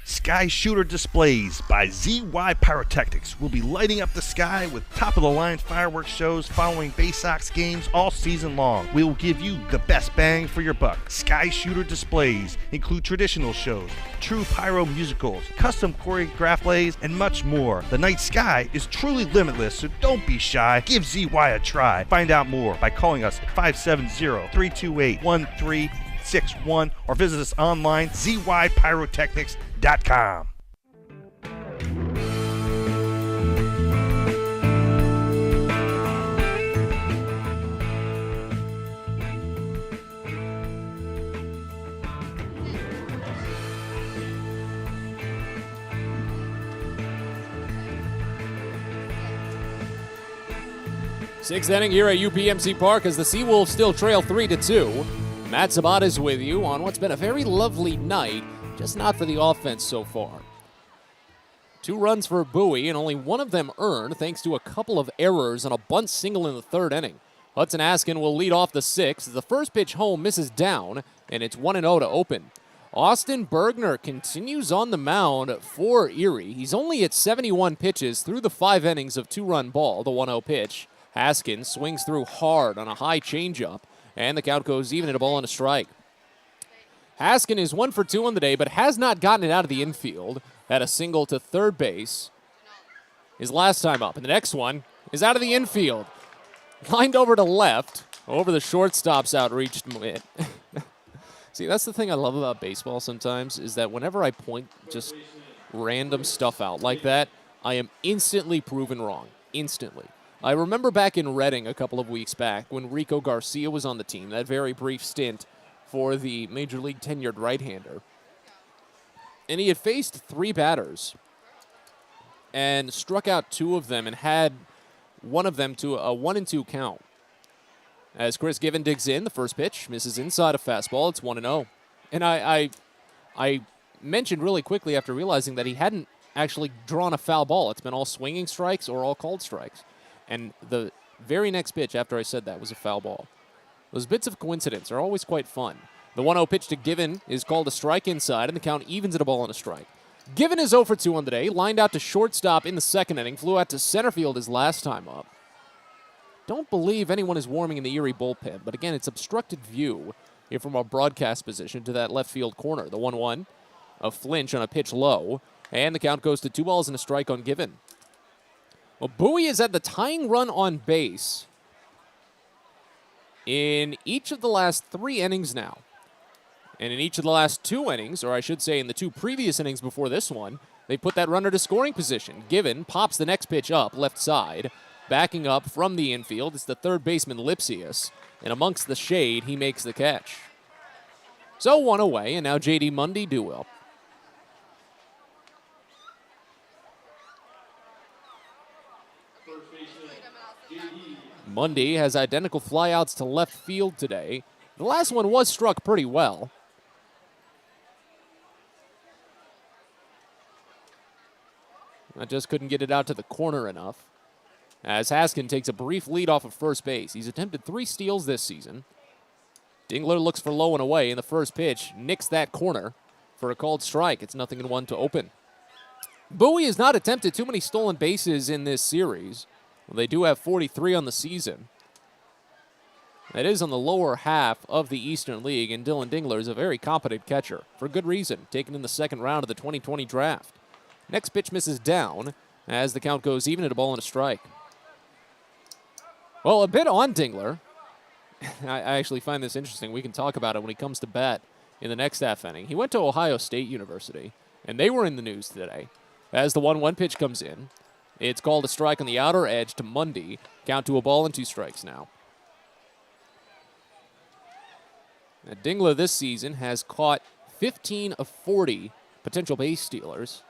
Sky Shooter Displays by ZY Pyrotechnics will be lighting up the sky with top-of-the-line fireworks shows following Baysox games all season long. We will give you the best bang for your buck. Sky Shooter Displays include traditional shows, true pyro musicals, custom choreographed plays, and much more. The night sky is truly limitless, so don't be shy. Give ZY a try. Find out more by calling us at 570-328-1361 or visit us online, zypyrotechnics.com. Sixth inning here at UPMC Park as the Seawolves still trail 3-2. Matt Sabat is with you on what's been a very lovely night, just not for the offense so far. 2 runs for Bowie, and only one of them earned thanks to a couple of errors on a bunt single in the 3rd inning. Hudson Askin will lead off the 6th. The first pitch home misses down, and it's 1-0 to open. Austin Bergner continues on the mound for Erie. He's only at 71 pitches through the 5 innings of 2-run ball, the 1-0 pitch. Haskins swings through hard on a high changeup, and the count goes even at a ball and a strike. Haskin is 1 for 2 on the day, but has not gotten it out of the infield. Had a single to third base his last time up. And the next one is out of the infield. Lined over to left, over the shortstop's outreach. See, that's the thing I love about baseball sometimes, is that whenever I point just random stuff out like that, I am instantly proven wrong. Instantly. I remember back in Reading a couple of weeks back when Rico Garcia was on the team, that very brief stint for the Major League tenured right-hander. And he had faced 3 batters and struck out 2 of them and had one of them to a 1-2 count. As Chris Given digs in, the first pitch misses inside a fastball. It's 1-0. And I mentioned really quickly after realizing that he hadn't actually drawn a foul ball. It's been all swinging strikes or all called strikes. And the very next pitch after I said that was a foul ball. Those bits of coincidence are always quite fun. The 1-0 pitch to Given is called a strike inside, and the count evens at a ball and a strike. Given is 0 for 2 on the day, lined out to shortstop in the 2nd inning, flew out to center field his last time up. Don't believe anyone is warming in the Erie bullpen, but again, it's obstructed view here from our broadcast position to that left field corner. The 1-1, a flinch on a pitch low, and the count goes to 2 balls and a strike on Given. Well, Bowie is at the tying run on base in each of the last 3 innings now. And in each of the last 2 innings, or I should say in the 2 previous innings before this one, they put that runner to scoring position. Given pops the next pitch up, left side. Backing up from the infield, it's the 3rd baseman Lipsius. And amongst the shade, he makes the catch. So 1 away, and now J.D. Mundy due up. Mundy has identical flyouts to left field today. The last one was struck pretty well. I just couldn't get it out to the corner enough. As Haskin takes a brief lead off of first base. He's attempted 3 steals this season. Dingler looks for low and away, and the first pitch nicks that corner for a called strike. It's 0-1 to open. Bowie has not attempted too many stolen bases in this series. Well, they do have 43 on the season. That is on the lower half of the Eastern League, and Dylan Dingler is a very competent catcher, for good reason, taken in the 2nd round of the 2020 draft. Next pitch misses down as the count goes even at a ball and a strike. Well, a bit on Dingler. I actually find this interesting. We can talk about it when he comes to bat in the next half inning. He went to Ohio State University, and they were in the news today. As the 1-1 pitch comes in, it's called a strike on the outer edge to Mundy. Count to a ball and 2 strikes now. Now, Dingler this season has caught 15 of 40 potential base stealers.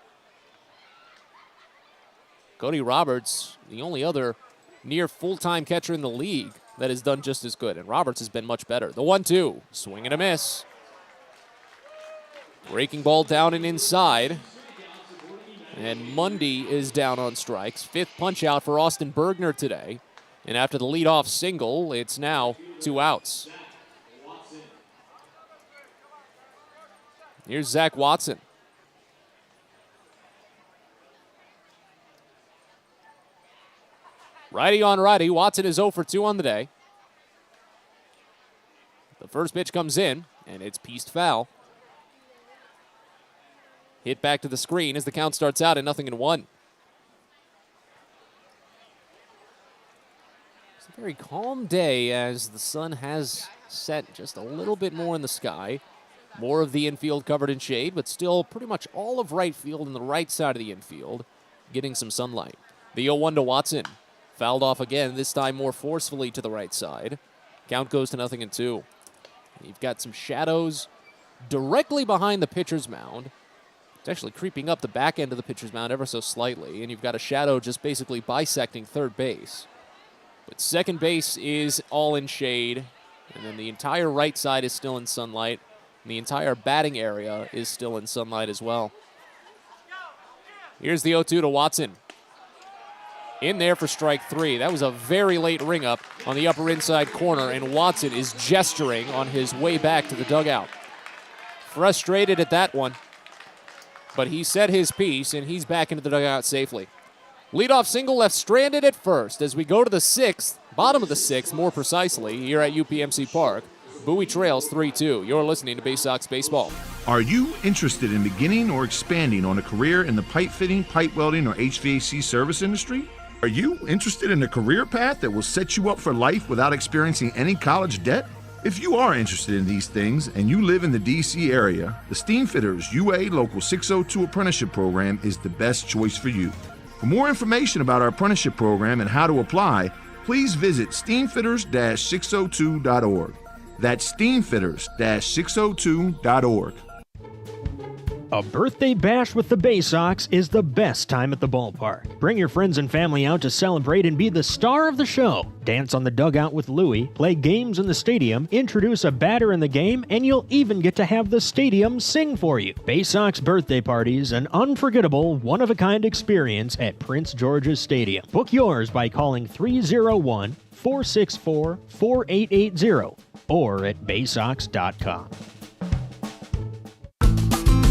Cody Roberts, the only other near full-time catcher in the league that has done just as good, and Roberts has been much better. The 1-2, swing and a miss. Breaking ball down and inside. And Mundy is down on strikes. 5th punch out for Austin Bergner today. And after the leadoff single, it's now 2 outs. Here's Zach Watson. Righty on righty. Watson is 0 for 2 on the day. The first pitch comes in, and it's pieced foul. Hit back to the screen as the count starts out at 0-1. It's a very calm day as the sun has set just a little bit more in the sky. More of the infield covered in shade, but still pretty much all of right field and the right side of the infield getting some sunlight. The 0-1 to Watson. Fouled off again, this time more forcefully to the right side. Count goes to 0-2. You've got some shadows directly behind the pitcher's mound. It's actually creeping up the back end of the pitcher's mound ever so slightly, and you've got a shadow just basically bisecting third base. But second base is all in shade, and then the entire right side is still in sunlight, and the entire batting area is still in sunlight as well. Here's the 0-2 to Watson. In there for strike 3. That was a very late ring up on the upper inside corner, and Watson is gesturing on his way back to the dugout. Frustrated at that one, but he said his piece, and he's back into the dugout safely. Leadoff single left stranded at first as we go to the 6th, bottom of the 6th more precisely, here at UPMC Park. Bowie trails 3-2. You're listening to Baysox Baseball. Are you interested in beginning or expanding on a career in the pipe fitting, pipe welding, or HVAC service industry? Are you interested in a career path that will set you up for life without experiencing any college debt? If you are interested in these things and you live in the DC area, the Steamfitters UA Local 602 Apprenticeship Program is the best choice for you. For more information about our apprenticeship program and how to apply, please visit steamfitters-602.org. That's steamfitters-602.org. A birthday bash with the Baysox is the best time at the ballpark. Bring your friends and family out to celebrate and be the star of the show. Dance on the dugout with Louie, play games in the stadium, introduce a batter in the game, and you'll even get to have the stadium sing for you. Baysox birthday parties, an unforgettable, one-of-a-kind experience at Prince George's Stadium. Book yours by calling 301-464-4880 or at baysox.com.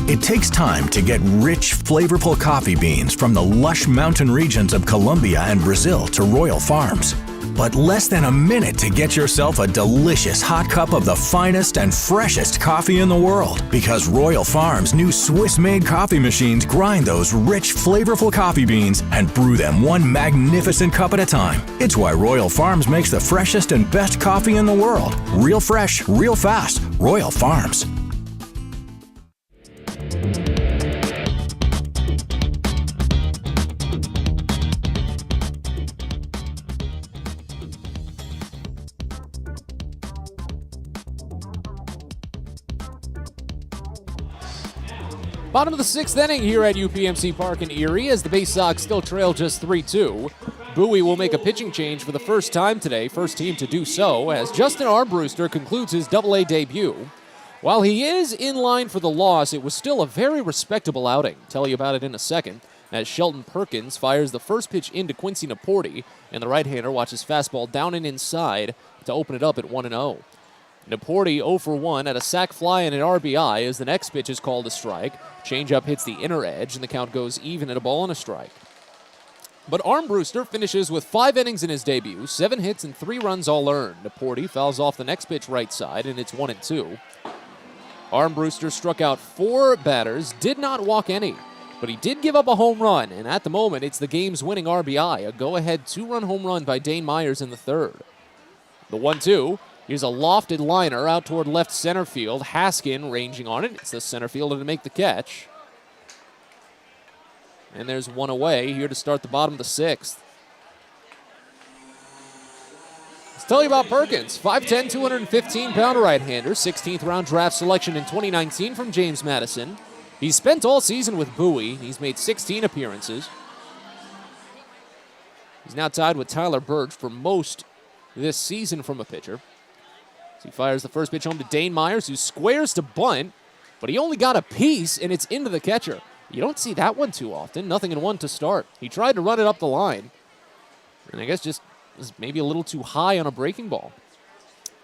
It takes time to get rich, flavorful coffee beans from the lush mountain regions of Colombia and Brazil to Royal Farms. But less than a minute to get yourself a delicious hot cup of the finest and freshest coffee in the world. Because Royal Farms' new Swiss-made coffee machines grind those rich, flavorful coffee beans and brew them one magnificent cup at a time. It's why Royal Farms makes the freshest and best coffee in the world. Real fresh, real fast. Royal Farms. Bottom of the 6th inning here at UPMC Park in Erie as the Baysox still trail just 3-2. Bowie will make a pitching change for the first time today, first team to do so, as Justin Armbruster concludes his Double-A debut. While he is in line for the loss, it was still a very respectable outing. Tell you about it in a second, as Shelton Perkins fires the first pitch into Quincy Naporti, and the right-hander watches fastball down and inside to open it up at 1-0. Naporti 0 for 1 at a sac fly and an RBI as the next pitch is called a strike. Changeup hits the inner edge, and the count goes even at a ball and a strike. But Armbruster finishes with 5 innings in his debut, 7 hits and 3 runs all earned. Naporti fouls off the next pitch right side, and it's 1-2. Armbruster struck out 4 batters, did not walk any, but he did give up a home run, and at the moment it's the game's winning RBI, a go-ahead 2-run home run by Dane Myers in the third. The 1-2. Here's a lofted liner out toward left center field. Haskin ranging on it. It's the center fielder to make the catch. And there's one away here to start the bottom of the 6th. Let's tell you about Perkins. 5'10", 215-pound right-hander. 16th round draft selection in 2019 from James Madison. He's spent all season with Bowie. He's made 16 appearances. He's now tied with Tyler Birch for most this season from a pitcher. So he fires the first pitch home to Dane Myers, who squares to bunt, but he only got a piece, and it's into the catcher. You don't see that one too often. 0-1 to start. He tried to run it up the line, and I guess just was maybe a little too high on a breaking ball.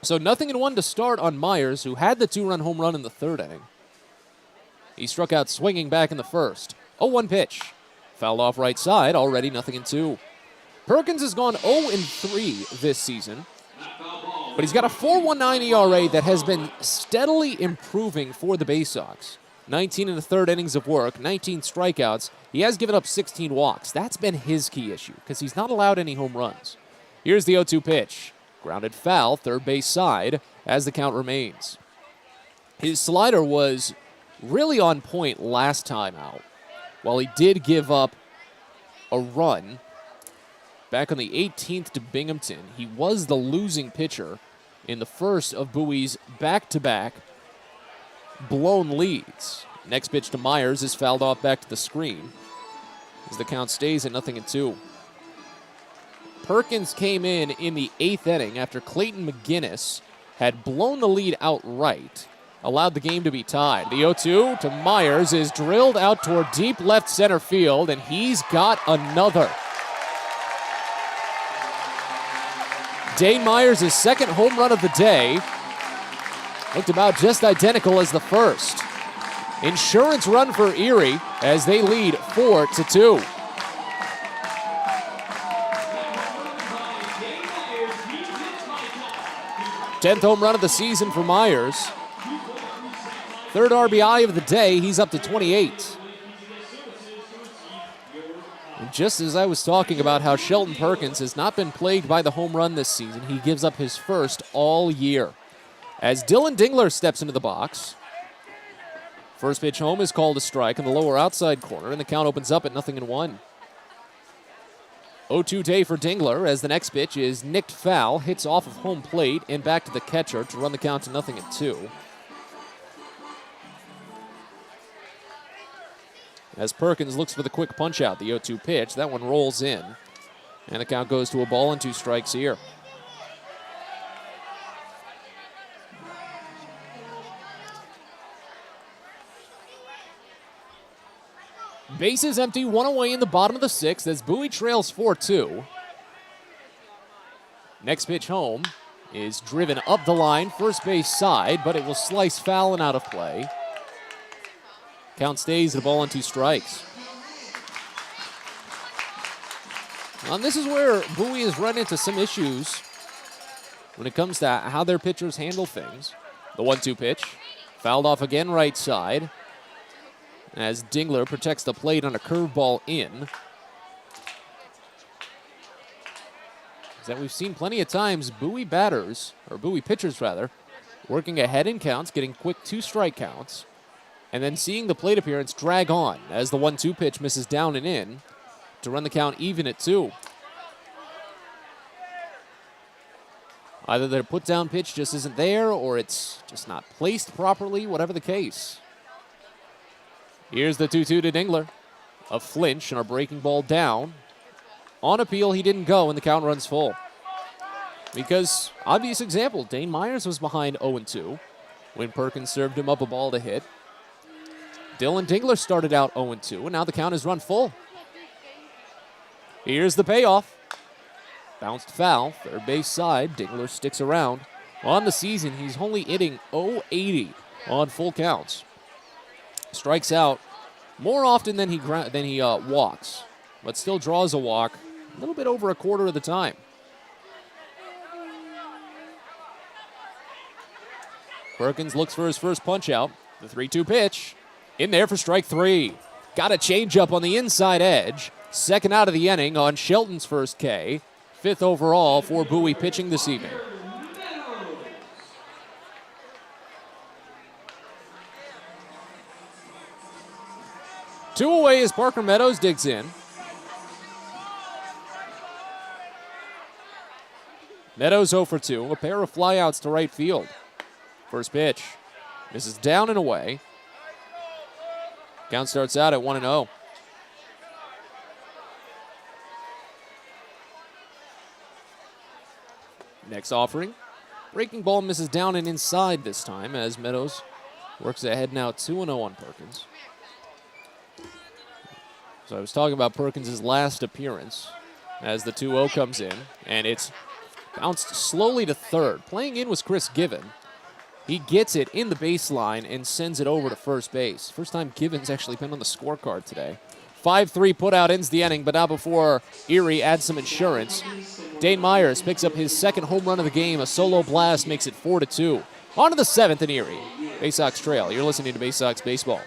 So 0-1 to start on Myers, who had the 2-run home run in the third inning. He struck out swinging back in the first. 0-1 pitch. Fouled off right side, already 0-2. Perkins has gone 0-3 this season, but he's got a 4.19 ERA that has been steadily improving for the Baysox. 19 in the third innings of work, 19 strikeouts. He has given up 16 walks. That's been his key issue because he's not allowed any home runs. Here's the 0-2 pitch. Grounded foul, third base side as the count remains. His slider was really on point last time out. While he did give up a run back on the 18th to Binghamton, he was the losing pitcher in the first of Bowie's back-to-back blown leads. Next pitch to Myers is fouled off back to the screen as the count stays at 0-2. Perkins came in the 8th inning after Clayton McGinnis had blown the lead outright, allowed the game to be tied. The 0-2 to Myers is drilled out toward deep left center field, and he's got another. Dane Myers' second home run of the day looked about just identical as the first. Insurance run for Erie as they lead 4-2. Tenth home run of the season for Myers. Third RBI of the day, he's up to 28. And just as I was talking about how Shelton Perkins has not been plagued by the home run this season, he gives up his first all year. As Dylan Dingler steps into the box, first pitch home is called a strike in the lower outside corner, and the count opens up at 0-1. 0-2 day for Dingler as the next pitch is nicked foul, hits off of home plate and back to the catcher to run the count to 0-2. As Perkins looks for the quick punch out, the 0-2 pitch, that one rolls in, and the count goes to a ball and 2 strikes here. Bases empty, one away in the bottom of the 6th as Bowie trails 4-2. Next pitch home is driven up the line, first base side, but it will slice foul and out of play. Count stays at a ball and 2 strikes. And this is where Bowie has run into some issues when it comes to how their pitchers handle things. The 1-2 pitch, fouled off again right side, as Dingler protects the plate on a curveball in. That we've seen plenty of times, Bowie pitchers rather, working ahead in counts, getting quick 2-strike counts, and then seeing the plate appearance drag on as the 1-2 pitch misses down and in to run the count even at 2. Either their put-down pitch just isn't there, or it's just not placed properly, whatever the case. Here's the 2-2 to Dingler. A flinch and a breaking ball down. On appeal, he didn't go, and the count runs full. Because, obvious example, Dane Myers was behind 0-2 when Perkins served him up a ball to hit. Dylan Dingler started out 0-2, and now the count is run full. Here's the payoff. Bounced foul, third base side. Dingler sticks around. On the season, he's only hitting .080 on full counts. Strikes out more often than he walks, but still draws a walk a little bit over a quarter of the time. Perkins looks for his first punch out. The 3-2 pitch. In there for strike 3. Got a changeup on the inside edge. Second out of the inning on Shelton's first K. 5th overall for Bowie pitching this evening. Two away as Parker Meadows digs in. Meadows 0 for 2, a pair of flyouts to right field. First pitch misses down and away. Count starts out at 1-0. Next offering. Breaking ball misses down and inside this time as Meadows works ahead now 2-0 on Perkins. So I was talking about Perkins' last appearance as the 2-0 comes in, and it's bounced slowly to third. Playing in was Chris Given. He gets it in the baseline and sends it over to first base. First time Given's actually been on the scorecard today. 5-3 putout ends the inning, but not before Erie adds some insurance. Dane Myers picks up his second home run of the game. A solo blast makes it 4-2. On to the 7th in Erie. Baysox Trail. You're listening to Baysox Baseball.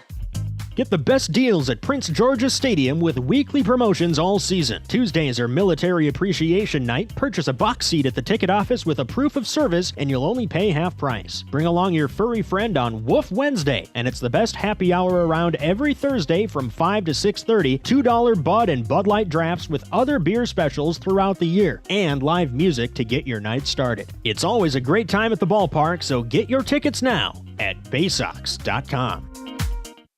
Get the best deals at Prince George's Stadium with weekly promotions all season. Tuesdays are Military Appreciation Night. Purchase a box seat at the ticket office with a proof of service, and you'll only pay half price. Bring along your furry friend on Woof Wednesday, and it's the best happy hour around every Thursday from 5 to 6:30. $2 Bud and Bud Light drafts with other beer specials throughout the year, and live music to get your night started. It's always a great time at the ballpark, so get your tickets now at Baysox.com.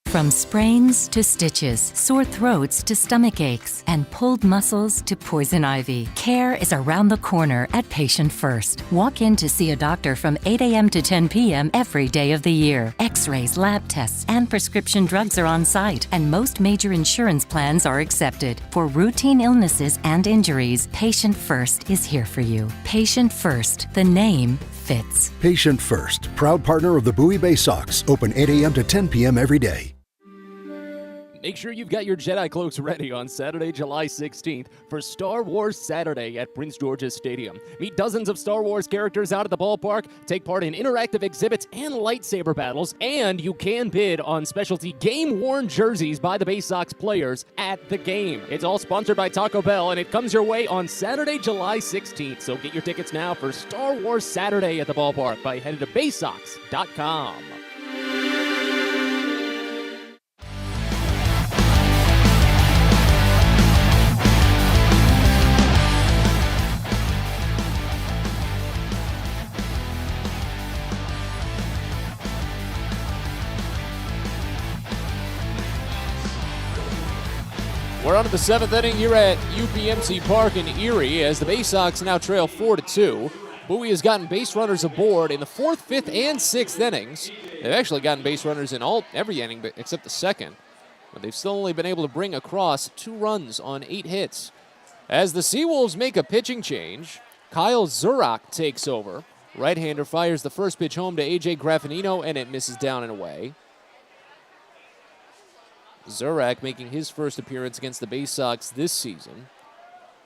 From sprains to stitches, sore throats to stomach aches, and pulled muscles to poison ivy, care is around the corner at Patient First. Walk in to see a doctor from 8 a.m. to 10 p.m. every day of the year. X-rays, lab tests, and prescription drugs are on site, and most major insurance plans are accepted. For routine illnesses and injuries, Patient First is here for you. Patient First, the name fits. Patient First, proud partner of the Bowie Baysox, open 8 a.m. to 10 p.m. every day. Make sure you've got your Jedi cloaks ready on Saturday, July 16th for Star Wars Saturday at Prince George's Stadium. Meet dozens of Star Wars characters out at the ballpark, take part in interactive exhibits and lightsaber battles, and you can bid on specialty game-worn jerseys by the Baysox players at the game. It's all sponsored by Taco Bell, and it comes your way on Saturday, July 16th. So get your tickets now for Star Wars Saturday at the ballpark by heading to Baysox.com. We're on to the 7th inning here at UPMC Park in Erie as the Baysox now trail 4-2. Bowie has gotten base runners aboard in the 4th, 5th, and 6th innings. They've actually gotten base runners in every inning except the second, but they've still only been able to bring across 2 runs on 8 hits. As the Seawolves make a pitching change, Kyle Zurak takes over. Right-hander fires the first pitch home to A.J. Graffinino, and it misses down and away. Zurak making his first appearance against the Baysox this season.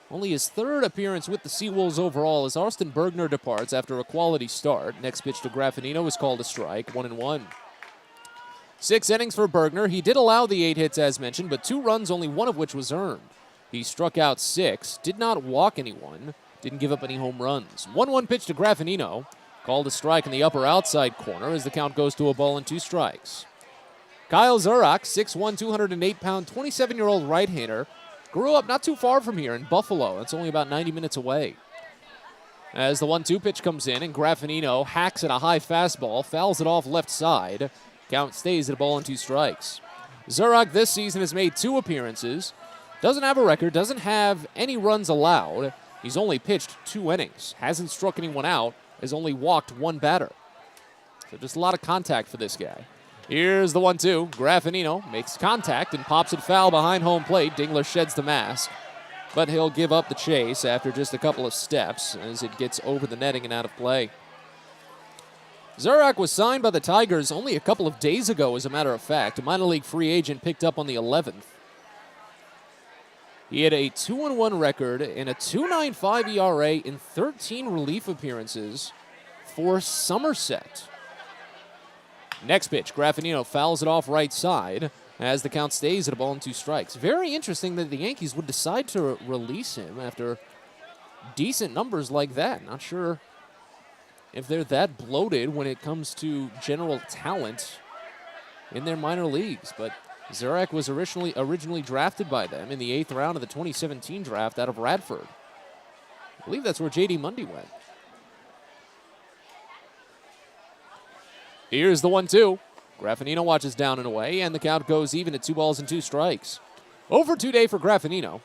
Only his 3rd appearance with the Seawolves overall as Austin Bergner departs after a quality start. Next pitch to Graffinino is called a strike, 1-1. 6 innings for Bergner. He did allow the 8 hits as mentioned, but 2 runs, only 1 of which was earned. He struck out 6, did not walk anyone, didn't give up any home runs. 1-1 pitch to Graffinino, called a strike in the upper outside corner as the count goes to a ball and 2 strikes. Kyle Zurak, 6'1", 208-pound, 27-year-old right-hander, grew up not too far from here in Buffalo. That's only about 90 minutes away. As the 1-2 pitch comes in and Graffinino hacks at a high fastball, fouls it off left side. Count stays at a ball and 2 strikes. Zurak this season has made 2 appearances. Doesn't have a record, doesn't have any runs allowed. He's only pitched 2 innings. Hasn't struck anyone out, has only walked 1 batter. So just a lot of contact for this guy. Here's the 1-2. Graffinino makes contact and pops it foul behind home plate. Dingler sheds the mask, but he'll give up the chase after just a couple of steps as it gets over the netting and out of play. Zurak was signed by the Tigers only a couple of days ago, as a matter of fact. A minor league free agent picked up on the 11th. He had a 2-1 record and a 2.95 ERA in 13 relief appearances for Somerset. Next pitch, Graffinino fouls it off right side as the count stays at a ball and 2 strikes. Very interesting that the Yankees would decide to release him after decent numbers like that. Not sure if they're that bloated when it comes to general talent in their minor leagues, but Zurak was originally drafted by them in the 8th round of the 2017 draft out of Radford. I believe that's where J.D. Mundy went. Here's the 1-2. Graffinino watches down and away, and the count goes even at 2 balls and 2 strikes. Over 2 day for Graffinino.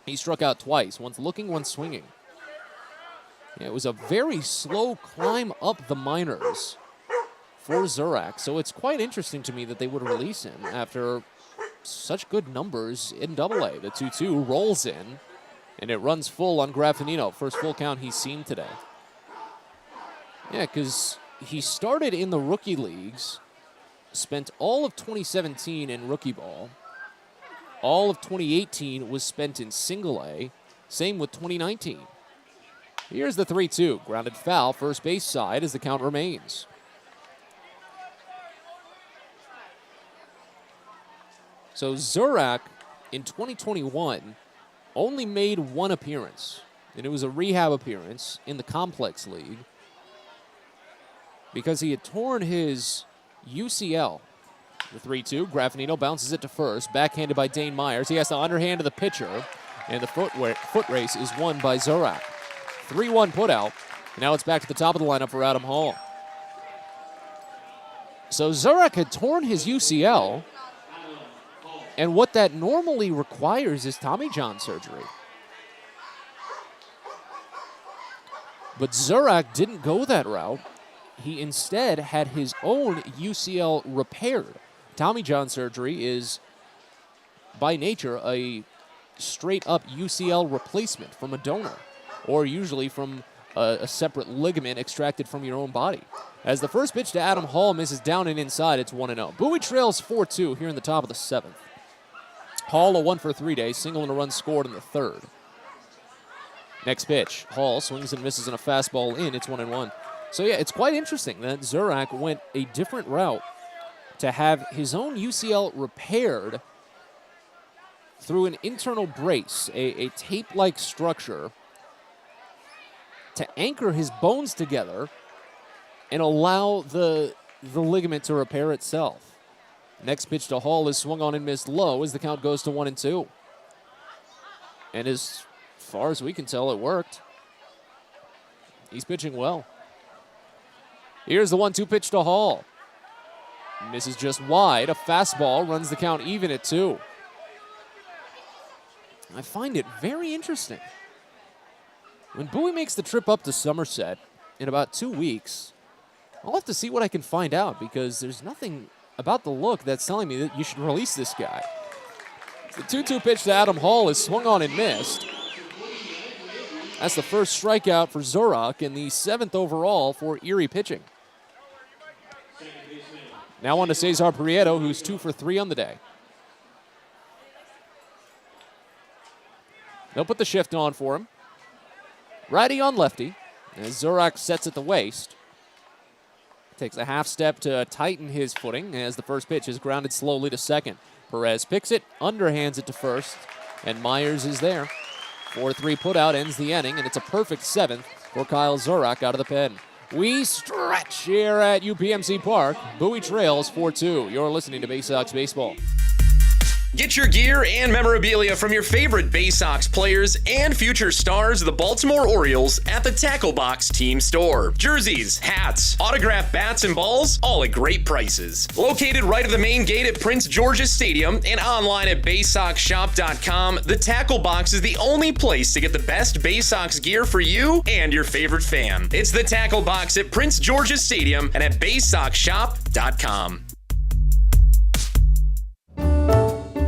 He struck out twice, once looking, once swinging. It was a very slow climb up the minors for Zurak, so it's quite interesting to me that they would release him after such good numbers in AA. The 2-2 rolls in, and it runs full on Graffinino. First full count he's seen today. Yeah, because he started in the rookie leagues, spent all of 2017 in rookie ball. All of 2018 was spent in single A. Same with 2019. Here's the 3-2. Grounded foul, first base side as the count remains. So Zurak in 2021 only made one appearance, and it was a rehab appearance in the Complex League because he had torn his UCL. The 3-2, Graffinino bounces it to first, backhanded by Dane Myers. He has the underhand of the pitcher, and the foot race is won by Zurak. 3-1 put out, and now it's back to the top of the lineup for Adam Hall. So Zurak had torn his UCL, and what that normally requires is Tommy John surgery. But Zurak didn't go that route. He instead had his own UCL repaired. Tommy John surgery is, by nature, a straight-up UCL replacement from a donor, or usually from a separate ligament extracted from your own body. As the first pitch to Adam Hall misses down and inside, it's 1-0. Bowie trails 4-2 here in the top of the 7th. Hall a 1-for-3 day, single and a run scored in the 3rd. Next pitch, Hall swings and misses on a fastball in, it's 1-1. So yeah, it's quite interesting that Zurak went a different route to have his own UCL repaired through an internal brace, a tape-like structure, to anchor his bones together and allow the ligament to repair itself. Next pitch to Hall is swung on and missed low as the count goes to 1-2. And as far as we can tell, it worked. He's pitching well. Here's the 1-2 pitch to Hall. Misses just wide. A fastball runs the count even at 2. I find it very interesting. When Bowie makes the trip up to Somerset in about 2 weeks, I'll have to see what I can find out because there's nothing about the look that's telling me that you should release this guy. The 2-2 pitch to Adam Hall is swung on and missed. That's the first strikeout for Zurak and the 7th overall for Erie pitching. Now on to Cesar Prieto, who's 2 for 3 on the day. They'll put the shift on for him. Righty on lefty, as Zurak sets at the waist. Takes a half step to tighten his footing as the first pitch is grounded slowly to second. Perez picks it, underhands it to first, and Myers is there. 4-3 putout ends the inning, and it's a perfect 7th for Kyle Zurak out of the pen. We stretch here at UPMC Park. Bowie trails 4-2. You're listening to Baysox Baseball. Get your gear and memorabilia from your favorite Baysox players and future stars of the Baltimore Orioles at the Tackle Box Team Store. Jerseys, hats, autographed bats and balls, all at great prices. Located right at the main gate at Prince George's Stadium and online at BaysoxShop.com, the Tackle Box is the only place to get the best Baysox gear for you and your favorite fan. It's the Tackle Box at Prince George's Stadium and at BaysoxShop.com.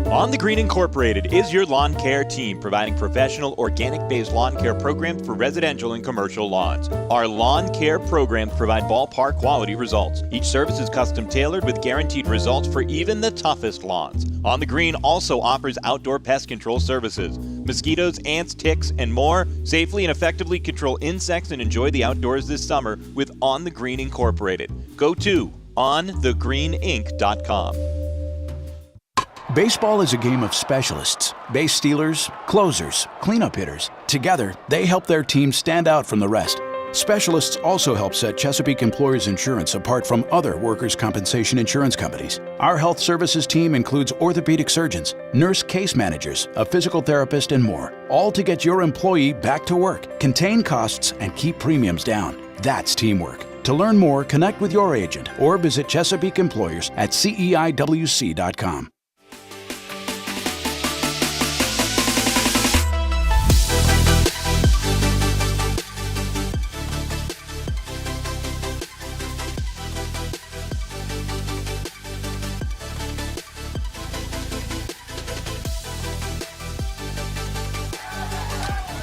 On the Green Incorporated is your lawn care team, providing professional organic-based lawn care programs for residential and commercial lawns. Our lawn care programs provide ballpark quality results. Each service is custom tailored with guaranteed results for even the toughest lawns. On the Green also offers outdoor pest control services. Mosquitoes, ants, ticks, and more. Safely and effectively control insects and enjoy the outdoors this summer with On the Green Incorporated. Go to onthegreeninc.com. Baseball is a game of specialists. Base stealers, closers, cleanup hitters. Together, they help their team stand out from the rest. Specialists also help set Chesapeake Employers Insurance apart from other workers' compensation insurance companies. Our health services team includes orthopedic surgeons, nurse case managers, a physical therapist, and more, all to get your employee back to work, contain costs, and keep premiums down. That's teamwork. To learn more, connect with your agent or visit Chesapeake Employers at CEIWC.com.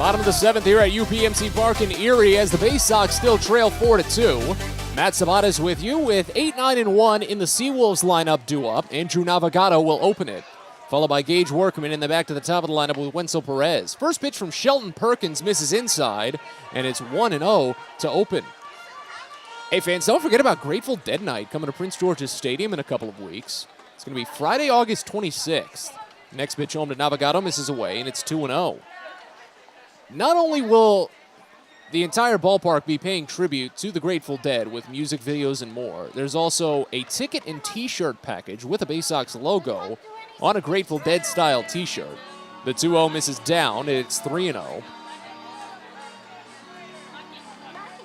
Bottom of the 7th here at UPMC Park in Erie as the Baysox still trail 4-2. Matt Sabatas with you with 8-9-1 in the Seawolves lineup due up. Andrew Navigado will open it, followed by Gage Workman in the back to the top of the lineup with Wenzel Perez. First pitch from Shelton Perkins misses inside, and it's 1-0 to open. Hey fans, don't forget about Grateful Dead Night coming to Prince George's Stadium in a couple of weeks. It's going to be Friday, August 26th. Next pitch home to Navigado misses away, and it's 2-0. Not only will the entire ballpark be paying tribute to the Grateful Dead with music videos and more, there's also a ticket and t-shirt package with a Baysox logo on a Grateful Dead style t-shirt. The 2-0 misses down, it's 3-0.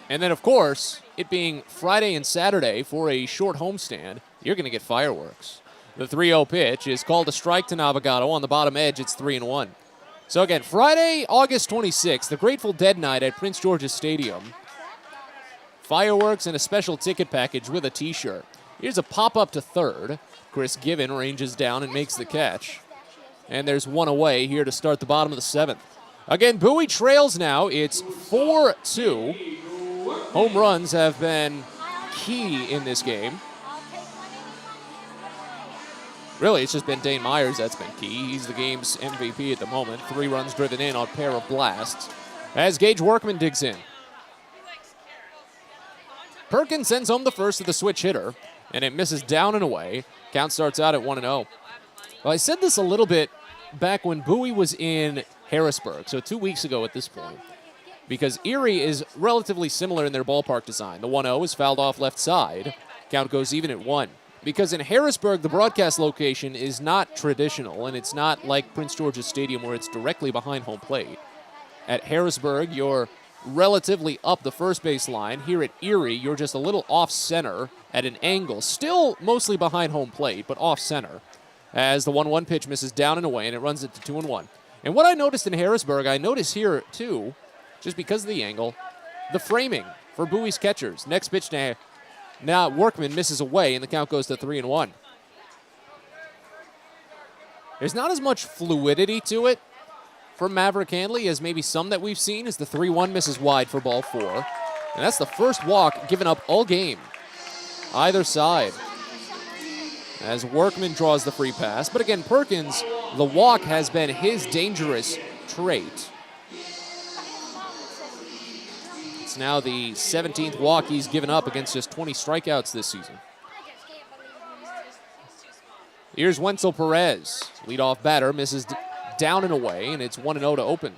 And then, of course, it being Friday and Saturday for a short homestand, you're going to get fireworks. The 3-0 pitch is called a strike to Navigado. On the bottom edge, it's 3-1. So again, Friday, August 26th, the Grateful Dead Night at Prince George's Stadium. Fireworks and a special ticket package with a t-shirt. Here's a pop-up to third. Chris Given ranges down and makes the catch. And there's one away here to start the bottom of the 7th. Again, Bowie trails now. It's 4-2. Home runs have been key in this game. Really, it's just been Dane Myers that's been key. He's the game's MVP at the moment. 3 runs driven in on a pair of blasts. As Gage Workman digs in. Perkins sends home the first of the switch hitter, and it misses down and away. Count starts out at 1-0. Well, I said this a little bit back when Bowie was in Harrisburg, so 2 weeks ago at this point, because Erie is relatively similar in their ballpark design. The 1-0 is fouled off left side. Count goes even at 1. Because in Harrisburg, the broadcast location is not traditional, and it's not like Prince George's Stadium where it's directly behind home plate. At Harrisburg, you're relatively up the first base line. Here at Erie, you're just a little off-center at an angle, still mostly behind home plate, but off-center. As the 1-1 pitch misses down and away, and it runs it to 2-1. And what I noticed in Harrisburg, I noticed here, too, just because of the angle, the framing for Bowie's catchers. Next pitch now Workman misses away, and the count goes to 3-1. There's not as much fluidity to it from Maverick Handley as maybe some that we've seen, as the 3-1 misses wide for ball 4. And that's the first walk given up all game, either side. As Workman draws the free pass. But again, Perkins, the walk has been his dangerous trait. It's now the 17th walk he's given up against just 20 strikeouts this season. Here's Wenzel Perez. Leadoff batter misses down and away, and it's 1-0 to open.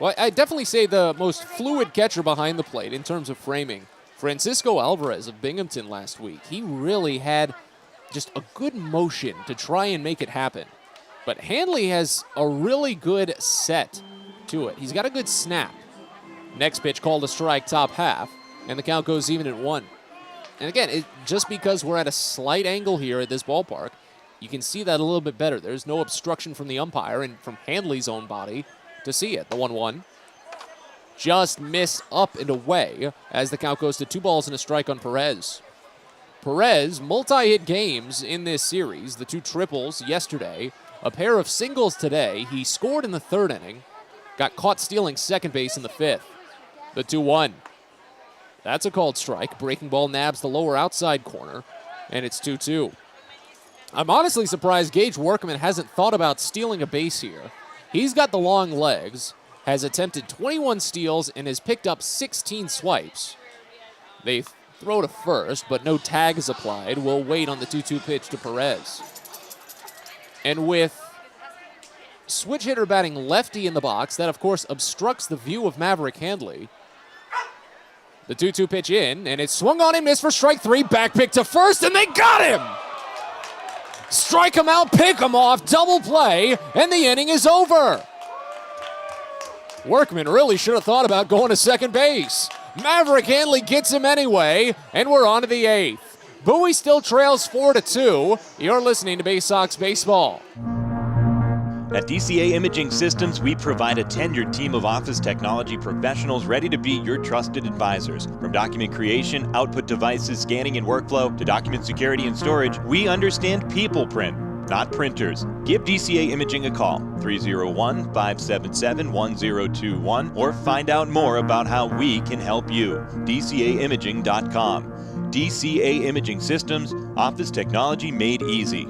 Well, I definitely say the most fluid catcher behind the plate in terms of framing. Francisco Alvarez of Binghamton last week. He really had just a good motion to try and make it happen. But Handley has a really good set to it. He's got a good snap. Next pitch called a strike, top half, and the count goes even at 1. And again, just because we're at a slight angle here at this ballpark, you can see that a little bit better. There's no obstruction from the umpire and from Handley's own body to see it. The 1-1 just missed up and away as the count goes to 2 balls and a strike on Perez. Perez, multi-hit games in this series, the 2 triples yesterday, a pair of singles today. He scored in the 3rd inning, got caught stealing second base in the 5th. The 2-1. That's a called strike. Breaking ball nabs the lower outside corner, and it's 2-2. I'm honestly surprised Gage Workman hasn't thought about stealing a base here. He's got the long legs, has attempted 21 steals, and has picked up 16 swipes. They throw to first, but no tag is applied. We'll wait on the 2-2 pitch to Perez. And with switch hitter batting lefty in the box, that of course obstructs the view of Maverick Handley. The 2-2 pitch in, and it's swung on and missed for strike 3. Back pick to first, and they got him! Strike him out, pick him off, double play, and the inning is over. Workman really should have thought about going to second base. Maverick Handley gets him anyway, and we're on to the 8th. Bowie still trails 4-2. You're listening to Baysox Baseball. At DCA Imaging Systems, we provide a tenured team of office technology professionals ready to be your trusted advisors. From document creation, output devices, scanning and workflow, to document security and storage, we understand people print. not printers. Give DCA Imaging a call, 301-577-1021, or find out more about how we can help you. DCAimaging.com. DCA Imaging Systems, office technology made easy.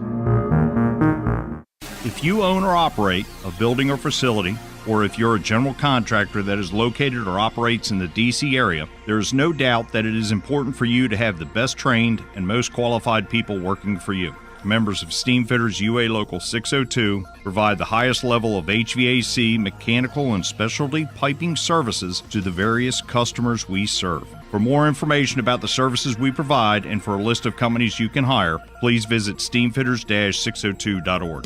If you own or operate a building or facility, or if you're a general contractor that is located or operates in the D.C. area, there is no doubt that it is important for you to have the best trained and most qualified people working for you. Members of Steamfitters UA Local 602 provide the highest level of HVAC, mechanical, and specialty piping services to the various customers we serve. For more information about the services we provide and for a list of companies you can hire, please visit steamfitters-602.org.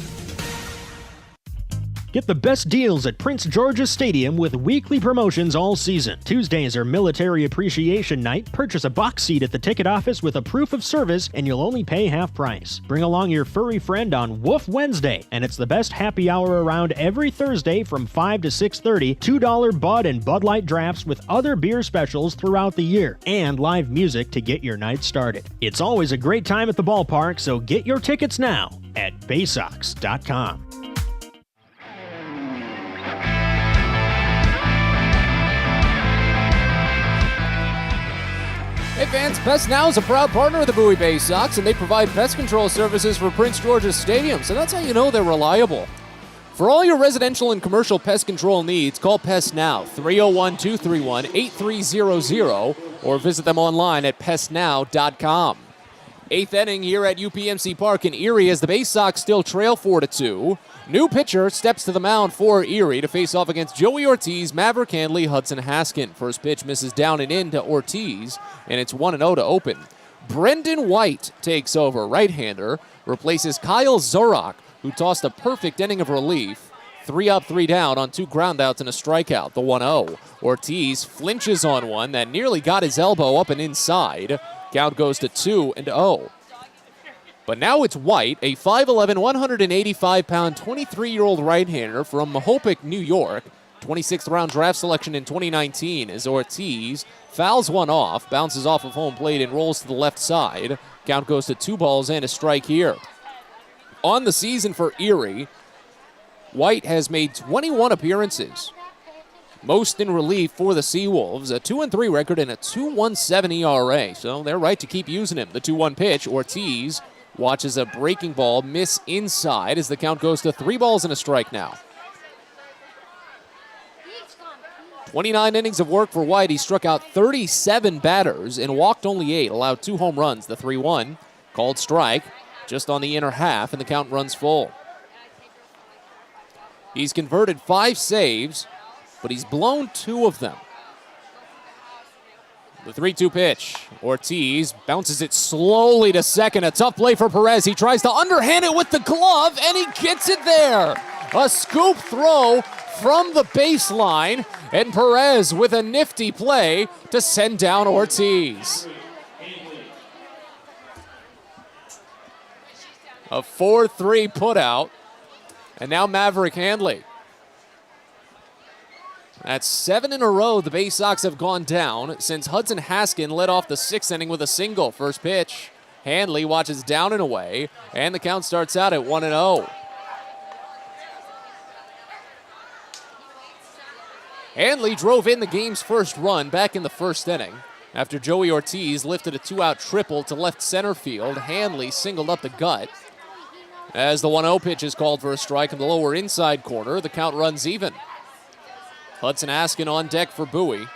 Get the best deals at Prince George's Stadium with weekly promotions all season. Tuesdays are Military Appreciation Night. Purchase a box seat at the ticket office with a proof of service and you'll only pay half price. Bring along your furry friend on Woof Wednesday, and it's the best happy hour around every Thursday from 5 to 6:30. $2 Bud and Bud Light drafts with other beer specials throughout the year, and live music to get your night started. It's always a great time at the ballpark, so get your tickets now at Baysox.com. Hey fans, Pest Now is a proud partner of the Bowie Baysox, and they provide pest control services for Prince George's Stadium, so that's how you know they're reliable. For all your residential and commercial pest control needs, call Pest Now, 301-231-8300, or visit them online at pestnow.com. Eighth inning here at UPMC Park in Erie as the Baysox still trail 4-2. New pitcher steps to the mound for Erie to face off against Joey Ortiz, Maverick Handley, Hudson Haskin. First pitch misses down and in to Ortiz, and it's 1-0 to open. Brendan White takes over, right-hander, replaces Kyle Zorok, who tossed a perfect inning of relief. 3 up, 3 down on 2 groundouts and a strikeout, the 1-0. Ortiz flinches on one that nearly got his elbow up and inside. Count goes to 2-0. But now it's White, a 5'11", 185-pound, 23-year-old right-hander from Mahopac, New York. 26th round draft selection in 2019 as Ortiz fouls one off, bounces off of home plate and rolls to the left side. Count goes to 2 balls and a strike here. On the season for Erie, White has made 21 appearances. Most in relief for the Seawolves, a 2-3 record and a 2.17 ERA. So they're right to keep using him. The 2-1 pitch, Ortiz watches a breaking ball miss inside as the count goes to 3 balls and a strike now. 29 innings of work for White. He struck out 37 batters and walked only 8, allowed 2 home runs. The 3-1 called strike just on the inner half, and the count runs full. He's converted 5 saves, but he's blown 2 of them. The 3-2 pitch. Ortiz bounces it slowly to second. A tough play for Perez. He tries to underhand it with the glove, and he gets it there. A scoop throw from the baseline, and Perez with a nifty play to send down Ortiz. A 4-3 putout, and now Maverick Handley. That's 7 in a row the Baysox have gone down since Hudson Haskin led off the 6th inning with a single. First pitch, Handley watches down and away, and the count starts out at 1-0. Handley drove in the game's first run back in the 1st inning. After Joey Ortiz lifted a 2-out triple to left center field, Handley singled up the gut. As the 1-0 pitch is called for a strike in the lower inside corner, the count runs even. Hudson Haskin on deck for Bowie.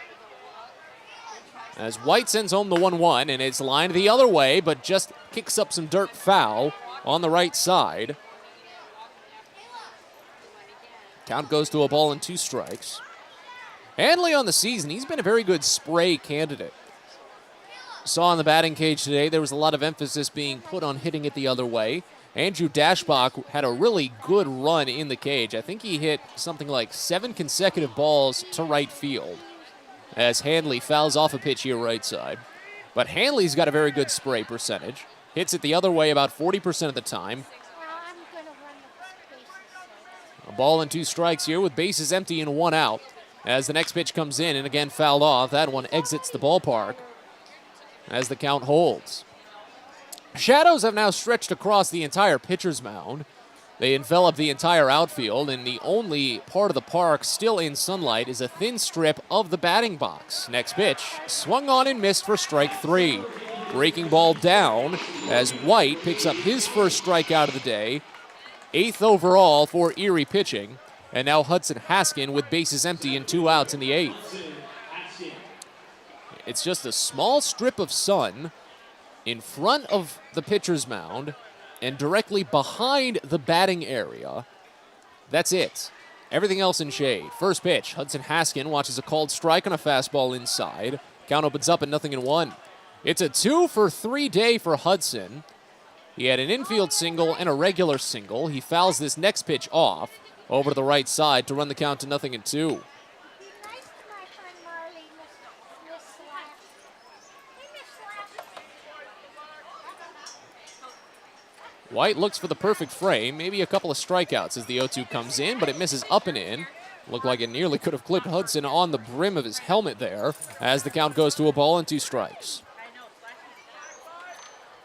As White sends home the 1-1, and it's lined the other way, but just kicks up some dirt foul on the right side. Count goes to a ball and 2 strikes. Handley on the season, he's been a very good spray candidate. Saw in the batting cage today, there was a lot of emphasis being put on hitting it the other way. Andrew Dashbach had a really good run in the cage. I think he hit something like 7 consecutive balls to right field as Handley fouls off a pitch here right side. But Handley's got a very good spray percentage. Hits it the other way about 40% of the time. A ball and 2 strikes here with bases empty and 1 out. As the next pitch comes in and again fouled off, that one exits the ballpark as the count holds. Shadows have now stretched across the entire pitcher's mound. They envelop the entire outfield, and the only part of the park still in sunlight is a thin strip of the batting box. Next pitch, swung on and missed for strike 3. Breaking ball down as White picks up his first strikeout of the day. 8th overall for Erie pitching. And now Hudson Haskin with bases empty and 2 outs in the 8th. It's just a small strip of sun in front of the pitcher's mound and directly behind the batting area. That's it. Everything else in shade. First pitch, Hudson Haskin watches a called strike on a fastball inside. Count opens up at 0-1. It's a 2-for-3 day for Hudson. He had an infield single and a regular single. He fouls this next pitch off over to the right side to run the count to 0-2. White looks for the perfect frame, maybe a couple of strikeouts as the 0-2 comes in, but it misses up and in. Looked like it nearly could have clipped Hudson on the brim of his helmet there as the count goes to a ball and 2 strikes.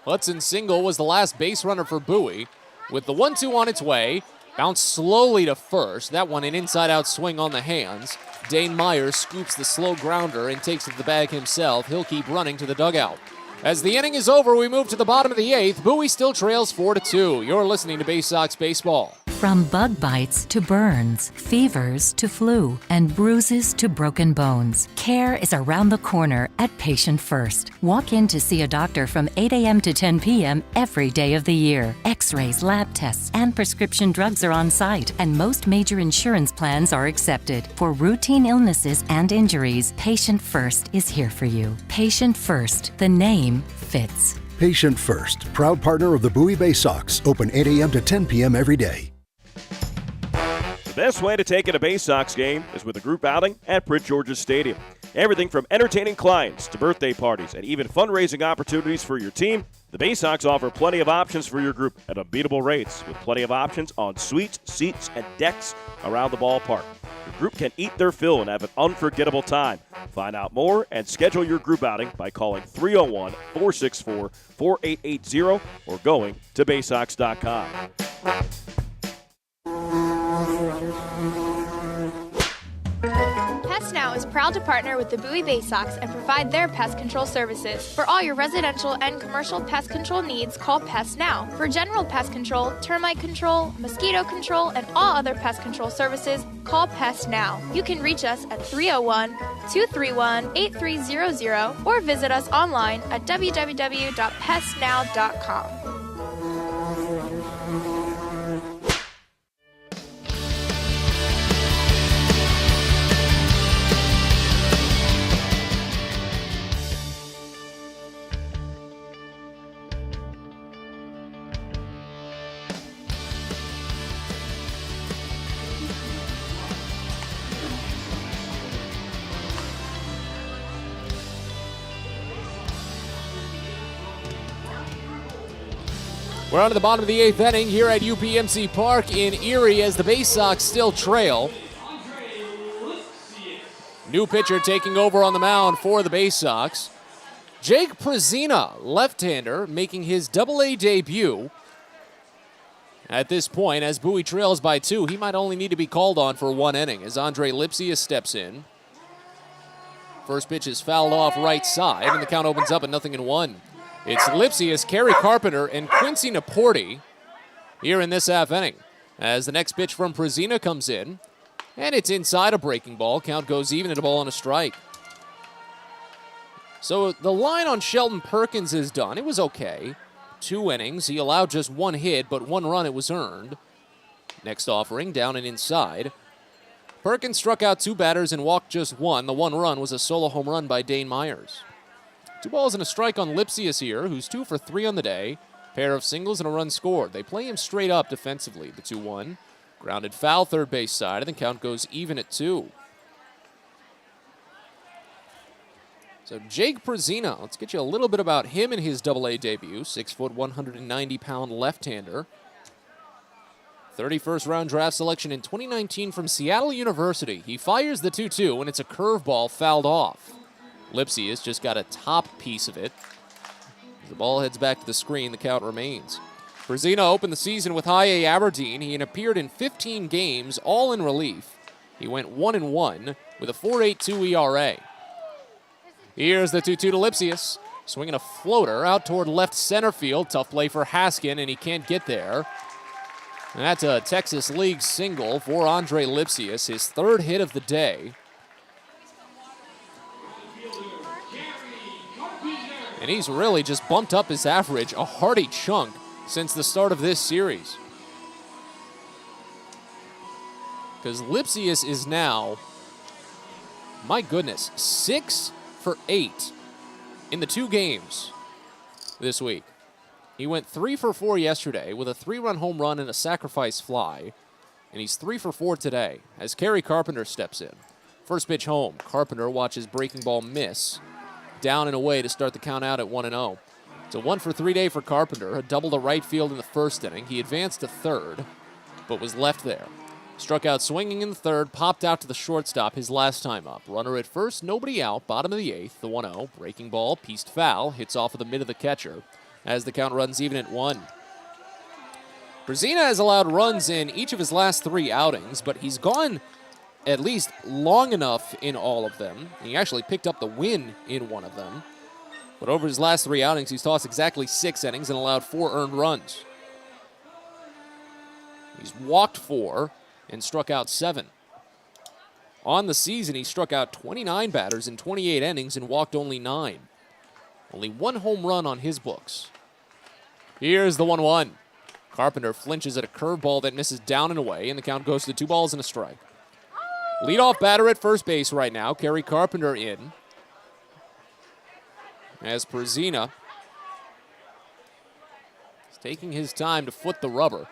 Hudson's single was the last base runner for Bowie. With the 1-2 on its way, bounced slowly to first. That one an inside-out swing on the hands. Dane Myers scoops the slow grounder and takes it to the bag himself. He'll keep running to the dugout. As the inning is over, we move to the bottom of the 8th. Bowie still trails 4-2. You're listening to Baysox Baseball. From bug bites to burns, fevers to flu, and bruises to broken bones, care is around the corner at Patient First. Walk in to see a doctor from 8 a.m. to 10 p.m. every day of the year. X-rays, lab tests, and prescription drugs are on site, and most major insurance plans are accepted. For routine illnesses and injuries, Patient First is here for you. Patient First, the name fits. Patient First, proud partner of the Bowie Baysox, open 8 a.m. to 10 p.m. every day. The best way to take in a Baysox game is with a group outing at Prince George's Stadium. Everything from entertaining clients to birthday parties and even fundraising opportunities for your team, the Baysox offer plenty of options for your group at unbeatable rates with plenty of options on suites, seats, and decks around the ballpark. Your group can eat their fill and have an unforgettable time. Find out more and schedule your group outing by calling 301-464-4880 or going to Baysox.com. Pest Now is proud to partner with the Bowie Baysox and provide their pest control services. For all your residential and commercial pest control needs, call Pest Now. For general pest control, termite control, mosquito control, and all other pest control services, call Pest Now. You can reach us at 301-231-8300 or visit us online at www.pestnow.com. We're on to the bottom of the 8th inning here at UPMC Park in Erie as the Baysox still trail. New pitcher taking over on the mound for the Baysox. Jake Prezina, left-hander, making his Double-A debut. At this point, as Bowie trails by 2, he might only need to be called on for 1 inning as Andre Lipsius steps in. First pitch is fouled off right side, and the count opens up at 0-1. It's Lipsius, Kerry Carpenter, and Quincy Naporti here in this half inning. As the next pitch from Prezina comes in, and it's inside a breaking ball. Count goes even at a ball and a strike. So the line on Shelton Perkins is done. It was okay. 2 innings. He allowed just 1 hit, but 1 run it was earned. Next offering, down and inside. Perkins struck out 2 batters and walked just 1. The 1 run was a solo home run by Dane Myers. 2 balls and a strike on Lipsius here, who's 2 for 3 on the day. Pair of singles and a run scored. They play him straight up defensively, the 2-1. Grounded foul third base side, and the count goes even at 2. So Jake Prezina, let's get you a little bit about him in his Double-A debut. 6 foot, 190-pound left-hander. 31st round draft selection in 2019 from Seattle University. He fires the 2-2, and it's a curveball fouled off. Lipsius just got a top piece of it. The ball heads back to the screen. The count remains. Brezina opened the season with high A Aberdeen. He had appeared in 15 games, all in relief. He went 1-1 with a 4.82 ERA. Here's the 2-2 to Lipsius. Swinging a floater out toward left center field. Tough play for Haskin, and he can't get there. And that's a Texas League single for Andre Lipsius, his third hit of the day. And he's really just bumped up his average a hearty chunk since the start of this series. Because Lipsius is now, my goodness, 6 for 8 in the 2 games this week. He went 3 for 4 yesterday with a 3-run home run and a sacrifice fly. And he's 3 for 4 today as Kerry Carpenter steps in. First pitch home. Carpenter watches breaking ball miss. Down and away to start the count out at 1-0. It's a 1 for 3 day for Carpenter. A double to right field in the first inning. He advanced to third, but was left there. Struck out swinging in the third, popped out to the shortstop his last time up. Runner at first, nobody out, bottom of the 8th, the 1-0. Breaking ball, pieced foul, hits off of the mid of the catcher as the count runs even at 1. Brezina has allowed runs in each of his last 3 outings, but he's gone at least long enough in all of them. He actually picked up the win in one of them. But over his last 3 outings, he's tossed exactly 6 innings and allowed 4 earned runs. He's walked 4 and struck out 7. On the season, he struck out 29 batters in 28 innings and walked only 9. Only 1 home run on his books. Here's the 1-1. Carpenter flinches at a curveball that misses down and away, and the count goes to 2 balls and a strike. Leadoff batter at first base right now. Kerry Carpenter in. As Brezina is taking his time to foot the rubber.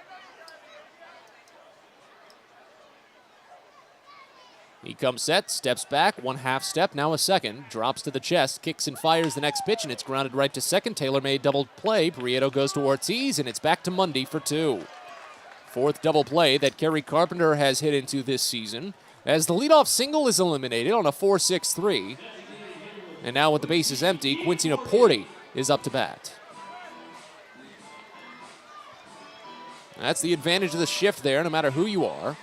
He comes set, steps back, 1 half step, now a second, drops to the chest, kicks and fires the next pitch, and it's grounded right to second. Taylor made double play. Prieto goes to Ortiz, and it's back to Mundy for 2. 4th double play that Kerry Carpenter has hit into this season, as the leadoff single is eliminated on a 4-6-3. And now with the bases empty, Quincy Naporti is up to bat. That's the advantage of the shift there, no matter who you are.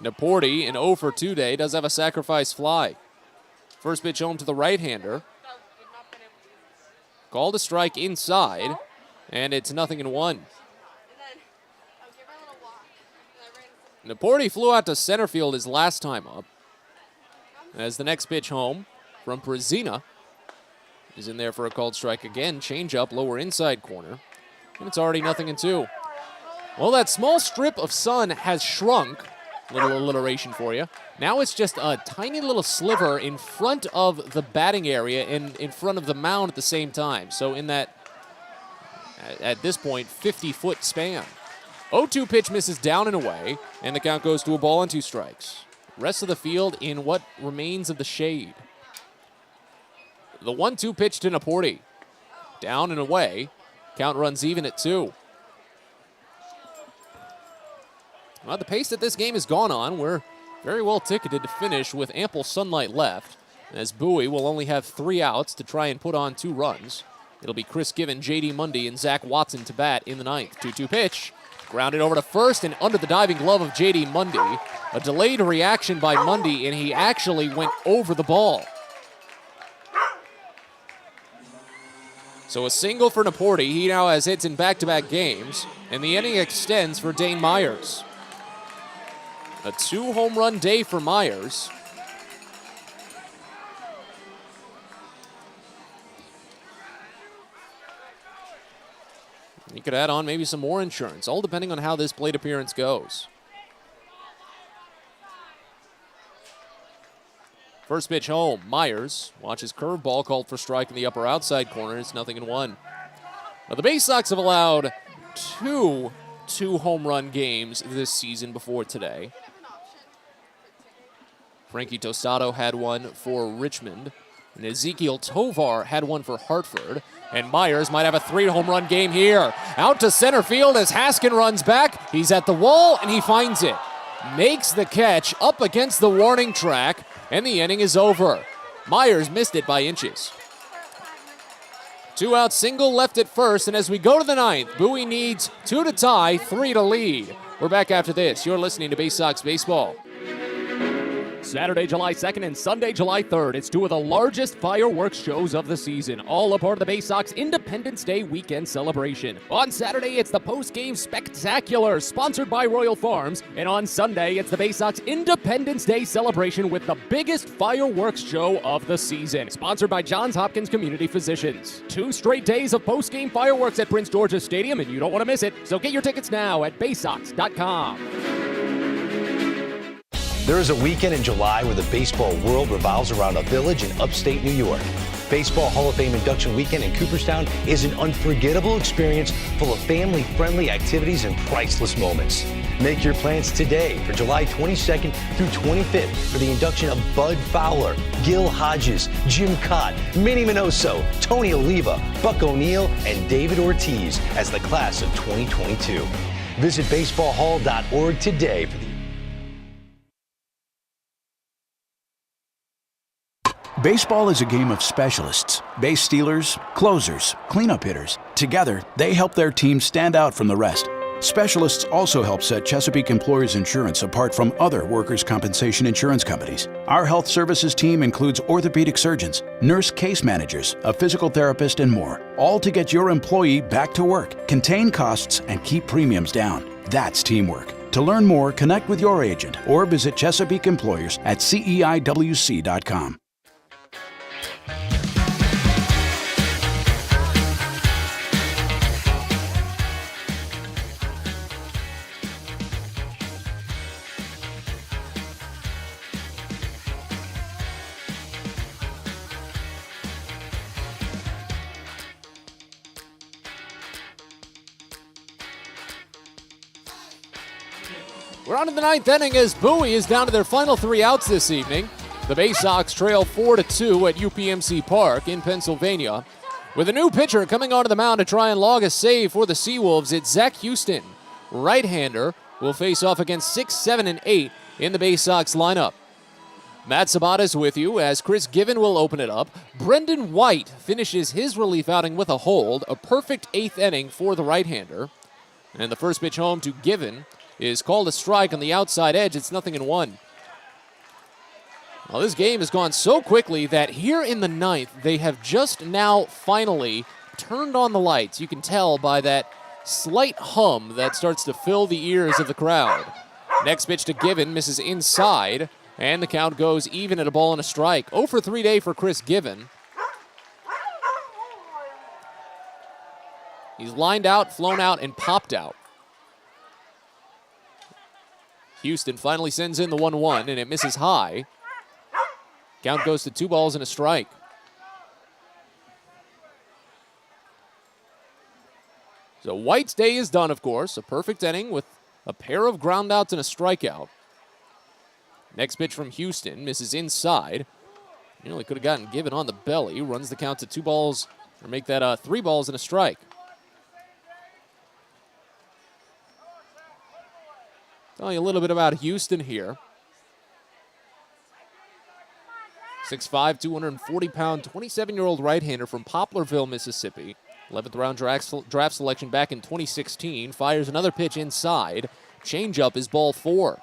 Naporti, an 0 for 2 day, does have a sacrifice fly. First pitch home to the right-hander. Called a strike inside, and it's 0-1. Naporti flew out to center field his last time up. As the next pitch home from Brezina is in there for a called strike again. Change up, lower inside corner. And it's already 0-2. Well, that small strip of sun has shrunk. Little alliteration for you. Now it's just a tiny little sliver in front of the batting area and in front of the mound at the same time. So in that, at this point, 50-foot span. 0-2 pitch misses down and away, and the count goes to a ball and 2 strikes. Rest of the field in what remains of the shade. The 1-2 pitch to Naporti. Down and away. Count runs even at 2. Well, the pace that this game has gone on, we're very well ticketed to finish with ample sunlight left, as Bowie will only have 3 outs to try and put on 2 runs. It'll be Chris Given, J.D. Mundy, and Zach Watson to bat in the 9th. 2-2 pitch. Grounded over to first and under the diving glove of J.D. Mundy. A delayed reaction by Mundy, and he actually went over the ball. So a single for Naporti. He now has hits in back-to-back games, and the inning extends for Dane Myers. A 2-home-run day for Myers. You could add on maybe some more insurance, all depending on how this plate appearance goes. First pitch home, Myers watches curveball called for strike in the upper outside corner. It's 0-1. Now the Baysox have allowed 2 2-home-run games this season before today. Frankie Tostado had one for Richmond, and Ezekiel Tovar had one for Hartford. And Myers might have a 3-home-run game here. Out to center field as Haskin runs back. He's at the wall, and he finds it. Makes the catch up against the warning track, and the inning is over. Myers missed it by inches. 2 out, single left at first, and as we go to the 9th, Bowie needs 2 to tie, 3 to lead. We're back after this. You're listening to Baysox Baseball. Saturday, July 2nd and Sunday, July 3rd. It's 2 of the largest fireworks shows of the season, all a part of the Baysox Independence Day weekend celebration. On Saturday, it's the post-game spectacular, sponsored by Royal Farms, and on Sunday, it's the Baysox Independence Day celebration with the biggest fireworks show of the season, sponsored by Johns Hopkins Community Physicians. 2 straight days of post-game fireworks at Prince George's Stadium, and you don't want to miss it, so get your tickets now at Baysox.com. There is a weekend in July where the baseball world revolves around a village in upstate New York. Baseball Hall of Fame induction weekend in Cooperstown is an unforgettable experience full of family-friendly activities and priceless moments. Make your plans today for July 22nd through 25th for the induction of Bud Fowler, Gil Hodges, Jim Cott, Minnie Minoso, Tony Oliva, Buck O'Neill, and David Ortiz as the class of 2022. Visit baseballhall.org today for the Baseball is a game of specialists, base stealers, closers, cleanup hitters. Together, they help their team stand out from the rest. Specialists also help set Chesapeake Employers Insurance apart from other workers' compensation insurance companies. Our health services team includes orthopedic surgeons, nurse case managers, a physical therapist, and more, all to get your employee back to work, contain costs, and keep premiums down. That's teamwork. To learn more, connect with your agent or visit Chesapeake Employers at CEIWC.com. We're on to the 9th inning as Bowie is down to their final 3 outs this evening. The Baysox trail 4-2 at UPMC Park in Pennsylvania. With a new pitcher coming onto the mound to try and log a save for the Seawolves, it's Zach Houston. Right-hander will face off against 6, 7, and 8 in the Baysox lineup. Matt Sabatas with you as Chris Given will open it up. Brendan White finishes his relief outing with a hold, a perfect 8th inning for the right-hander. And the first pitch home to Given is called a strike on the outside edge. It's 0-1. Well, this game has gone so quickly that here in the 9th, they have just now finally turned on the lights. You can tell by that slight hum that starts to fill the ears of the crowd. Next pitch to Given, misses inside, and the count goes even at a ball and a strike. 0 for 3 day for Chris Given. He's lined out, flown out, and popped out. Houston finally sends in the 1-1, and it misses high. Count goes to 2 balls and a strike. So White's day is done, of course. A perfect inning with a pair of groundouts and a strikeout. Next pitch from Houston, misses inside. Nearly could have gotten Given on the belly. Runs the count to 2 balls, or make that 3 balls and a strike. Telling you a little bit about Houston here. 6'5", 240-pound, 27-year-old right-hander from Poplarville, Mississippi. 11th round draft selection back in 2016. Fires another pitch inside. Changeup is ball 4.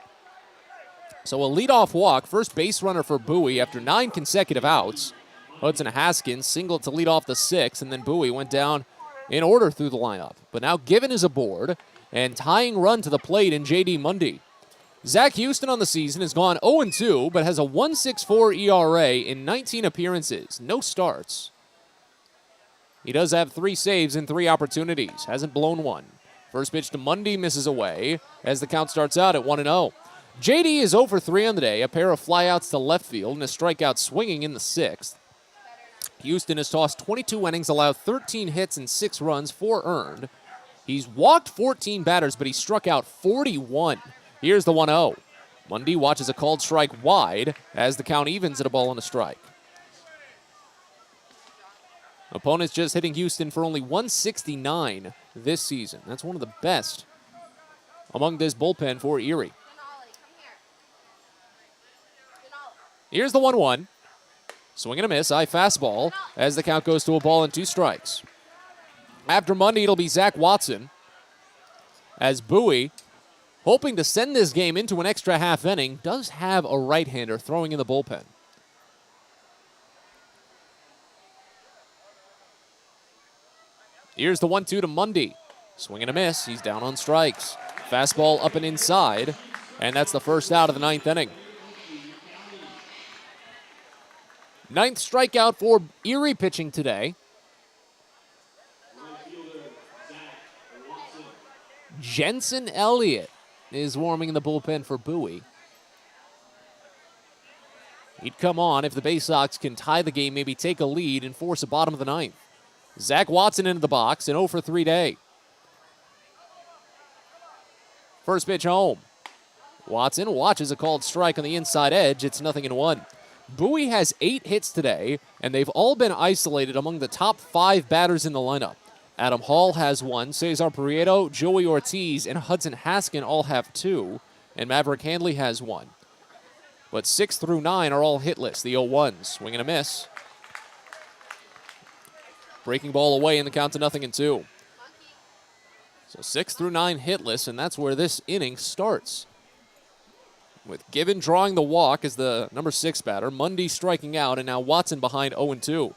So a leadoff walk, first base runner for Bowie after 9 consecutive outs. Hudson Haskins singled to lead off the 6th, and then Bowie went down in order through the lineup. But now Given is aboard, and tying run to the plate in J.D. Mundy. Zach Houston on the season has gone 0-2, but has a 1.64 ERA in 19 appearances. No starts. He does have 3 saves in 3 opportunities. Hasn't blown one. First pitch to Mundy misses away as the count starts out at 1-0. J.D. is 0 for 3 on the day. A pair of flyouts to left field and a strikeout swinging in the 6th. Houston has tossed 22 innings, allowed 13 hits and 6 runs, 4 earned. He's walked 14 batters, but he struck out 41. Here's the 1-0. Mundy watches a called strike wide as the count evens at a ball and a strike. Opponents just hitting Houston for only 169 this season. That's one of the best among this bullpen for Erie. Here's the 1-1. Swing and a miss, high fastball as the count goes to a ball and 2 strikes. After Monday, it'll be Zach Watson as Bowie, hoping to send this game into an extra half inning, does have a right-hander throwing in the bullpen. Here's the 1-2 to Mundy. Swing and a miss. He's down on strikes. Fastball up and inside, and that's the first out of the 9th inning. 9th strikeout for Erie pitching today. Jensen Elliott is warming in the bullpen for Bowie. He'd come on if the Baysox can tie the game, maybe take a lead and force a bottom of the 9th. Zach Watson into the box, an 0-for-3 day. First pitch home. Watson watches a called strike on the inside edge. It's 0-1. Bowie has 8 hits today, and they've all been isolated among the top 5 batters in the lineup. Adam Hall has 1, Cesar Prieto, Joey Ortiz, and Hudson Haskin all have 2, and Maverick Handley has 1. But 6 through 9 are all hitless, the 0-1. Swing and a miss. Breaking ball away in the count to 0-2. So 6 through 9 hitless, and that's where this inning starts. With Given drawing the walk as the number 6 batter, Mundy striking out, and now Watson behind 0-2.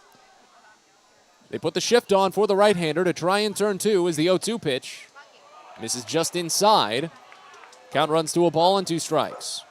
They put the shift on for the right-hander to try and turn 2 as the 0-2 pitch. Misses just inside. Count runs to a ball and 2 strikes.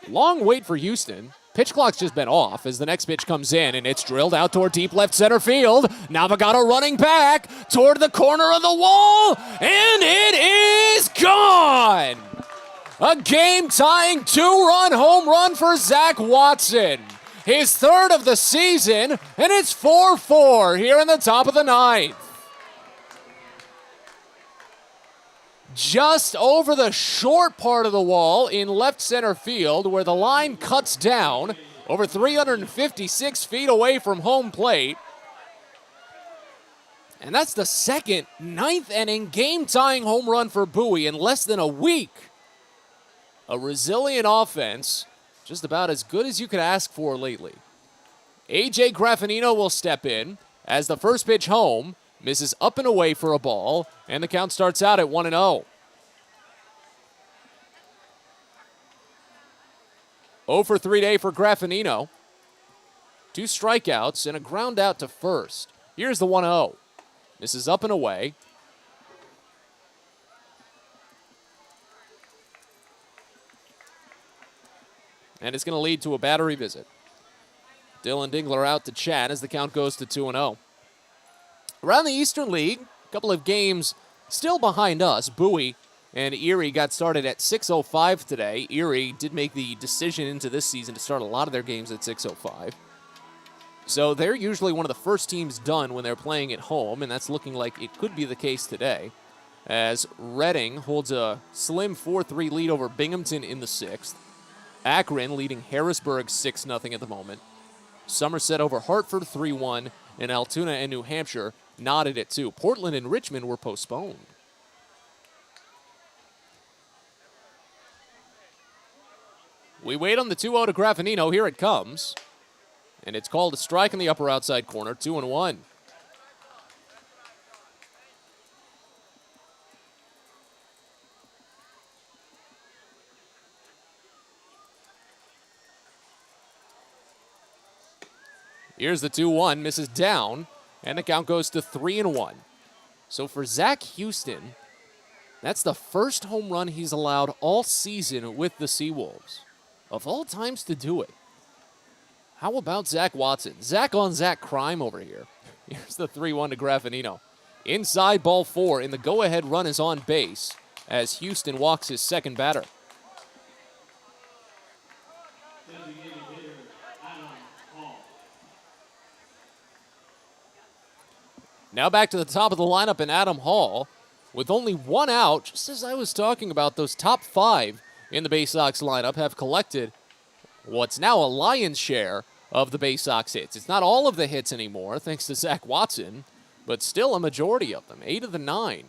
Long wait for Houston. Pitch clock's just been off as the next pitch comes in, and it's drilled out toward deep left center field. Navigado running back toward the corner of the wall, and it is gone! A game-tying 2-run home run for Zach Watson. His 3rd of the season, and it's 4-4 here in the top of the 9th. Just over the short part of the wall in left center field where the line cuts down over 356 feet away from home plate. And that's the second 9th inning game-tying home run for Bowie in less than a week. A resilient offense, just about as good as you could ask for lately. A.J. Graffinino will step in as the first pitch home misses up and away for a ball, and the count starts out at 1-0. 0-for-3 day for Graffinino. 2 strikeouts and a ground out to first. Here's the 1-0. Misses up and away. And it's going to lead to a battery visit. Dylan Dingler out to chat as the count goes to 2-0. Around the Eastern League, a couple of games still behind us. Bowie and Erie got started at 6:05 today. Erie did make the decision into this season to start a lot of their games at 6:05. So they're usually one of the first teams done when they're playing at home, and that's looking like it could be the case today, as Reading holds a slim 4-3 lead over Binghamton in the 6th. Akron leading Harrisburg 6-0 at the moment. Somerset over Hartford 3-1, and Altoona and New Hampshire knotted at 2. Portland and Richmond were postponed. We wait on the 2-0 to Graffinino. Here it comes. And it's called a strike in the upper outside corner, 2-1. Here's the 2-1, misses down, and the count goes to 3-1. So for Zach Houston, that's the first home run he's allowed all season with the Seawolves. Of all times to do it. How about Zach Watson? Zach on Zach crime over here. Here's the 3-1 to Graffinino. Inside ball 4, and the go-ahead run is on base as Houston walks his second batter. Now back to the top of the lineup in Adam Hall. With only 1 out, just as I was talking about, those top 5 in the Baysox lineup have collected what's now a lion's share of the Baysox hits. It's not all of the hits anymore, thanks to Zach Watson, but still a majority of them, 8 of the 9.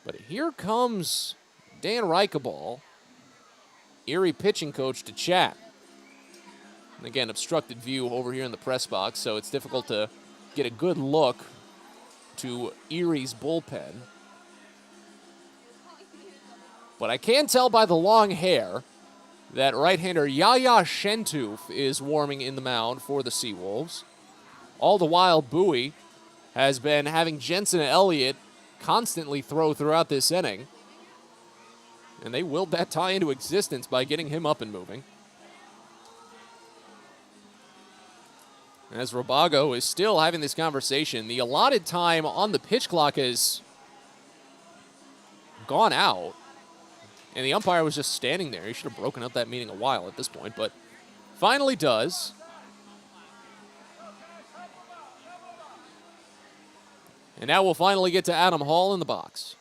But here comes Dan Reicheball, Erie pitching coach, to chat. And again, obstructed view over here in the press box, so it's difficult to get a good look to Erie's bullpen. But I can tell by the long hair that right-hander Yaya Shentoof is warming in the mound for the Seawolves. All the while, Bowie has been having Jensen Elliott constantly throw throughout this inning. And they willed that tie into existence by getting him up and moving. As Robago is still having this conversation, the allotted time on the pitch clock has gone out. And the umpire was just standing there. He should have broken up that meeting a while at this point, but finally does. And now we'll finally get to Adam Hall in the box.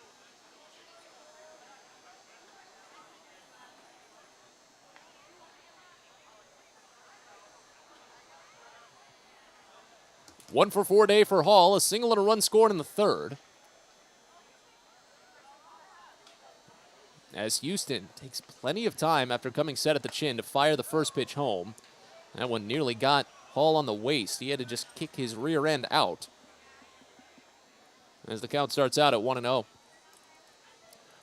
One for 4 day for Hall, a single and a run scored in the third. As Houston takes plenty of time after coming set at the chin to fire the first pitch home. That one nearly got Hall on the waist. He had to just kick his rear end out. As the count starts out at 1-0.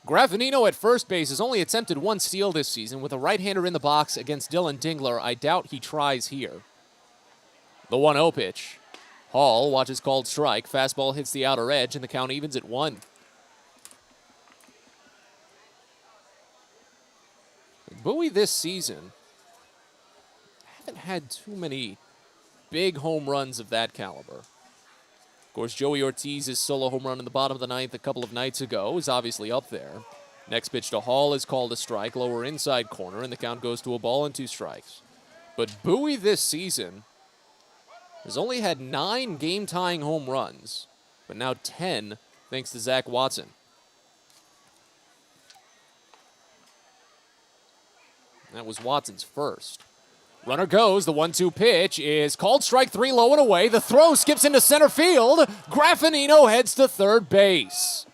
Graffinino at first base has only attempted one steal this season. With a right-hander in the box against Dylan Dingler, I doubt he tries here. The 1-0 pitch. Hall watches called strike. Fastball hits the outer edge, and the count evens at 1. Bowie this season haven't had too many big home runs of that caliber. Of course, Joey Ortiz's solo home run in the bottom of the ninth a couple of nights ago is obviously up there. Next pitch to Hall is called a strike, lower inside corner, and the count goes to a ball and 2 strikes. But Bowie this season has only had 9 game-tying home runs, but now 10 thanks to Zach Watson. That was Watson's first. Runner goes. The 1-2 pitch is called strike 3, low and away. The throw skips into center field. Graffinino heads to third base.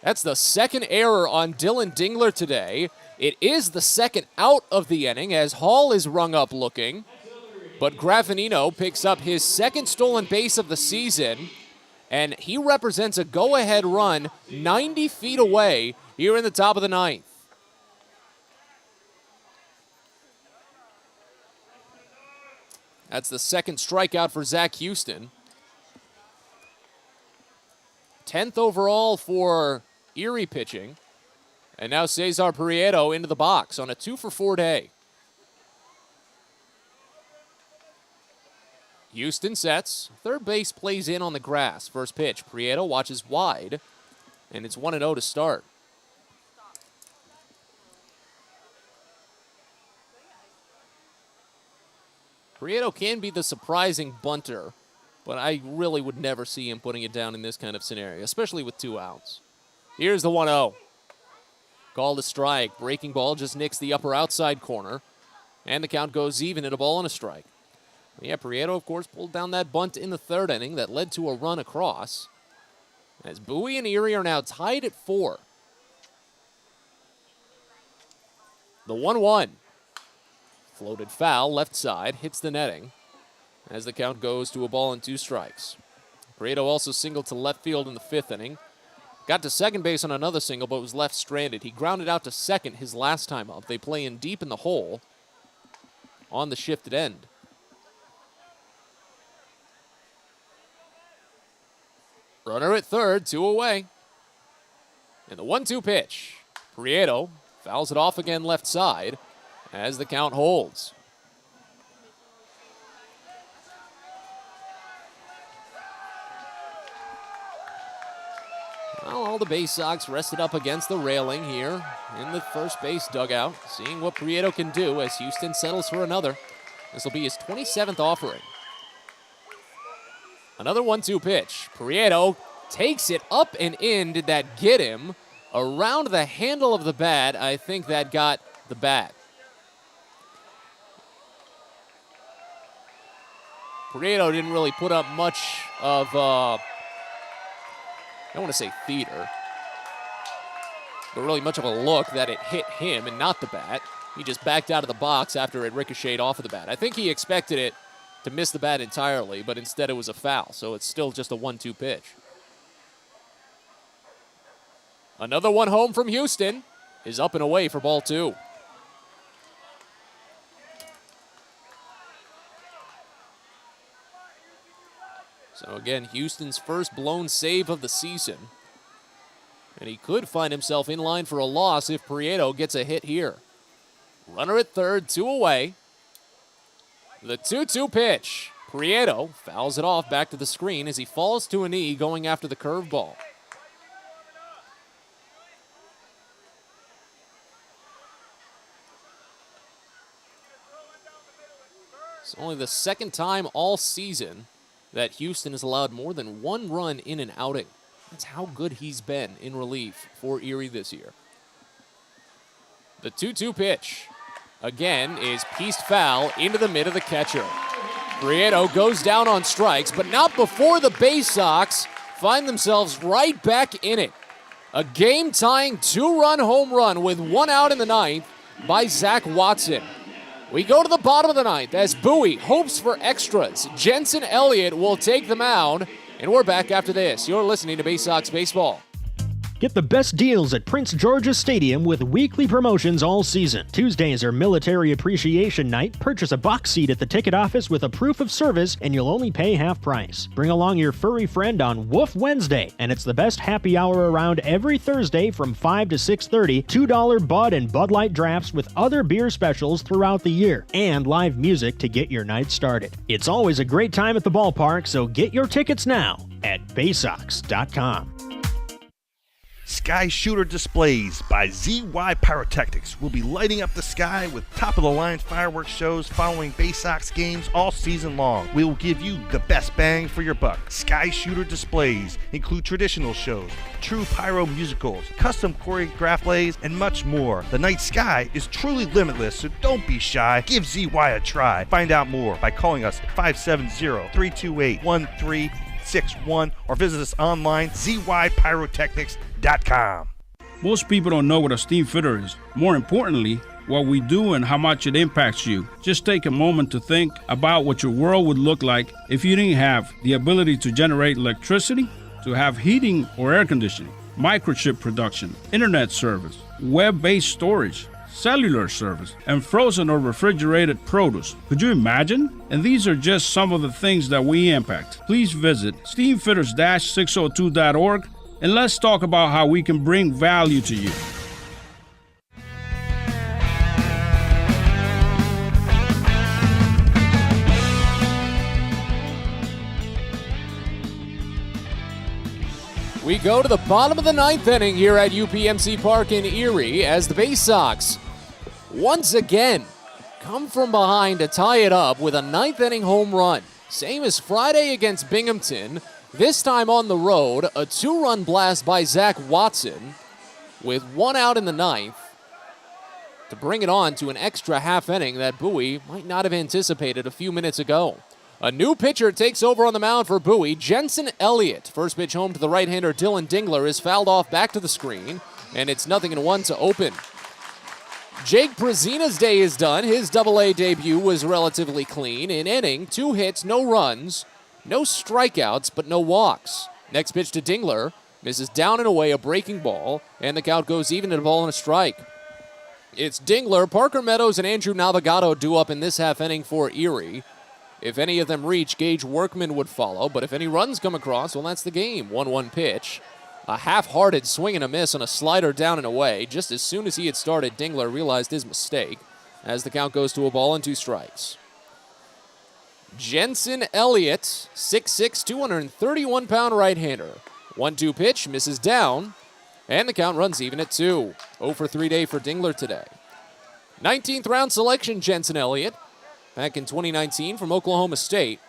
That's the second error on Dylan Dingler today. It is the second out of the inning as Hall is rung up looking. But Graffinino picks up his second stolen base of the season, and he represents a go-ahead run 90 feet away here in the top of the ninth. That's the second strikeout for Zach Houston. 10th overall for Erie pitching. And now Cesar Prieto into the box on a 2 for 4 day. Houston sets. Third base plays in on the grass. First pitch. Prieto watches wide. And it's 1-0 to start. Prieto can be the surprising bunter, but I really would never see him putting it down in this kind of scenario, especially with 2 outs. Here's the 1-0. Called a strike. Breaking ball just nicks the upper outside corner, and the count goes even at a ball and a strike. Yeah, Prieto, of course, pulled down that bunt in the third inning that led to a run across. As Bowie and Erie are now tied at 4. The 1-1. Floated foul, left side, hits the netting as the count goes to a ball and 2 strikes. Prieto also singled to left field in the 5th inning. Got to second base on another single, but was left stranded. He grounded out to second his last time up. They play in deep in the hole on the shifted end. Runner at third, 2 away. And the 1-2 pitch. Prieto fouls it off again left side as the count holds. Well, all the Baysox rested up against the railing here in the first base dugout, seeing what Prieto can do as Houston settles for another. This will be his 27th offering. Another 1-2 pitch. Prieto takes it up and in. Did that get him? Around the handle of the bat, I think that got the bat. Prieto didn't really put up much of, I don't want to say theater, but really much of a look that it hit him and not the bat. He just backed out of the box after it ricocheted off of the bat. I think he expected it to miss the bat entirely, but instead it was a foul, so it's still just a 1-2 pitch. Another one home from Houston is up and away for ball 2. So again, Houston's first blown save of the season. And he could find himself in line for a loss if Prieto gets a hit here. Runner at third, 2 away. The 2-2 pitch. Prieto fouls it off back to the screen as he falls to a knee going after the curveball. It's only the second time all season that Houston has allowed more than 1 run in an outing. That's how good he's been in relief for Erie this year. The 2-2 pitch, again, is pieced foul into the mid of the catcher. Prieto goes down on strikes, but not before the Baysox find themselves right back in it. A game-tying 2-run home run with 1 out in the 9th by Zach Watson. We go to the bottom of the 9th as Bowie hopes for extras. Jensen Elliott will take the mound, and we're back after this. You're listening to Baysox Baseball. Get the best deals at Prince George's Stadium with weekly promotions all season. Tuesdays are Military Appreciation Night. Purchase a box seat at the ticket office with a proof of service, and you'll only pay half price. Bring along your furry friend on Woof Wednesday, and it's the best happy hour around every Thursday from 5 to 6:30. $2 Bud and Bud Light drafts with other beer specials throughout the year, and live music to get your night started. It's always a great time at the ballpark, so get your tickets now at Baysox.com. Sky Shooter Displays by ZY Pyrotechnics will be lighting up the sky with top-of-the-line fireworks shows following Baysox games all season long. We will give you the best bang for your buck. Sky Shooter Displays include traditional shows, true pyro musicals, custom choreographed plays, and much more. The night sky is truly limitless, so don't be shy. Give ZY a try. Find out more by calling us at 570-328-1361 or visit us online, zypyrotechnics.com. Most people don't know what a steam fitter is. More importantly, what we do and how much it impacts you. Just take a moment to think about what your world would look like if you didn't have the ability to generate electricity, to have heating or air conditioning, microchip production, internet service, web-based storage, cellular service, and frozen or refrigerated produce. Could you imagine? And these are just some of the things that we impact. Please visit steamfitters-602.org and let's talk about how we can bring value to you. We go to the bottom of the 9th inning here at UPMC Park in Erie as the Baysox once again come from behind to tie it up with a 9th inning home run. Same as Friday against Binghamton. This time on the road, a 2-run blast by Zach Watson with 1 out in the 9th to bring it on to an extra half inning that Bowie might not have anticipated a few minutes ago. A new pitcher takes over on the mound for Bowie, Jensen Elliott. First pitch home to the right-hander Dylan Dingler is fouled off back to the screen, and it's 0-1 to open. Jake Brazina's day is done. His Double-A debut was relatively clean. In inning, 2 hits, no runs. No strikeouts, but no walks. Next pitch to Dingler. Misses down and away, a breaking ball, and the count goes even at a ball and a strike. It's Dingler, Parker Meadows, and Andrew Navigato due up in this half inning for Erie. If any of them reach, Gage Workman would follow, but if any runs come across, well, that's the game. 1-1 pitch. A half-hearted swing and a miss on a slider down and away. Just as soon as he had started, Dingler realized his mistake as the count goes to a ball and 2 strikes. Jensen Elliott, 6'6", 231-pound right-hander. 1-2 pitch, misses down, and the count runs even at 2. 0 for 3 day for Dingler today. 19th round selection, Jensen Elliott, back in 2019 from Oklahoma State.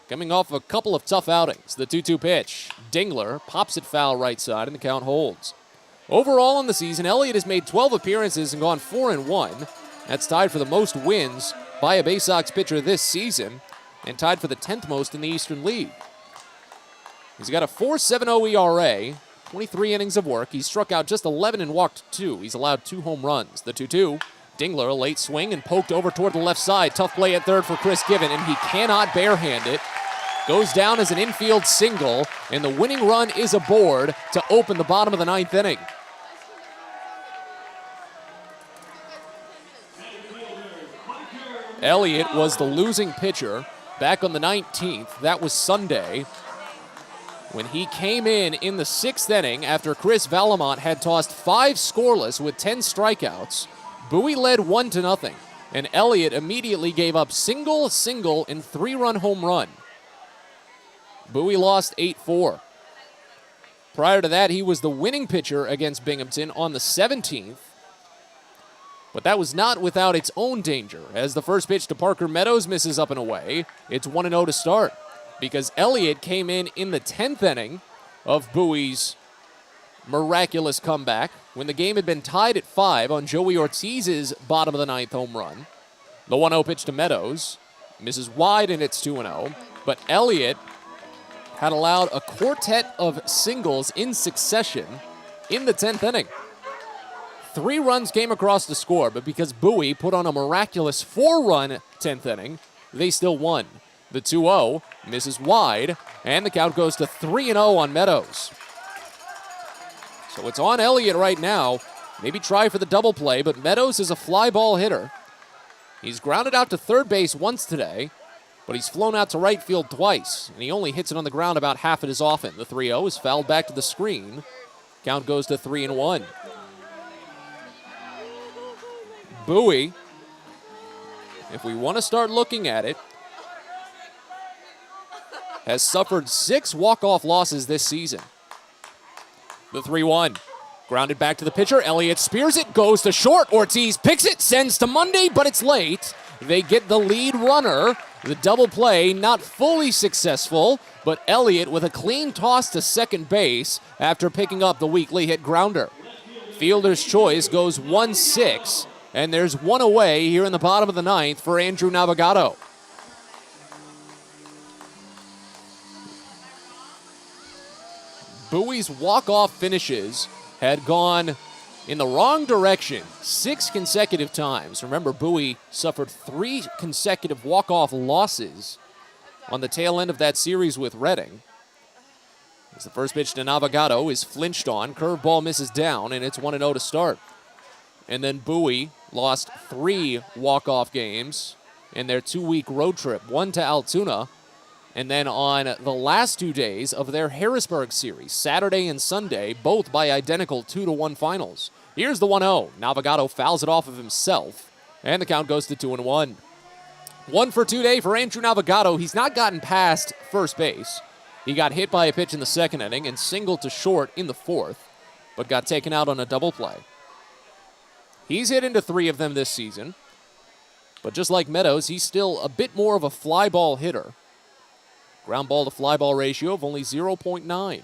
Coming off a couple of tough outings. The 2-2 pitch, Dingler pops it foul right side, and the count holds. Overall in the season, Elliott has made 12 appearances and gone 4-1. That's tied for the most wins by a Baysox pitcher this season and tied for the 10th most in the Eastern League. He's got a 4.70 ERA, 23 innings of work. He's struck out just 11 and walked 2. He's allowed 2 home runs. The 2-2. Dingler, a late swing and poked over toward the left side. Tough play at third for Chris Given, and he cannot barehand it. Goes down as an infield single, and the winning run is aboard to open the bottom of the 9th inning. Elliott was the losing pitcher back on the 19th. That was Sunday, when he came in the 6th inning after Chris Valamont had tossed 5 scoreless with 10 strikeouts. Bowie led 1-0, and Elliott immediately gave up single, and 3-run home run. Bowie lost 8-4. Prior to that, he was the winning pitcher against Binghamton on the 17th, but that was not without its own danger, as the first pitch to Parker Meadows misses up and away. It's 1-0 to start, because Elliott came in the 10th inning of Bowie's miraculous comeback when the game had been tied at 5 on Joey Ortiz's bottom of the 9th home run. The 1-0 pitch to Meadows misses wide, and it's 2-0. But Elliott had allowed a quartet of singles in succession in the 10th inning. 3 runs came across the score, but because Bowie put on a miraculous 4-run 10th inning, they still won. The 2-0 misses wide, and the count goes to 3-0 on Meadows. So it's on Elliott right now. Maybe try for the double play, but Meadows is a fly ball hitter. He's grounded out to third base once today, but he's flown out to right field twice, and he only hits it on the ground about half as often. The 3-0 is fouled back to the screen. Count goes to 3-1. Bowie, if we want to start looking at it, has suffered 6 walk-off losses this season. The 3-1. Grounded back to the pitcher. Elliott spears it, goes to short. Ortiz picks it, sends to Monday, but it's late. They get the lead runner. The double play not fully successful, but Elliott with a clean toss to second base after picking up the weakly hit grounder. Fielder's choice goes 1-6, and there's one away here in the bottom of the 9th for Andrew Navigato. Bowie's walk-off finishes had gone in the wrong direction 6 consecutive times. Remember, Bowie suffered 3 consecutive walk-off losses on the tail end of that series with Reading. As the first pitch to Navigato is flinched on, curveball misses down, and it's 1-0 to start. And then Bowie lost 3 walk-off games in their 2-week road trip, one to Altoona, and then on the last 2 days of their Harrisburg series, Saturday and Sunday, both by identical 2-1 finals. Here's the 1-0. Navigato fouls it off of himself, and the count goes to 2-1. 1 for 2 day for Andrew Navigato. He's not gotten past first base. He got hit by a pitch in the 2nd inning and singled to short in the 4th, but got taken out on a double play. He's hit into 3 of them this season, but just like Meadows, he's still a bit more of a fly ball hitter. Ground ball to fly ball ratio of only 0.9.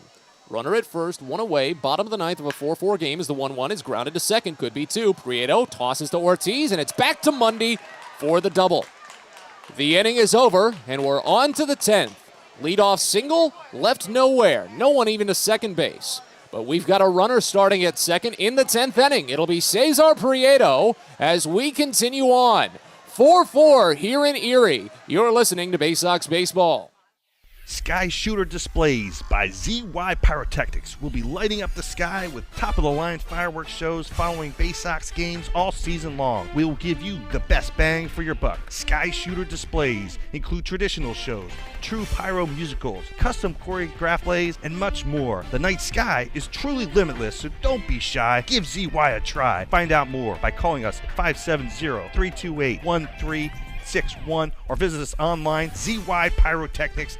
Runner at first, 1 away, bottom of the 9th of a 4-4 game as the 1-1 is grounded to second, could be 2. Prieto tosses to Ortiz, and it's back to Mundy for the double. The inning is over, and we're on to the 10th. Leadoff single, left nowhere, no one even to second base. But we've got a runner starting at second in the 10th inning. It'll be Cesar Prieto as we continue on. 4-4 here in Erie. You're listening to Baysox Baseball. Sky Shooter Displays by ZY Pyrotechnics will be lighting up the sky with top-of-the-line fireworks shows following Baysox games all season long. We will give you the best bang for your buck. Sky Shooter Displays include traditional shows, true pyro musicals, custom choreographed plays, and much more. The night sky is truly limitless, so don't be shy. Give ZY a try. Find out more by calling us at 570-328-1361 or visit us online, zypyrotechnics.com.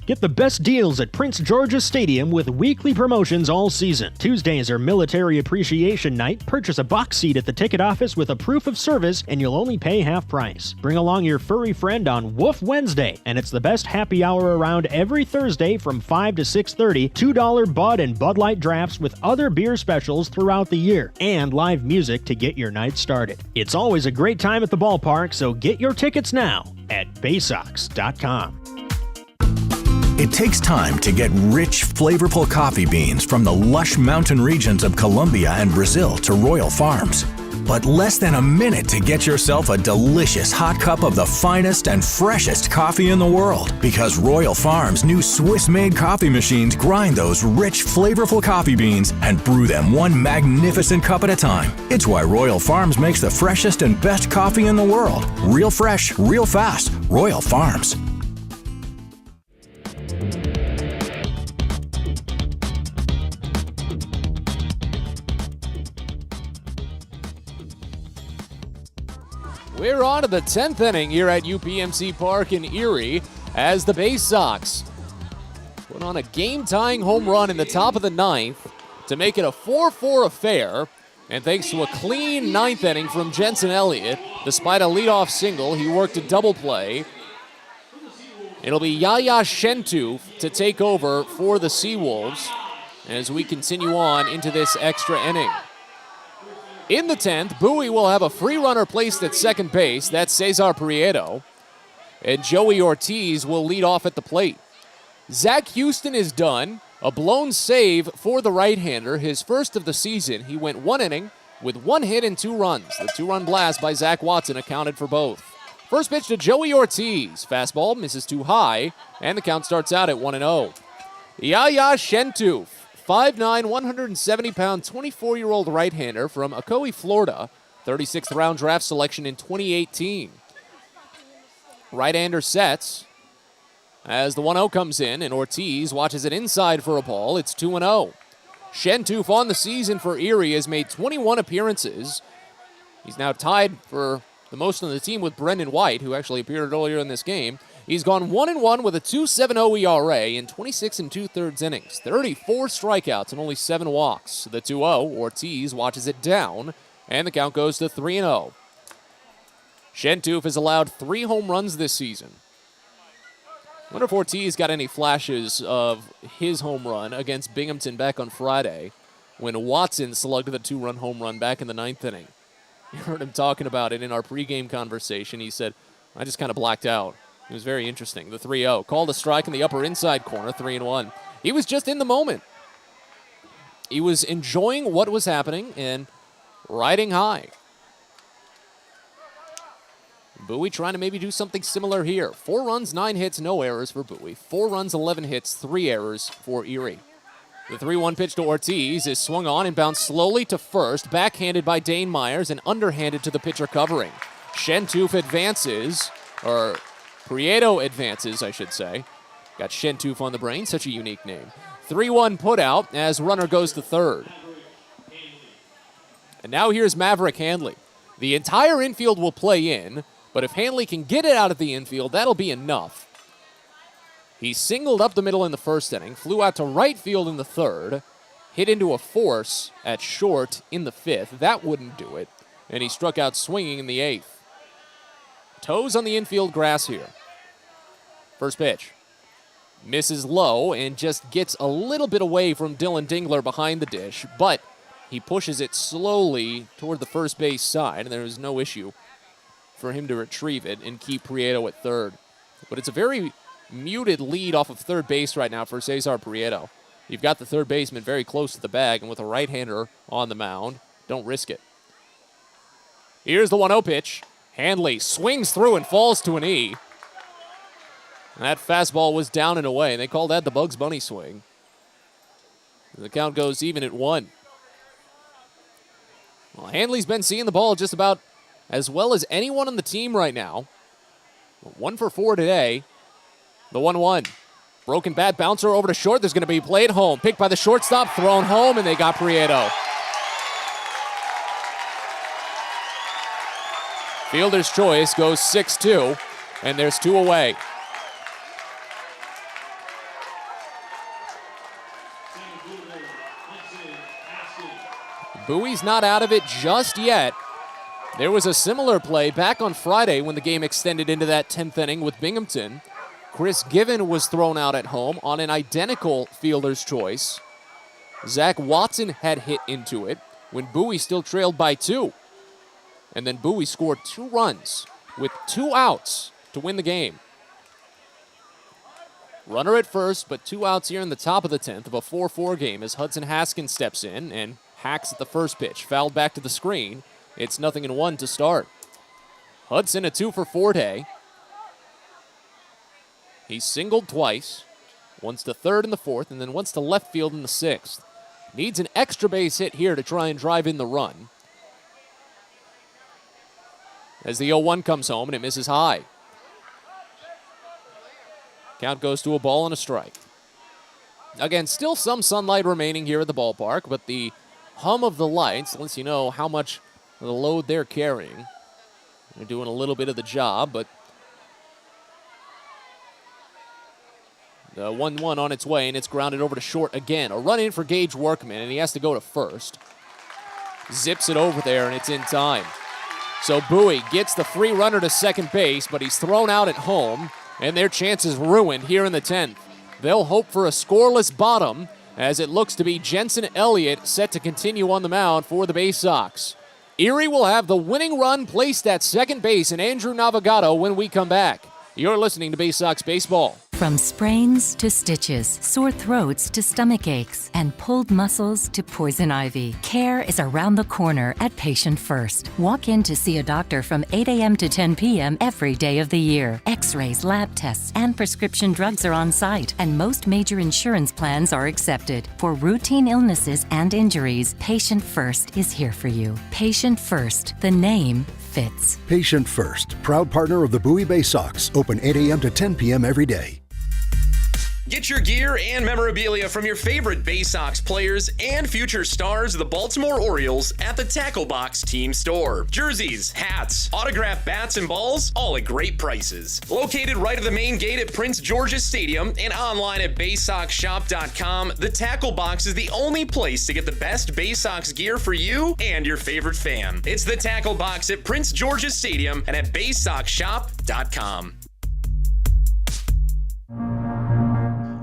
Get the best deals at Prince George's Stadium with weekly promotions all season. Tuesdays are Military Appreciation Night. Purchase a box seat at the ticket office with a proof of service and you'll only pay half price. Bring along your furry friend on Woof Wednesday, and it's the best happy hour around every Thursday from 5 to 6:30. $2 Bud and Bud Light drafts with other beer specials throughout the year, and live music to get your night started. It's always a great time at the ballpark, so get your tickets now at Baysox.com. It takes time to get rich, flavorful coffee beans from the lush mountain regions of Colombia and Brazil to Royal Farms. But less than a minute to get yourself a delicious hot cup of the finest and freshest coffee in the world. Because Royal Farms' new Swiss-made coffee machines grind those rich, flavorful coffee beans and brew them one magnificent cup at a time. It's why Royal Farms makes the freshest and best coffee in the world. Real fresh, real fast. Royal Farms. We're on to the 10th inning here at UPMC Park in Erie as the Baysox put on a game-tying home run in the top of the 9th to make it a 4-4 affair. And thanks to a clean 9th inning from Jensen Elliott, despite a leadoff single, he worked a double play. It'll be Yaya Shentuf to take over for the Seawolves as we continue on into this extra inning. In the 10th, Bowie will have a free runner placed at second base. That's Cesar Prieto. And Joey Ortiz will lead off at the plate. Zach Houston is done. A blown save for the right-hander, his first of the season. He went 1 inning with 1 hit and 2 runs. The 2-run blast by Zach Watson accounted for both. First pitch to Joey Ortiz. Fastball misses too high, and the count starts out at 1-0. Yaya Shentuf. 5'9", 170-pound, 24-year-old right-hander from Ocoee, Florida. 36th round draft selection in 2018. Right-hander sets as the 1-0 comes in, and Ortiz watches it inside for a ball. It's 2-0. Shentuf on the season for Erie has made 21 appearances. He's now tied for the most on the team with Brendan White, who actually appeared earlier in this game. He's gone 1-1 with a 2.70 ERA in 26 2/3 innings, 34 strikeouts and only 7 walks. The 2-0, Ortiz watches it down, and the count goes to 3-0. Shentuf has allowed 3 home runs this season. I wonder if Ortiz got any flashes of his home run against Binghamton back on Friday when Watson slugged the 2-run home run back in the 9th inning. You heard him talking about it in our pregame conversation. He said, I just kind of blacked out. It was very interesting. The 3-0. Called a strike in the upper inside corner, 3-1. He was just in the moment. He was enjoying what was happening and riding high. Bowie trying to maybe do something similar here. 4 runs, 9 hits, no errors for Bowie. 4 runs, 11 hits, 3 errors for Erie. The 3-1 pitch to Ortiz is swung on and bounced slowly to first, backhanded by Dane Myers and underhanded to the pitcher covering. Shentuf advances, or Prieto advances, I should say. Got Shentuf on the brain, such a unique name. 3-1 put out as runner goes to third. And now here's Maverick Handley. The entire infield will play in, but if Handley can get it out of the infield, that'll be enough. He singled up the middle in the first inning, flew out to right field in the third, hit into a force at short in the 5th. That wouldn't do it. And he struck out swinging in the 8th. Toes on the infield grass here. First pitch. Misses low and just gets a little bit away from Dylan Dingler behind the dish, but he pushes it slowly toward the first base side, and there is no issue for him to retrieve it and keep Prieto at third. But it's a very muted lead off of third base right now for Cesar Prieto. You've got the third baseman very close to the bag, and with a right-hander on the mound, don't risk it. Here's the 1-0 pitch. Handley swings through and falls to an E. That fastball was down and away. They call that the Bugs Bunny swing. The count goes even at 1. Well, Handley's been seeing the ball just about as well as anyone on the team right now. 1 for 4 today. The 1-1. Broken bat bouncer over to short. There's going to be play at home. Picked by the shortstop, thrown home, and they got Prieto. Fielder's choice goes 6-2, and there's 2 away. Bowie's not out of it just yet. There was a similar play back on Friday when the game extended into that 10th inning with Binghamton. Chris Given was thrown out at home on an identical fielder's choice. Zach Watson had hit into it when Bowie still trailed by 2. And then Bowie scored 2 runs with 2 outs to win the game. Runner at first, but 2 outs here in the top of the 10th of a 4-4 game as Hudson Haskins steps in and hacks at the first pitch. Fouled back to the screen. It's 0-1 to start. Hudson a 2-for-4 day. He singled twice, once to third in the 4th, and then once to left field in the 6th. Needs an extra base hit here to try and drive in the run. As the 0-1 comes home and it misses high. Count goes to a ball and a strike. Again, still some sunlight remaining here at the ballpark, but the hum of the lights lets you know how much of the load they're carrying. They're doing a little bit of the job, but the 1-1 on its way, and it's grounded over to short again. A run in for Gage Workman, and he has to go to first. Zips it over there, and it's in time. So Bowie gets the free runner to second base, but he's thrown out at home, and their chance is ruined here in the 10th. They'll hope for a scoreless bottom, as it looks to be Jensen Elliott set to continue on the mound for the Baysox. Erie will have the winning run placed at second base in Andrew Navigato when we come back. You're listening to Baysox Baseball. From sprains to stitches, sore throats to stomach aches, and pulled muscles to poison ivy, care is around the corner at Patient First. Walk in to see a doctor from 8 a.m. to 10 p.m. every day of the year. X-rays, lab tests, and prescription drugs are on site, and most major insurance plans are accepted. For routine illnesses and injuries, Patient First is here for you. Patient First, the name fits. Patient First, proud partner of the Bowie Baysox, open 8 a.m. to 10 p.m. every day. Get your gear and memorabilia from your favorite Baysox players and future stars of the Baltimore Orioles at the Tackle Box Team Store. Jerseys, hats, autographed bats and balls, all at great prices. Located right at the main gate at Prince George's Stadium and online at BaysoxShop.com, the Tackle Box is the only place to get the best Baysox gear for you and your favorite fan. It's the Tackle Box at Prince George's Stadium and at BaysoxShop.com.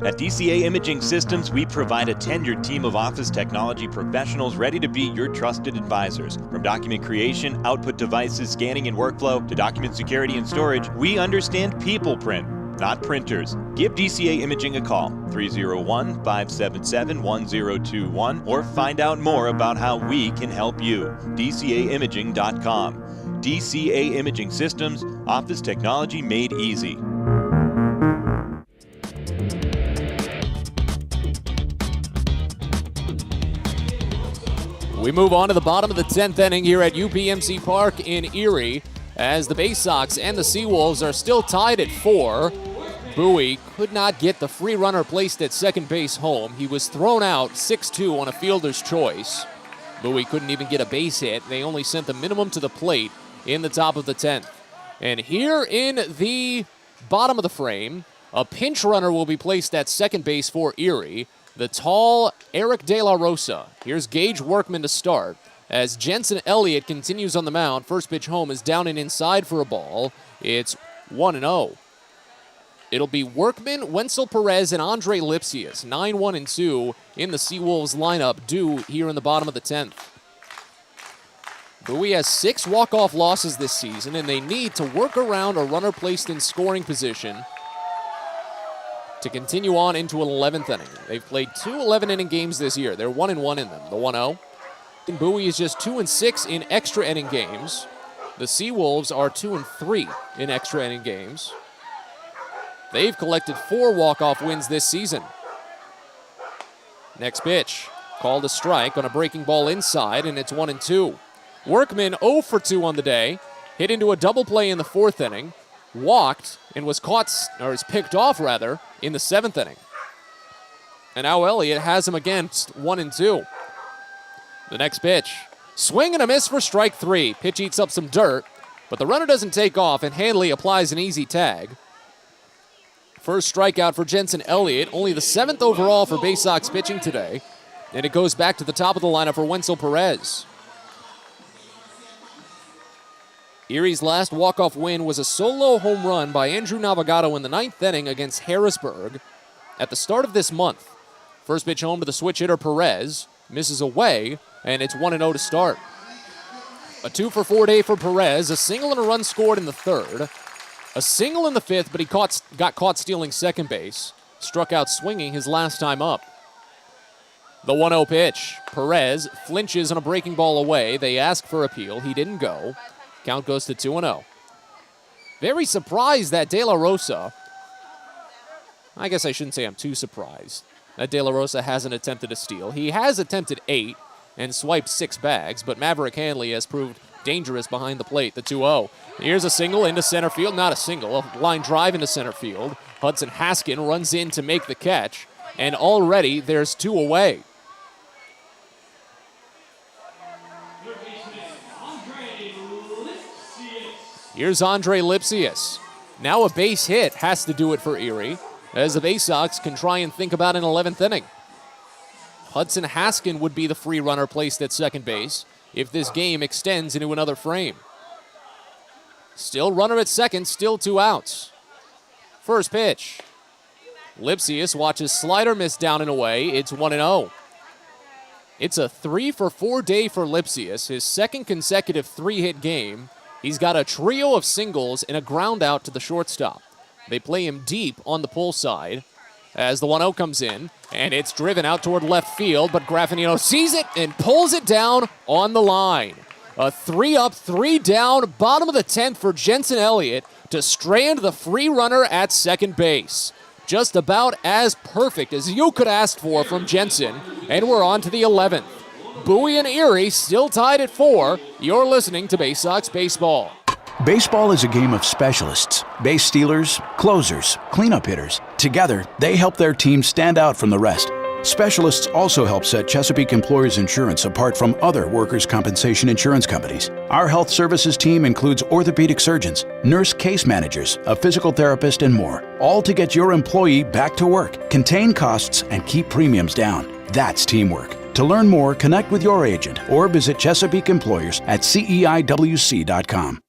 At DCA Imaging Systems, we provide a tenured team of office technology professionals ready to be your trusted advisors. From document creation, output devices, scanning and workflow, to document security and storage, we understand people print, not printers. Give DCA Imaging a call, 301-577-1021, or find out more about how we can help you. DCAimaging.com. DCA Imaging Systems, office technology made easy. We move on to the bottom of the 10th inning here at UPMC Park in Erie as the Baysox and the Seawolves are still tied at 4. Bowie could not get the free runner placed at second base home. He was thrown out 6-2 on a fielder's choice. Bowie couldn't even get a base hit. They only sent the minimum to the plate in the top of the 10th. And here in the bottom of the frame, a pinch runner will be placed at second base for Erie. The tall Eric De La Rosa. Here's Gage Workman to start. As Jensen Elliott continues on the mound, first pitch home is down and inside for a ball. It's 1-0. It'll be Workman, Wenzel Perez, and Andre Lipsius. 9-1-2 in the Seawolves lineup due here in the bottom of the 10th. Bowie has 6 walk-off losses this season, and they need to work around a runner placed in scoring position to continue on into an 11th inning. They've played 2 11-inning games this year. They're 1-1 in them, the 1-0. And Bowie is just 2-6 in extra inning games. The Seawolves are 2-3 in extra inning games. They've collected 4 walk-off wins this season. Next pitch, called a strike on a breaking ball inside, and it's 1-2. Workman 0 for 2 on the day, hit into a double play in the 4th inning, walked and was caught, or is picked off rather, in the 7th inning. And now Elliott has him against 1-2. The next pitch, swing and a miss for strike 3. Pitch eats up some dirt, but the runner doesn't take off, and Handley applies an easy tag. First strikeout for Jensen Elliott, only the 7th overall for Baysox pitching today. and it goes back to the top of the lineup for Wenzel Perez. Erie's last walk-off win was a solo home run by Andrew Navigato in the 9th inning against Harrisburg at the start of this month. First pitch home to the switch hitter Perez, misses away, and it's 1-0 to start. A 2-for-4 day for Perez, a single and a run scored in the 3rd, a single in the 5th, but he got caught stealing second base, struck out swinging his last time up. The 1-0 pitch, Perez flinches on a breaking ball away. They ask for appeal, he didn't go. Count goes to 2-0. Very surprised that De La Rosa, I guess I shouldn't say I'm too surprised, that De La Rosa hasn't attempted a steal. He has attempted 8 and swiped 6 bags, but Maverick Hanley has proved dangerous behind the plate, the 2-0. Here's a single into center field, not a single, a line drive into center field. Hudson Haskin runs in to make the catch, and already there's 2 away. Here's Andre Lipsius. Now a base hit has to do it for Erie, as the Baysox can try and think about an 11th inning. Hudson Haskin would be the free runner placed at second base if this game extends into another frame. Still runner at second, still 2 outs. First pitch. Lipsius watches slider miss down and away. It's 1-0. It's a 3-for-4 day for Lipsius, his second consecutive 3-hit game. He's got a trio of singles and a ground out to the shortstop. They play him deep on the pull side as the 1-0 comes in, and it's driven out toward left field, but Graffinino sees it and pulls it down on the line. A 3-up, 3-down, bottom of the 10th for Jensen Elliott to strand the free runner at second base. Just about as perfect as you could ask for from Jensen, and we're on to the 11th. Bowie and Erie still tied at 4. You're listening to Baysox Baseball. Baseball is a game of specialists. Base stealers, closers, cleanup hitters. Together, they help their team stand out from the rest. Specialists also help set Chesapeake Employers Insurance apart from other workers' compensation insurance companies. Our health services team includes orthopedic surgeons, nurse case managers, a physical therapist, and more, all to get your employee back to work, contain costs, and keep premiums down. That's teamwork. To learn more, connect with your agent or visit Chesapeake Employers at CEIWC.com.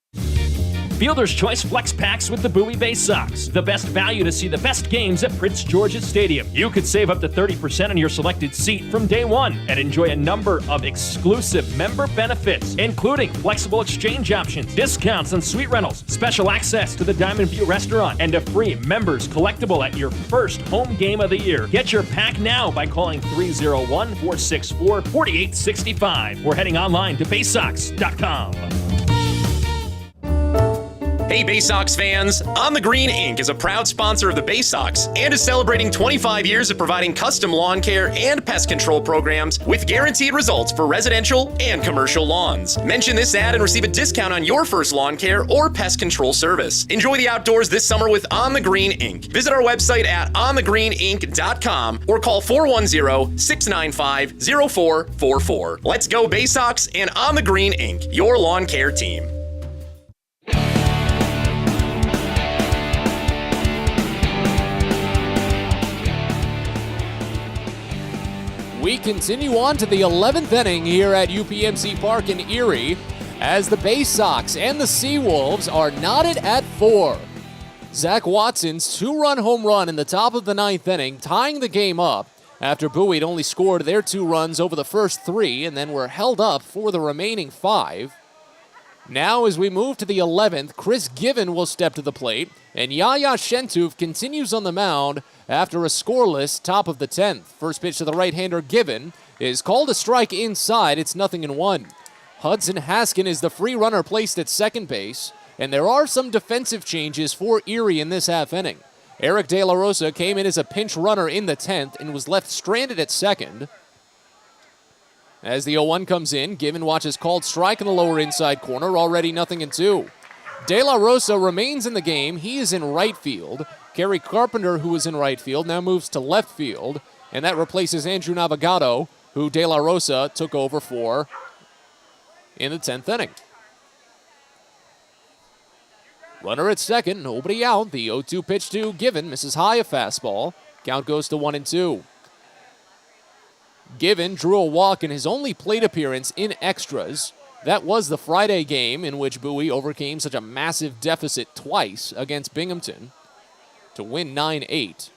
Fielder's Choice Flex Packs with the Bowie Baysox. The best value to see the best games at Prince George's Stadium. You could save up to 30% on your selected seat from day one and enjoy a number of exclusive member benefits, including flexible exchange options, discounts on suite rentals, special access to the Diamond View restaurant, and a free members collectible at your first home game of the year. Get your pack now by calling 301-464-4865 or heading online to baysox.com. Hey Baysox fans, On the Green Inc. is a proud sponsor of the Baysox and is celebrating 25 years of providing custom lawn care and pest control programs with guaranteed results for residential and commercial lawns. Mention this ad and receive a discount on your first lawn care or pest control service. Enjoy the outdoors this summer with On the Green Inc. Visit our website at onthegreeninc.com or call 410-695-0444. Let's go Baysox and On the Green Inc., your lawn care team. We continue on to the 11th inning here at UPMC Park in Erie as the Baysox and the Seawolves are knotted at 4. Zach Watson's 2-run home run in the top of the 9th inning, tying the game up after Bowie had only scored their 2 runs over the first 3 and then were held up for the remaining 5. Now as we move to the 11th, Chris Given will step to the plate, and Yaya Shentuf continues on the mound after a scoreless top of the 10th. First pitch to the right-hander Given is called a strike inside. It's 0-1. Hudson Haskin is the free runner placed at second base, and there are some defensive changes for Erie in this half inning. Eric De La Rosa came in as a pinch runner in the 10th and was left stranded at second. As the 0-1 comes in, Given watches called strike in the lower inside corner, already 0-2. De La Rosa remains in the game. He is in right field. Kerry Carpenter, who is in right field, now moves to left field, and that replaces Andrew Navigato, who De La Rosa took over for in the 10th inning. Runner at second, nobody out. The 0-2 pitch to Given, misses high, a fastball. Count goes to 1-2. Given drew a walk in his only plate appearance in extras. That was the Friday game in which Bowie overcame such a massive deficit twice against Binghamton to win 9-8.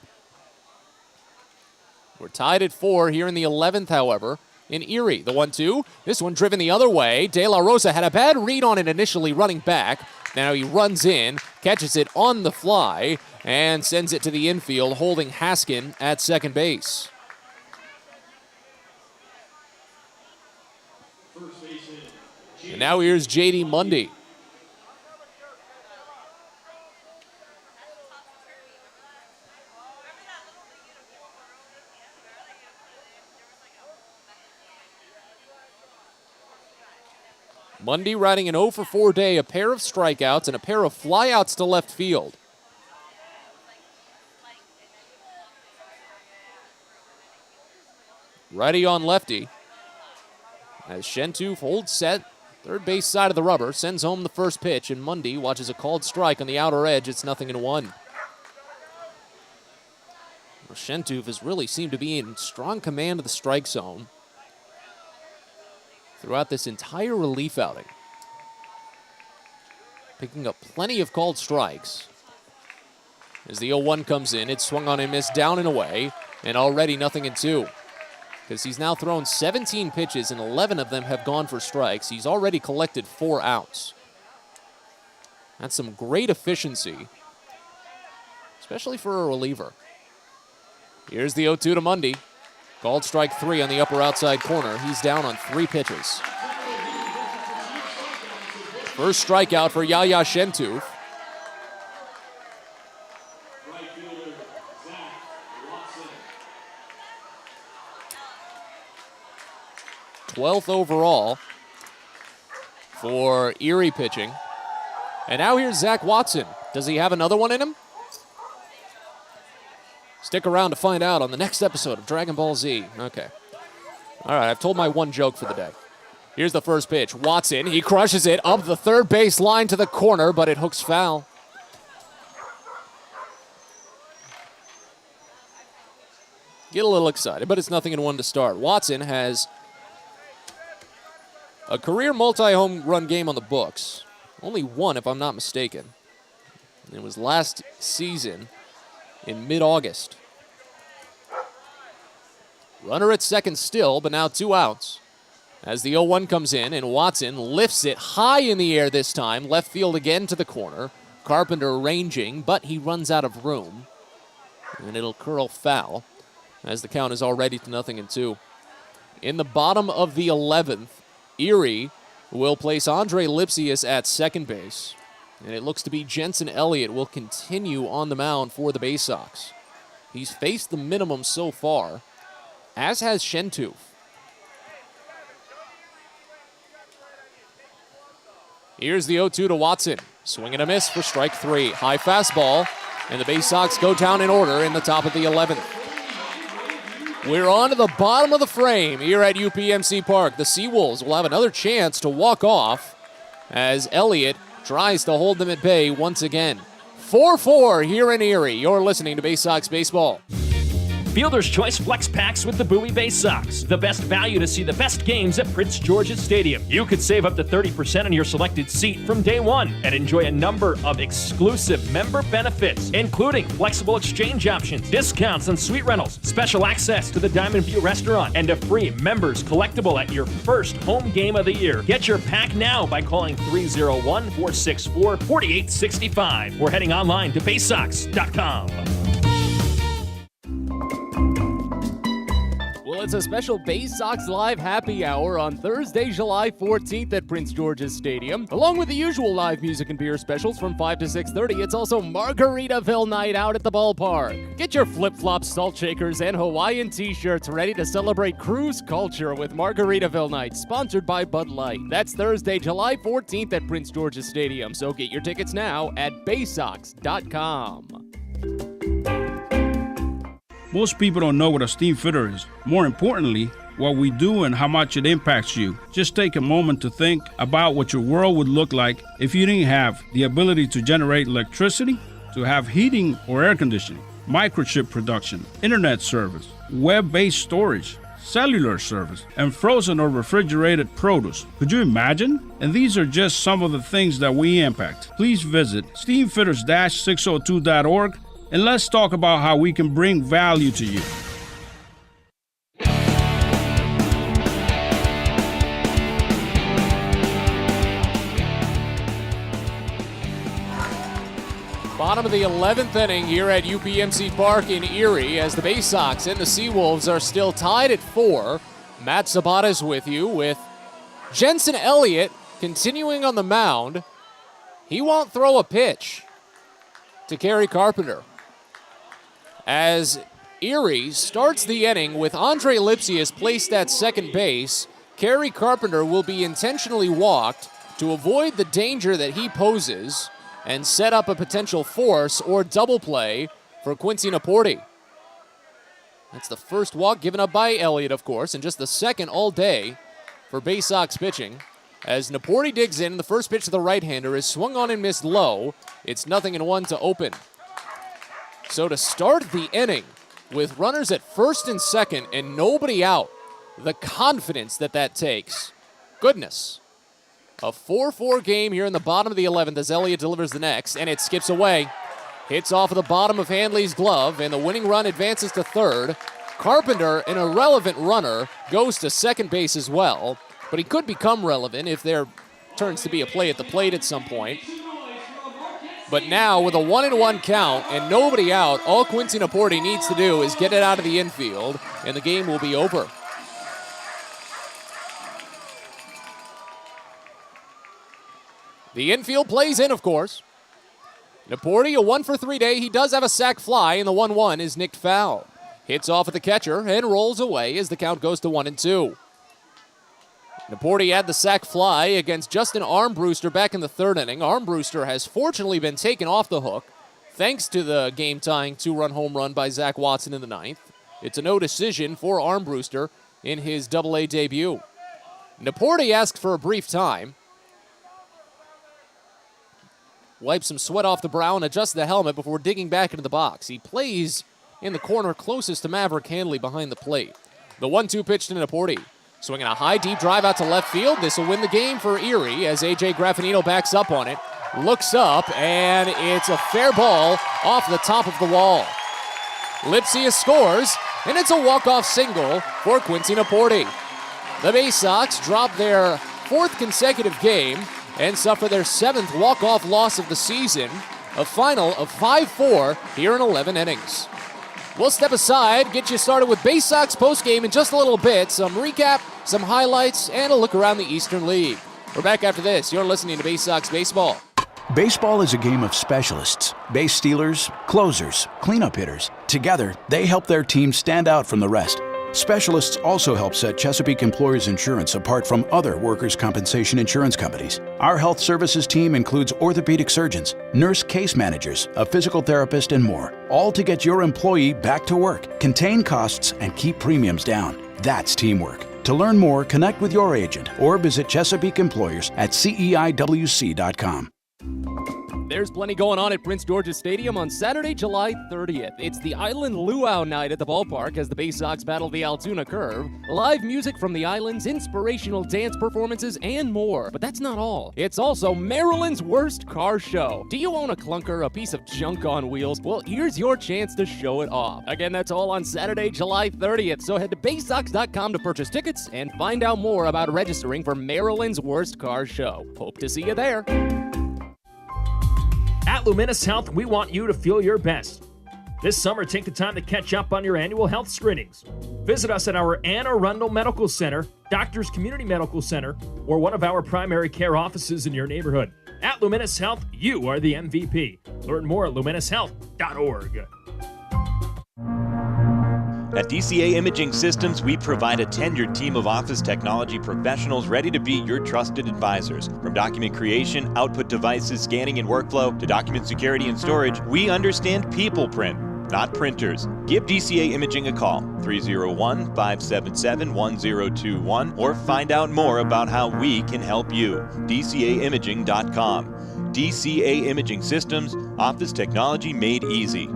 We're tied at 4 here in the 11th, however, in Erie. The 1-2, this one driven the other way. De La Rosa had a bad read on it initially running back. Now he runs in, catches it on the fly, and sends it to the infield, holding Haskin at second base. And now here's J.D. Mundy. Mundy riding an 0-for-4 day, a pair of strikeouts and a pair of flyouts to left field. Righty on lefty. As Shentoof holds set, third base side of the rubber, sends home the first pitch, and Mundy watches a called strike on the outer edge. It's 0-1. Well, Shentoof has really seemed to be in strong command of the strike zone throughout this entire relief outing. Picking up plenty of called strikes. As the 0-1 comes in, it's swung on and missed, down and away, and already 0-2. Because he's now thrown 17 pitches and 11 of them have gone for strikes. He's already collected 4 outs. That's some great efficiency, especially for a reliever. Here's the 0-2 to Mundy. Called strike 3 on the upper outside corner. He's down on 3 pitches. First strikeout for Yaya Shentoof. #12th overall for Erie pitching. And now here's Zach Watson. Does he have another one in him? Stick around to find out on the next episode of Dragon Ball Z. Okay. All right, I've told my one joke for the day. Here's the first pitch. Watson, he crushes it up the third base line to the corner, but it hooks foul. Get a little excited, but it's 0-1 to start. Watson has a career multi-home run game on the books. Only one, if I'm not mistaken. It was last season in mid-August. Runner at second still, but now 2 outs. As the 0-1 comes in, and Watson lifts it high in the air this time. Left field again to the corner. Carpenter ranging, but he runs out of room. And it'll curl foul, as the count is already to 0-2. In the bottom of the 11th, Erie will place Andre Lipsius at second base. And it looks to be Jensen Elliott will continue on the mound for the Baysox. He's faced the minimum so far, as has Shentoof. Here's the 0-2 to Watson. Swing and a miss for strike 3. High fastball, and the Baysox go down in order in the top of the 11th. We're on to the bottom of the frame here at UPMC Park. The Seawolves will have another chance to walk off as Elliott tries to hold them at bay once again. 4-4 here in Erie. You're listening to Baysox Baseball. Fielder's Choice Flex Packs with the Bowie Baysox. The best value to see the best games at Prince George's Stadium. You could save up to 30% on your selected seat from day one and enjoy a number of exclusive member benefits, including flexible exchange options, discounts on suite rentals, special access to the Diamond View restaurant, and a free members collectible at your first home game of the year. Get your pack now by calling 301-464-4865 or heading online to baysox.com. Well, it's a special Baysox Live Happy Hour on Thursday, July 14th at Prince George's Stadium. Along with the usual live music and beer specials from 5 to 6:30, it's also Margaritaville night out at the ballpark. Get your flip-flops, salt shakers, and Hawaiian t-shirts ready to celebrate cruise culture with Margaritaville night, sponsored by Bud Light. That's Thursday, July 14th at Prince George's Stadium, so get your tickets now at baysox.com. Most people don't know what a steam fitter is. More importantly, what we do and how much it impacts you. Just take a moment to think about what your world would look like if you didn't have the ability to generate electricity, to have heating or air conditioning, microchip production, internet service, web-based storage, cellular service, and frozen or refrigerated produce. Could you imagine? And these are just some of the things that we impact. Please visit steamfitters-602.org and let's talk about how we can bring value to you. Bottom of the 11th inning here at UPMC Park in Erie as the Baysox and the Seawolves are still tied at 4. Matt Sabata's with you with Jensen Elliott continuing on the mound. He won't throw a pitch to Kerry Carpenter as Erie starts the inning with Andre Lipsius placed at second base. Kerry Carpenter will be intentionally walked to avoid the danger that he poses and set up a potential force or double play for Quincy Naporti. That's the first walk given up by Elliott, of course, and just the second all day for Baysox pitching. As Naporti digs in, the first pitch to the right-hander is swung on and missed low. It's 0-1 to open. So to start the inning with runners at first and second and nobody out, the confidence that takes. Goodness. A 4-4 game here in the bottom of the 11th as Elliott delivers the next, and it skips away. Hits off of the bottom of Hanley's glove, and the winning run advances to third. Carpenter, an irrelevant runner, goes to second base as well, but he could become relevant if there turns to be a play at the plate at some point. But now, with a 1-1 count and nobody out, all Quincy Naporti needs to do is get it out of the infield, and the game will be over. The infield plays in, of course. Naporti, a 1-for-3 day. He does have a sac fly, and the 1-1 is nicked foul. Hits off at the catcher and rolls away as the count goes to 1-2. Naporti had the sac fly against Justin Armbruster back in the third inning. Armbruster has fortunately been taken off the hook thanks to the game-tying 2-run home run by Zach Watson in the ninth. It's a no decision for Armbruster in his Double-A debut. Naporti asks for a brief time. Wipes some sweat off the brow and adjusts the helmet before digging back into the box. He plays in the corner closest to Maverick Hanley behind the plate. The 1-2 pitch to Naporti. Swinging a high, deep drive out to left field. This will win the game for Erie as A.J. Graffinino backs up on it. Looks up, and it's a fair ball off the top of the wall. Lipsius scores, and it's a walk-off single for Quincy Naporti. The Baysox drop their fourth consecutive game and suffer their seventh walk-off loss of the season, a final of 5-4 here in 11 innings. We'll step aside, get you started with Baysox postgame in just a little bit, some recap, some highlights, and a look around the Eastern League. We're back after this. You're listening to Baysox Baseball. Baseball is a game of specialists. Base stealers, closers, cleanup hitters. Together, they help their team stand out from the rest. Specialists also help set Chesapeake Employers Insurance apart from other workers' compensation insurance companies. Our health services team includes orthopedic surgeons, nurse case managers, a physical therapist, and more, all to get your employee back to work, contain costs, and keep premiums down. That's teamwork. To learn more, connect with your agent or visit Chesapeake Employers at CEIWC.com. There's plenty going on at Prince George's Stadium on Saturday, July 30th. It's the Island Luau night at the ballpark as the Baysox battle the Altoona Curve. Live music from the islands, inspirational dance performances, and more. But that's not all. It's also Maryland's worst car show. Do you own a clunker, a piece of junk on wheels? Well, here's your chance to show it off. Again, that's all on Saturday, July 30th. So head to Baysox.com to purchase tickets and find out more about registering for Maryland's worst car show. Hope to see you there. At Luminous Health, we want you to feel your best. This summer, take the time to catch up on your annual health screenings. Visit us at our Anne Arundel Medical Center, Doctors Community Medical Center, or one of our primary care offices in your neighborhood. At Luminous Health, you are the MVP. Learn more at luminoushealth.org. At DCA Imaging Systems, we provide a tenured team of office technology professionals ready to be your trusted advisors. From document creation, output devices, scanning and workflow, to document security and storage, we understand people print, not printers. Give DCA Imaging a call, 301-577-1021, or find out more about how we can help you. DCAimaging.com. DCA Imaging Systems, office technology made easy.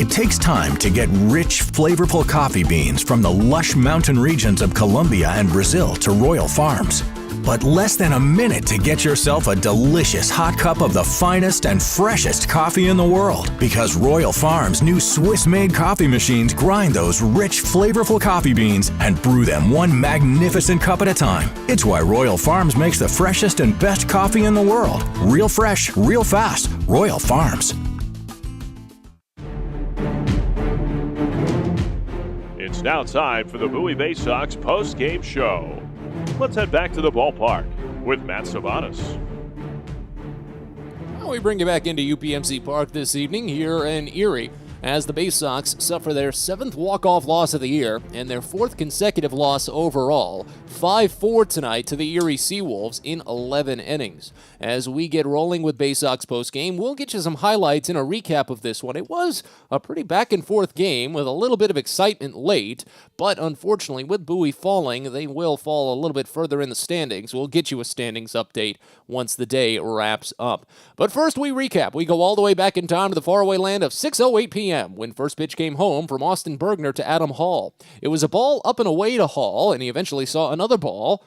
It takes time to get rich, flavorful coffee beans from the lush mountain regions of Colombia and Brazil to Royal Farms. But less than a minute to get yourself a delicious hot cup of the finest and freshest coffee in the world. Because Royal Farms' new Swiss-made coffee machines grind those rich, flavorful coffee beans and brew them one magnificent cup at a time. It's why Royal Farms makes the freshest and best coffee in the world. Real fresh, real fast. Royal Farms. It's now time for the Bowie Baysox post-game show. Let's head back to the ballpark with Matt Savanas. We bring you back into UPMC Park this evening here in Erie as the Baysox suffer their 7th walk-off loss of the year and their 4th consecutive loss overall. 5-4 tonight to the Erie Seawolves in 11 innings. As we get rolling with Baysox postgame, we'll get you some highlights and a recap of this one. It was a pretty back-and-forth game with a little bit of excitement late, but unfortunately, with Bowie falling, they will fall a little bit further in the standings. We'll get you a standings update once the day wraps up. But first, we recap. We go all the way back in time to the faraway land of 6:08 p.m. when first pitch came home from Austin Bergner to Adam Hall. It was a ball up and away to Hall, and he eventually saw another ball.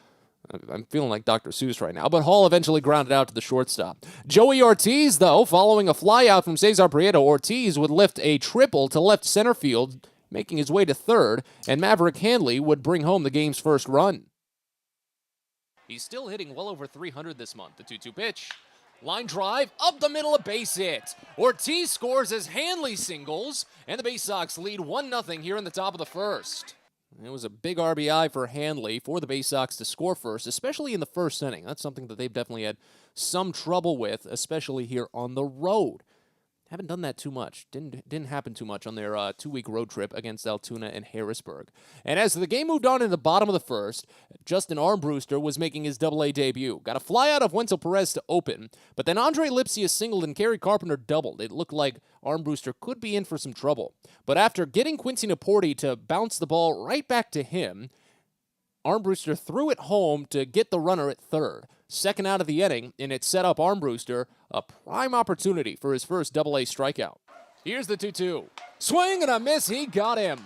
I'm feeling like Dr. Seuss right now, but Hall eventually grounded out to the shortstop. Joey Ortiz, though, following a flyout from Cesar Prieto, Ortiz would lift a triple to left center field, making his way to third, and Maverick Handley would bring home the game's first run. He's still hitting well over 300 this month. The 2-2 pitch. Line drive, up the middle, a base hit. Ortiz scores as Handley singles, and the Baysox lead 1-0 here in the top of the first. It was a big RBI for Handley for the Baysox to score first, especially in the first inning. That's something that they've definitely had some trouble with, especially here on the road. Haven't done that too much. Didn't happen too much on their 2-week road trip against Altoona and Harrisburg. And as the game moved on in the bottom of the first, Justin Armbruster was making his Double-A debut. Got a fly out of Wenzel Perez to open, but then Andre Lipsia singled and Kerry Carpenter doubled. It looked like Armbruster could be in for some trouble. But after getting Quincy Naporti to bounce the ball right back to him, Armbruster threw it home to get the runner at third. Second out of the inning, and it set up Armbruster a prime opportunity for his first Double-A strikeout. Here's the 2-2. Swing and a miss, he got him.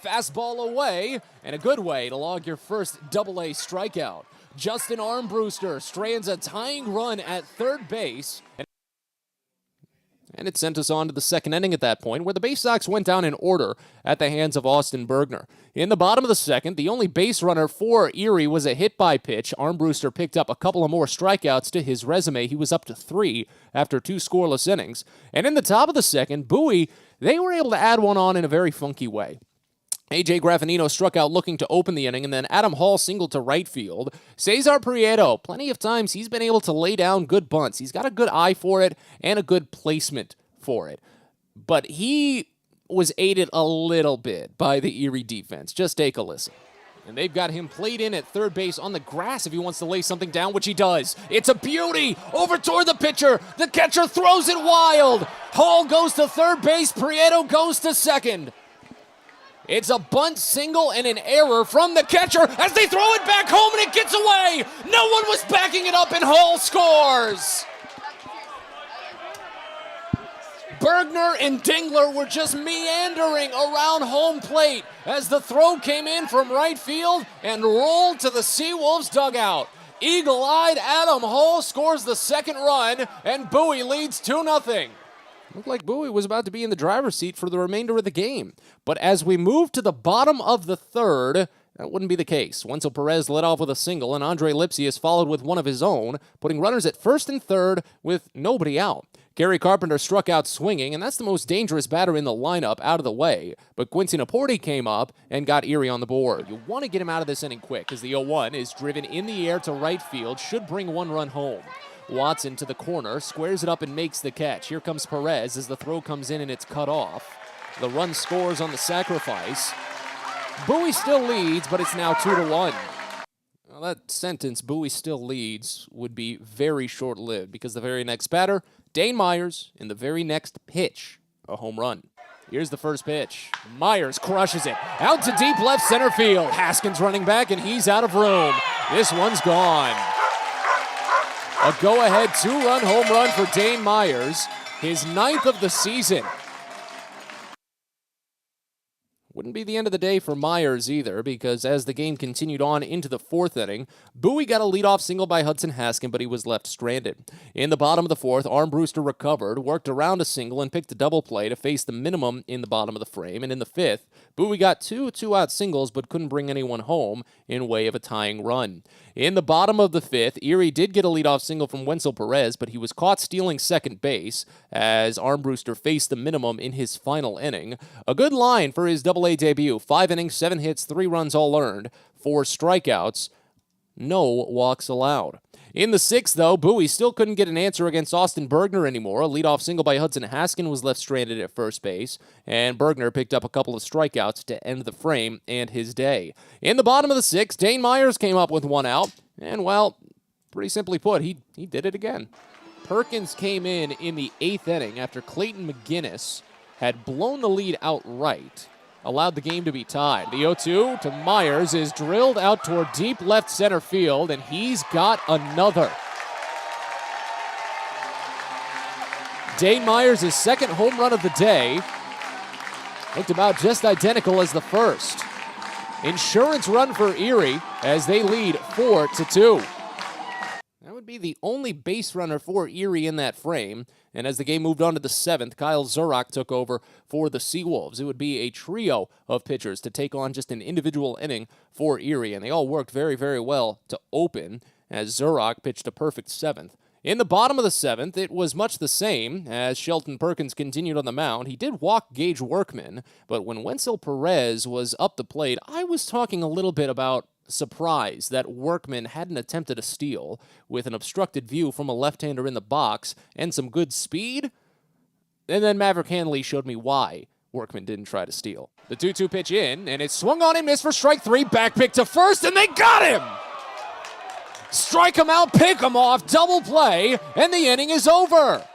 Fastball away, and a good way to log your first Double-A strikeout. Justin Armbruster strands a tying run at third base, and it sent us on to the second inning at that point, where the Baysox went down in order at the hands of Austin Bergner. In the bottom of the second, the only base runner for Erie was a hit-by pitch. Armbruster picked up a couple of more strikeouts to his resume. He was up to 3 after 2 scoreless innings. And in the top of the second, Bowie, they were able to add one on in a very funky way. A.J. Graffinino struck out looking to open the inning, and then Adam Hall singled to right field. Cesar Prieto, plenty of times he's been able to lay down good bunts. He's got a good eye for it and a good placement for it. But he was aided a little bit by the Erie defense. Just take a listen. And they've got him played in at third base on the grass if he wants to lay something down, which he does. It's a beauty! Over toward the pitcher. The catcher throws it wild. Hall goes to third base. Prieto goes to second. It's a bunt single and an error from the catcher as they throw it back home and it gets away. No one was backing it up and Hall scores. Bergner and Dingler were just meandering around home plate as the throw came in from right field and rolled to the Seawolves dugout. Eagle-eyed Adam Hall scores the second run and Bowie leads 2-0. Looked like Bowie was about to be in the driver's seat for the remainder of the game. But as we move to the bottom of the third, that wouldn't be the case. Wenzel Perez led off with a single, and Andre Lipsius followed with one of his own, putting runners at first and third with nobody out. Kerry Carpenter struck out swinging, and that's the most dangerous batter in the lineup out of the way. But Quincy Naporti came up and got Erie on the board. You want to get him out of this inning quick, as the 0-1 is driven in the air to right field, should bring one run home. Watson to the corner, squares it up and makes the catch. Here comes Perez as the throw comes in and it's cut off. The run scores on the sacrifice. Bowie still leads, but it's now 2-1. Well, that sentence, Bowie still leads, would be very short-lived because the very next batter, Dane Myers, in the very next pitch, a home run. Here's the first pitch. Myers crushes it. Out to deep left center field. Haskins running back, and he's out of room. This one's gone. A go-ahead 2-run home run for Dane Myers, his 9th of the season. Wouldn't be the end of the day for Myers either, because as the game continued on into the fourth inning, Bowie got a leadoff single by Hudson Haskin, but he was left stranded. In the bottom of the fourth, Armbruster recovered, worked around a single, and picked a double play to face the minimum in the bottom of the frame. And in the fifth, Bowie got two two-out singles, but couldn't bring anyone home in way of a tying run. In the bottom of the fifth, Erie did get a leadoff single from Wenzel Perez, but he was caught stealing second base as Armbruster faced the minimum in his final inning. A good line for his Double-A debut. 5 innings, 7 hits, 3 runs all earned, 4 strikeouts, no walks allowed. In the sixth, though, Bowie still couldn't get an answer against Austin Bergner anymore. A leadoff single by Hudson Haskin was left stranded at first base, and Bergner picked up a couple of strikeouts to end the frame and his day. In the bottom of the sixth, Dane Myers came up with 1 out, and, well, pretty simply put, he did it again. Perkins came in the 8th inning after Clayton McGinnis had blown the lead outright, allowed the game to be tied. The 0-2 to Myers is drilled out toward deep left center field, and he's got another. Dane Myers' second home run of the day looked about just identical as the first. Insurance run for Erie as they lead 4-2. That would be the only base runner for Erie in that frame. And as the game moved on to the 7th, Kyle Zurach took over for the Seawolves. It would be a trio of pitchers to take on just an individual inning for Erie, and they all worked very, very well to open as Zurach pitched a perfect 7th. In the bottom of the 7th, it was much the same as Shelton Perkins continued on the mound. He did walk Gage Workman, but when Wenzel Perez was up the plate, I was talking a little bit about surprise that Workman hadn't attempted a steal with an obstructed view from a left-hander in the box and some good speed. And then Maverick Hanley showed me why Workman didn't try to steal. The 2-2 pitch in, and it swung on and missed for strike 3. Back pick to first, and they got him! Strike him out, pick him off, double play, and the inning is over.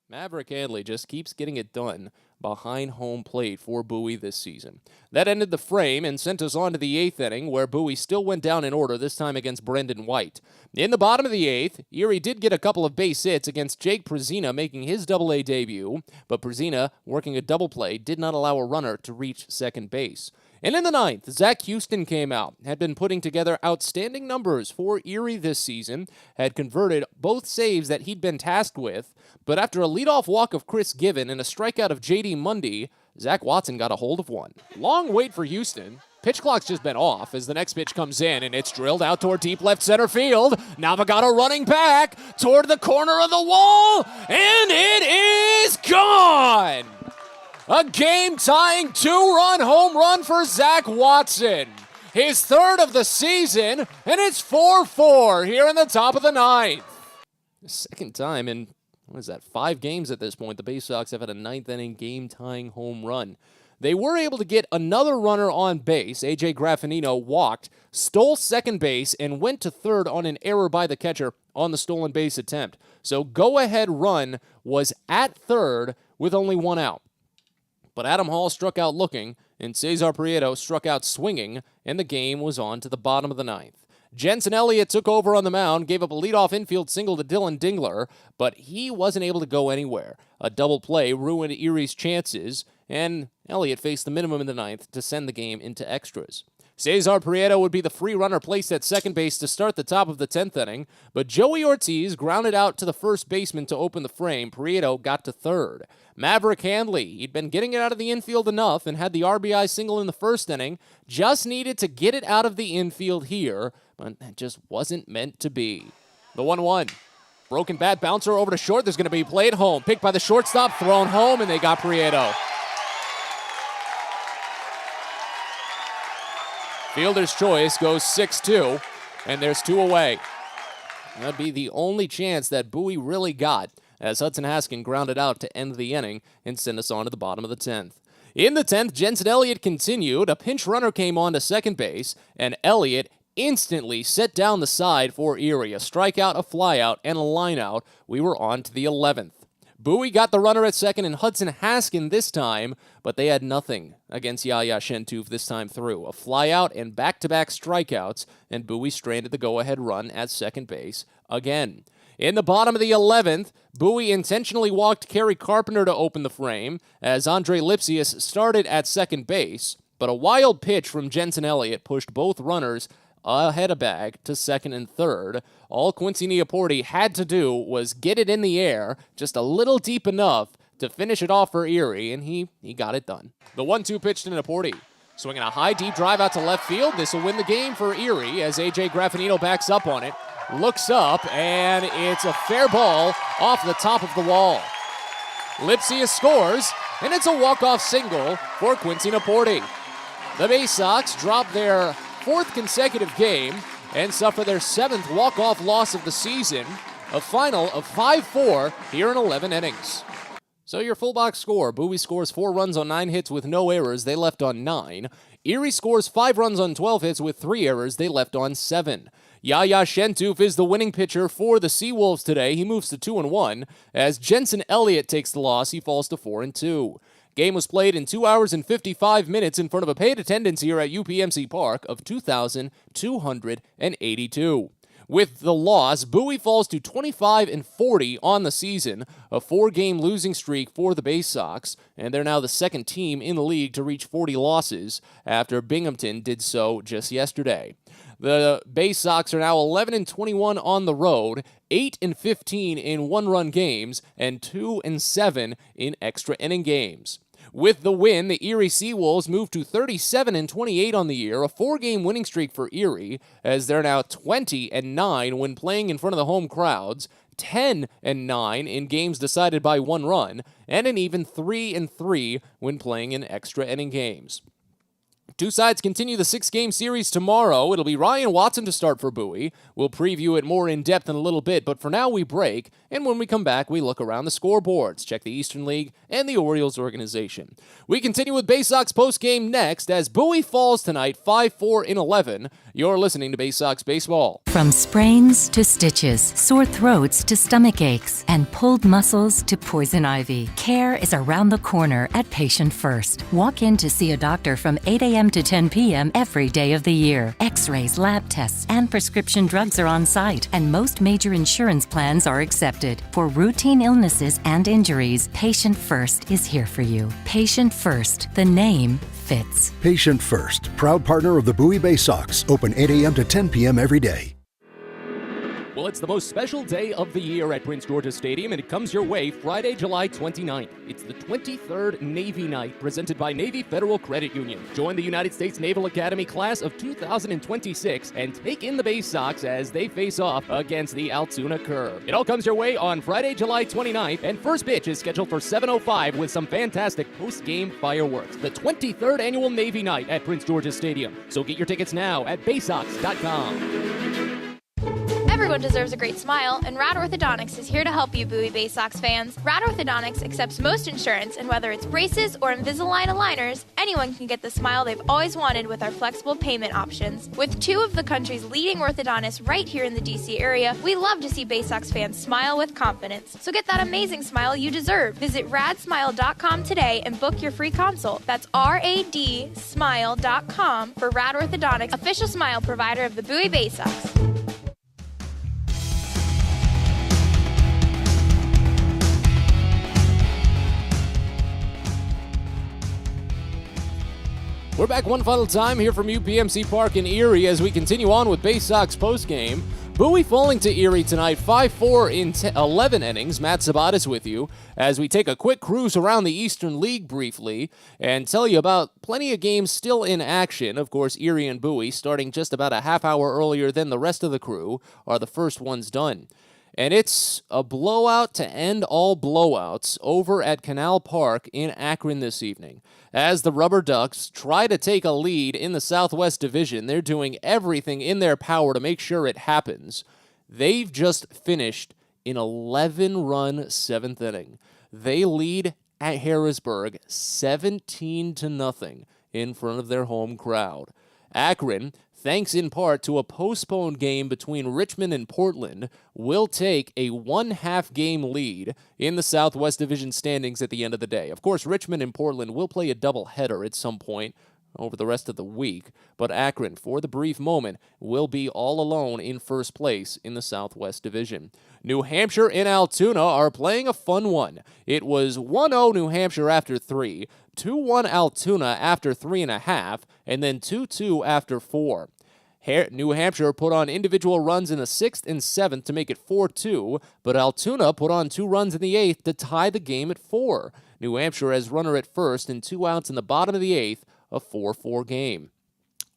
Maverick Hanley just keeps getting it done behind home plate for Bowie this season. That ended the frame and sent us on to the 8th inning, where Bowie still went down in order, this time against Brendan White. In the bottom of the 8th, Erie did get a couple of base hits against Jake Przina making his Double-A debut, but Przina, working a double play, did not allow a runner to reach second base. And in the 9th, Zach Houston came out, had been putting together outstanding numbers for Erie this season, had converted both saves that he'd been tasked with, but after a leadoff walk of Chris Given and a strikeout of J.D. Mundy, Zach Watson got a hold of one. Long wait for Houston. Pitch clock's just been off as the next pitch comes in, and it's drilled out toward deep left center field. Navigado running back toward the corner of the wall, and it is gone! A game-tying 2-run home run for Zach Watson. His 3rd of the season, and it's 4-4 here in the top of the 9th. The second time in, 5 games at this point, the Baysox have had a 9th-inning game-tying home run. They were able to get another runner on base. A.J. Graffinino walked, stole second base, and went to third on an error by the catcher on the stolen base attempt. So go-ahead run was at third with only 1 out. But Adam Hall struck out looking, and Cesar Prieto struck out swinging, and the game was on to the bottom of the 9th. Jensen Elliott took over on the mound, gave up a leadoff infield single to Dylan Dingler, but he wasn't able to go anywhere. A double play ruined Erie's chances, and Elliott faced the minimum in the 9th to send the game into extras. Cesar Prieto would be the free runner placed at second base to start the top of the 10th inning, but Joey Ortiz grounded out to the first baseman to open the frame. Prieto got to third. Maverick Hanley, he'd been getting it out of the infield enough and had the RBI single in the first inning, just needed to get it out of the infield here, but that just wasn't meant to be. The 1-1. Broken bat bouncer over to short. There's going to be play at home. Picked by the shortstop, thrown home, and they got Prieto. Fielder's choice goes 6-2, and there's 2 away. That'd be the only chance that Bowie really got, as Hudson Haskin grounded out to end the inning and send us on to the bottom of the 10th. In the 10th, Jensen Elliott continued. A pinch runner came on to second base, and Elliott instantly set down the side for Erie. A strikeout, a flyout, and a lineout. We were on to the 11th. Bowie got the runner at second and Hudson Haskin this time, but they had nothing against Yaya Shentouf this time through. A flyout and back-to-back strikeouts, and Bowie stranded the go-ahead run at second base again. In the bottom of the 11th, Bowie intentionally walked Kerry Carpenter to open the frame as Andre Lipsius started at second base, but a wild pitch from Jensen Elliott pushed both runners ahead of bag to second and third. All Quincy Nieporte had to do was get it in the air just a little deep enough to finish it off for Erie, and he got it done. The 1-2 pitch to Nieporte. Swinging a high, deep drive out to left field. This will win the game for Erie as A.J. Graffinino backs up on it. Looks up, and it's a fair ball off the top of the wall. Lipsius scores, and it's a walk-off single for Quincy Nieporte. The Baysox drop their 4th consecutive game and suffer their 7th walk-off loss of the season, a final of 5-4 here in 11 innings. So your full box score: Bowie scores 4 runs on 9 hits with no errors, they left on 9. Erie scores 5 runs on 12 hits with 3 errors, they left on 7. Yaya Shentoof is the winning pitcher for the Seawolves today. He moves to 2-1. As Jensen Elliott takes the loss, he falls to 4-2. Game was played in 2 hours and 55 minutes in front of a paid attendance here at UPMC Park of 2,282. With the loss, Bowie falls to 25-40 on the season, a 4-game losing streak for the Baysox, and they're now the 2nd team in the league to reach 40 losses after Binghamton did so just yesterday. The Baysox are now 11-21 on the road, 8-15 in one-run games, and 2-7 in extra inning games. With the win, the Erie Seawolves move to 37-28 on the year, a 4-game winning streak for Erie, as they're now 20-9 when playing in front of the home crowds, 10-9 in games decided by 1 run, and an even 3-3 when playing in extra inning games. Two sides continue the 6-game series tomorrow. It'll be Ryan Watson to start for Bowie. We'll preview it more in depth in a little bit, but for now we break, and when we come back, we look around the scoreboards, check the Eastern League and the Orioles organization. We continue with Baysox postgame next as Bowie falls tonight 5-4 in 11. You're listening to Baysox Baseball. From sprains to stitches, sore throats to stomach aches, and pulled muscles to poison ivy, care is around the corner at Patient First. Walk in to see a doctor from 8 a.m. to 10 p.m. every day of the year. X-rays, lab tests, and prescription drugs are on site, and most major insurance plans are accepted. For routine illnesses and injuries, Patient First is here for you. Patient First, the name fits. Patient First, proud partner of the Bowie Baysox, open 8 a.m. to 10 p.m. every day. Well, it's the most special day of the year at Prince George's Stadium, and it comes your way Friday, July 29th. It's the 23rd Navy Night, presented by Navy Federal Credit Union. Join the United States Naval Academy class of 2026 and take in the Baysox as they face off against the Altoona Curve. It all comes your way on Friday, July 29th, and first pitch is scheduled for 7:05 with some fantastic post-game fireworks. The 23rd Annual Navy Night at Prince George's Stadium. So get your tickets now at baysox.com. Everyone deserves a great smile, and Rad Orthodontics is here to help you, Bowie Baysox fans. Rad Orthodontics accepts most insurance, and whether it's braces or Invisalign aligners, anyone can get the smile they've always wanted with our flexible payment options. With 2 of the country's leading orthodontists right here in the D.C. area, we love to see Baysox fans smile with confidence. So get that amazing smile you deserve. Visit radsmile.com today and book your free consult. That's radsmile.com for Rad Orthodontics, official smile provider of the Bowie Baysox. We're back one final time here from UPMC Park in Erie as we continue on with Baysox postgame. Bowie falling to Erie tonight 5-4 in 11 innings. Matt Sabatas with you as we take a quick cruise around the Eastern League briefly and tell you about plenty of games still in action. Of course, Erie and Bowie, starting just about a half hour earlier than the rest of the crew, are the first ones done. And it's a blowout to end all blowouts over at Canal Park in Akron this evening. As the Rubber Ducks try to take a lead in the Southwest Division, they're doing everything in their power to make sure it happens. They've just finished in 11-run 7th inning. They lead at Harrisburg 17-0 in front of their home crowd. Akron, thanks in part to a postponed game between Richmond and Portland, will take a 1/2 game lead in the Southwest Division standings at the end of the day. Of course, Richmond and Portland will play a doubleheader at some point over the rest of the week, but Akron, for the brief moment, will be all alone in first place in the Southwest Division. New Hampshire and Altoona are playing a fun one. It was 1-0 New Hampshire after 3, 2-1 Altoona after 3.5, and then 2-2 after 4. New Hampshire put on individual runs in the 6th and 7th to make it 4-2, but Altoona put on 2 runs in the 8th to tie the game at 4. New Hampshire has runner at first and 2 outs in the bottom of the 8th, a 4-4 game.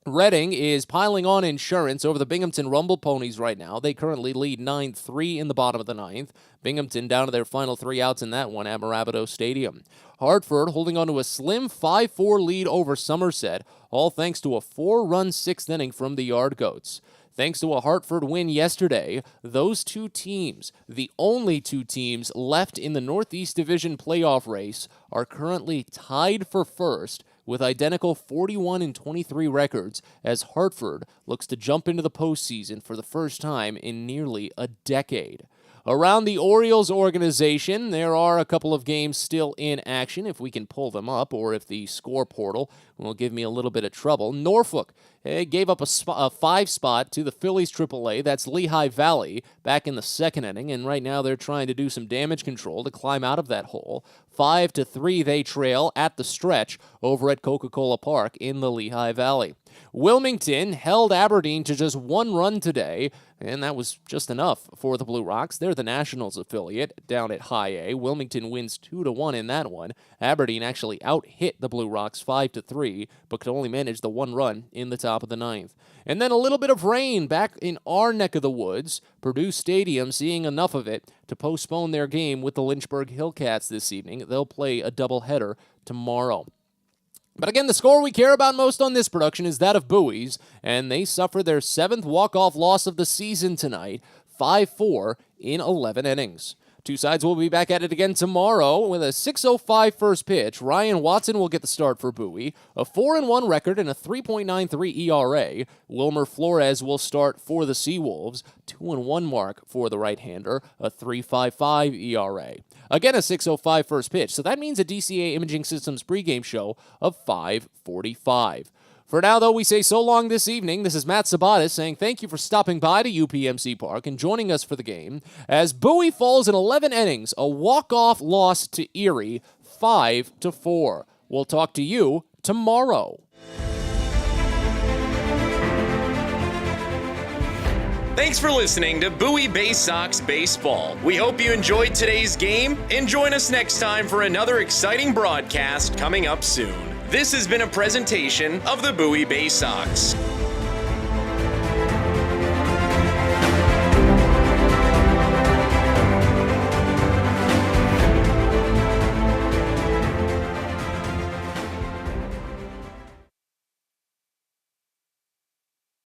Reading is piling on insurance over the Binghamton Rumble Ponies right now. They currently lead 9-3 in the bottom of the 9th. Binghamton down to their final 3 outs in that one at Marabato Stadium. Hartford holding on to a slim 5-4 lead over Somerset, all thanks to a 4-run 6th inning from the Yard Goats. Thanks to a Hartford win yesterday, those 2 teams, the only 2 teams left in the Northeast Division playoff race, are currently tied for first with identical 41-23 records as Hartford looks to jump into the postseason for the first time in nearly a decade. Around the Orioles organization, there are a couple of games still in action, if we can pull them up, or if the score portal will give me a little bit of trouble. Norfolk gave up a 5 spot to the Phillies AAA. That's Lehigh Valley back in the 2nd inning, and right now they're trying to do some damage control to climb out of that hole. 5-3 they trail at the stretch over at Coca-Cola Park in the Lehigh Valley. Wilmington held Aberdeen to just 1 run today, and that was just enough for the Blue Rocks. They're the Nationals affiliate down at High A. Wilmington wins 2-1 in that one. Aberdeen actually out-hit the Blue Rocks 5-3, but could only manage the 1 run in the top of the 9th. And then a little bit of rain back in our neck of the woods. Purdue Stadium seeing enough of it to postpone their game with the Lynchburg Hillcats this evening. They'll play a doubleheader tomorrow. But again, the score we care about most on this production is that of Bowie's, and they suffer their 7th walk-off loss of the season tonight, 5-4 in 11 innings. 2 sides will be back at it again tomorrow with a 6:05 first pitch. Ryan Watson will get the start for Bowie, a 4-1 record and a 3.93 ERA. Wilmer Flores will start for the Seawolves, 2-1 mark for the right-hander, a 3.55 ERA. Again, a 6:05 first pitch, so that means a DCA Imaging Systems pregame show of 5:45. For now, though, we say so long this evening. This is Matt Sabatis saying thank you for stopping by to UPMC Park and joining us for the game as Bowie falls in 11 innings, a walk-off loss to Erie, 5-4. We'll talk to you tomorrow. Thanks for listening to Bowie Baysox Baseball. We hope you enjoyed today's game and join us next time for another exciting broadcast coming up soon. This has been a presentation of the Bowie Baysox.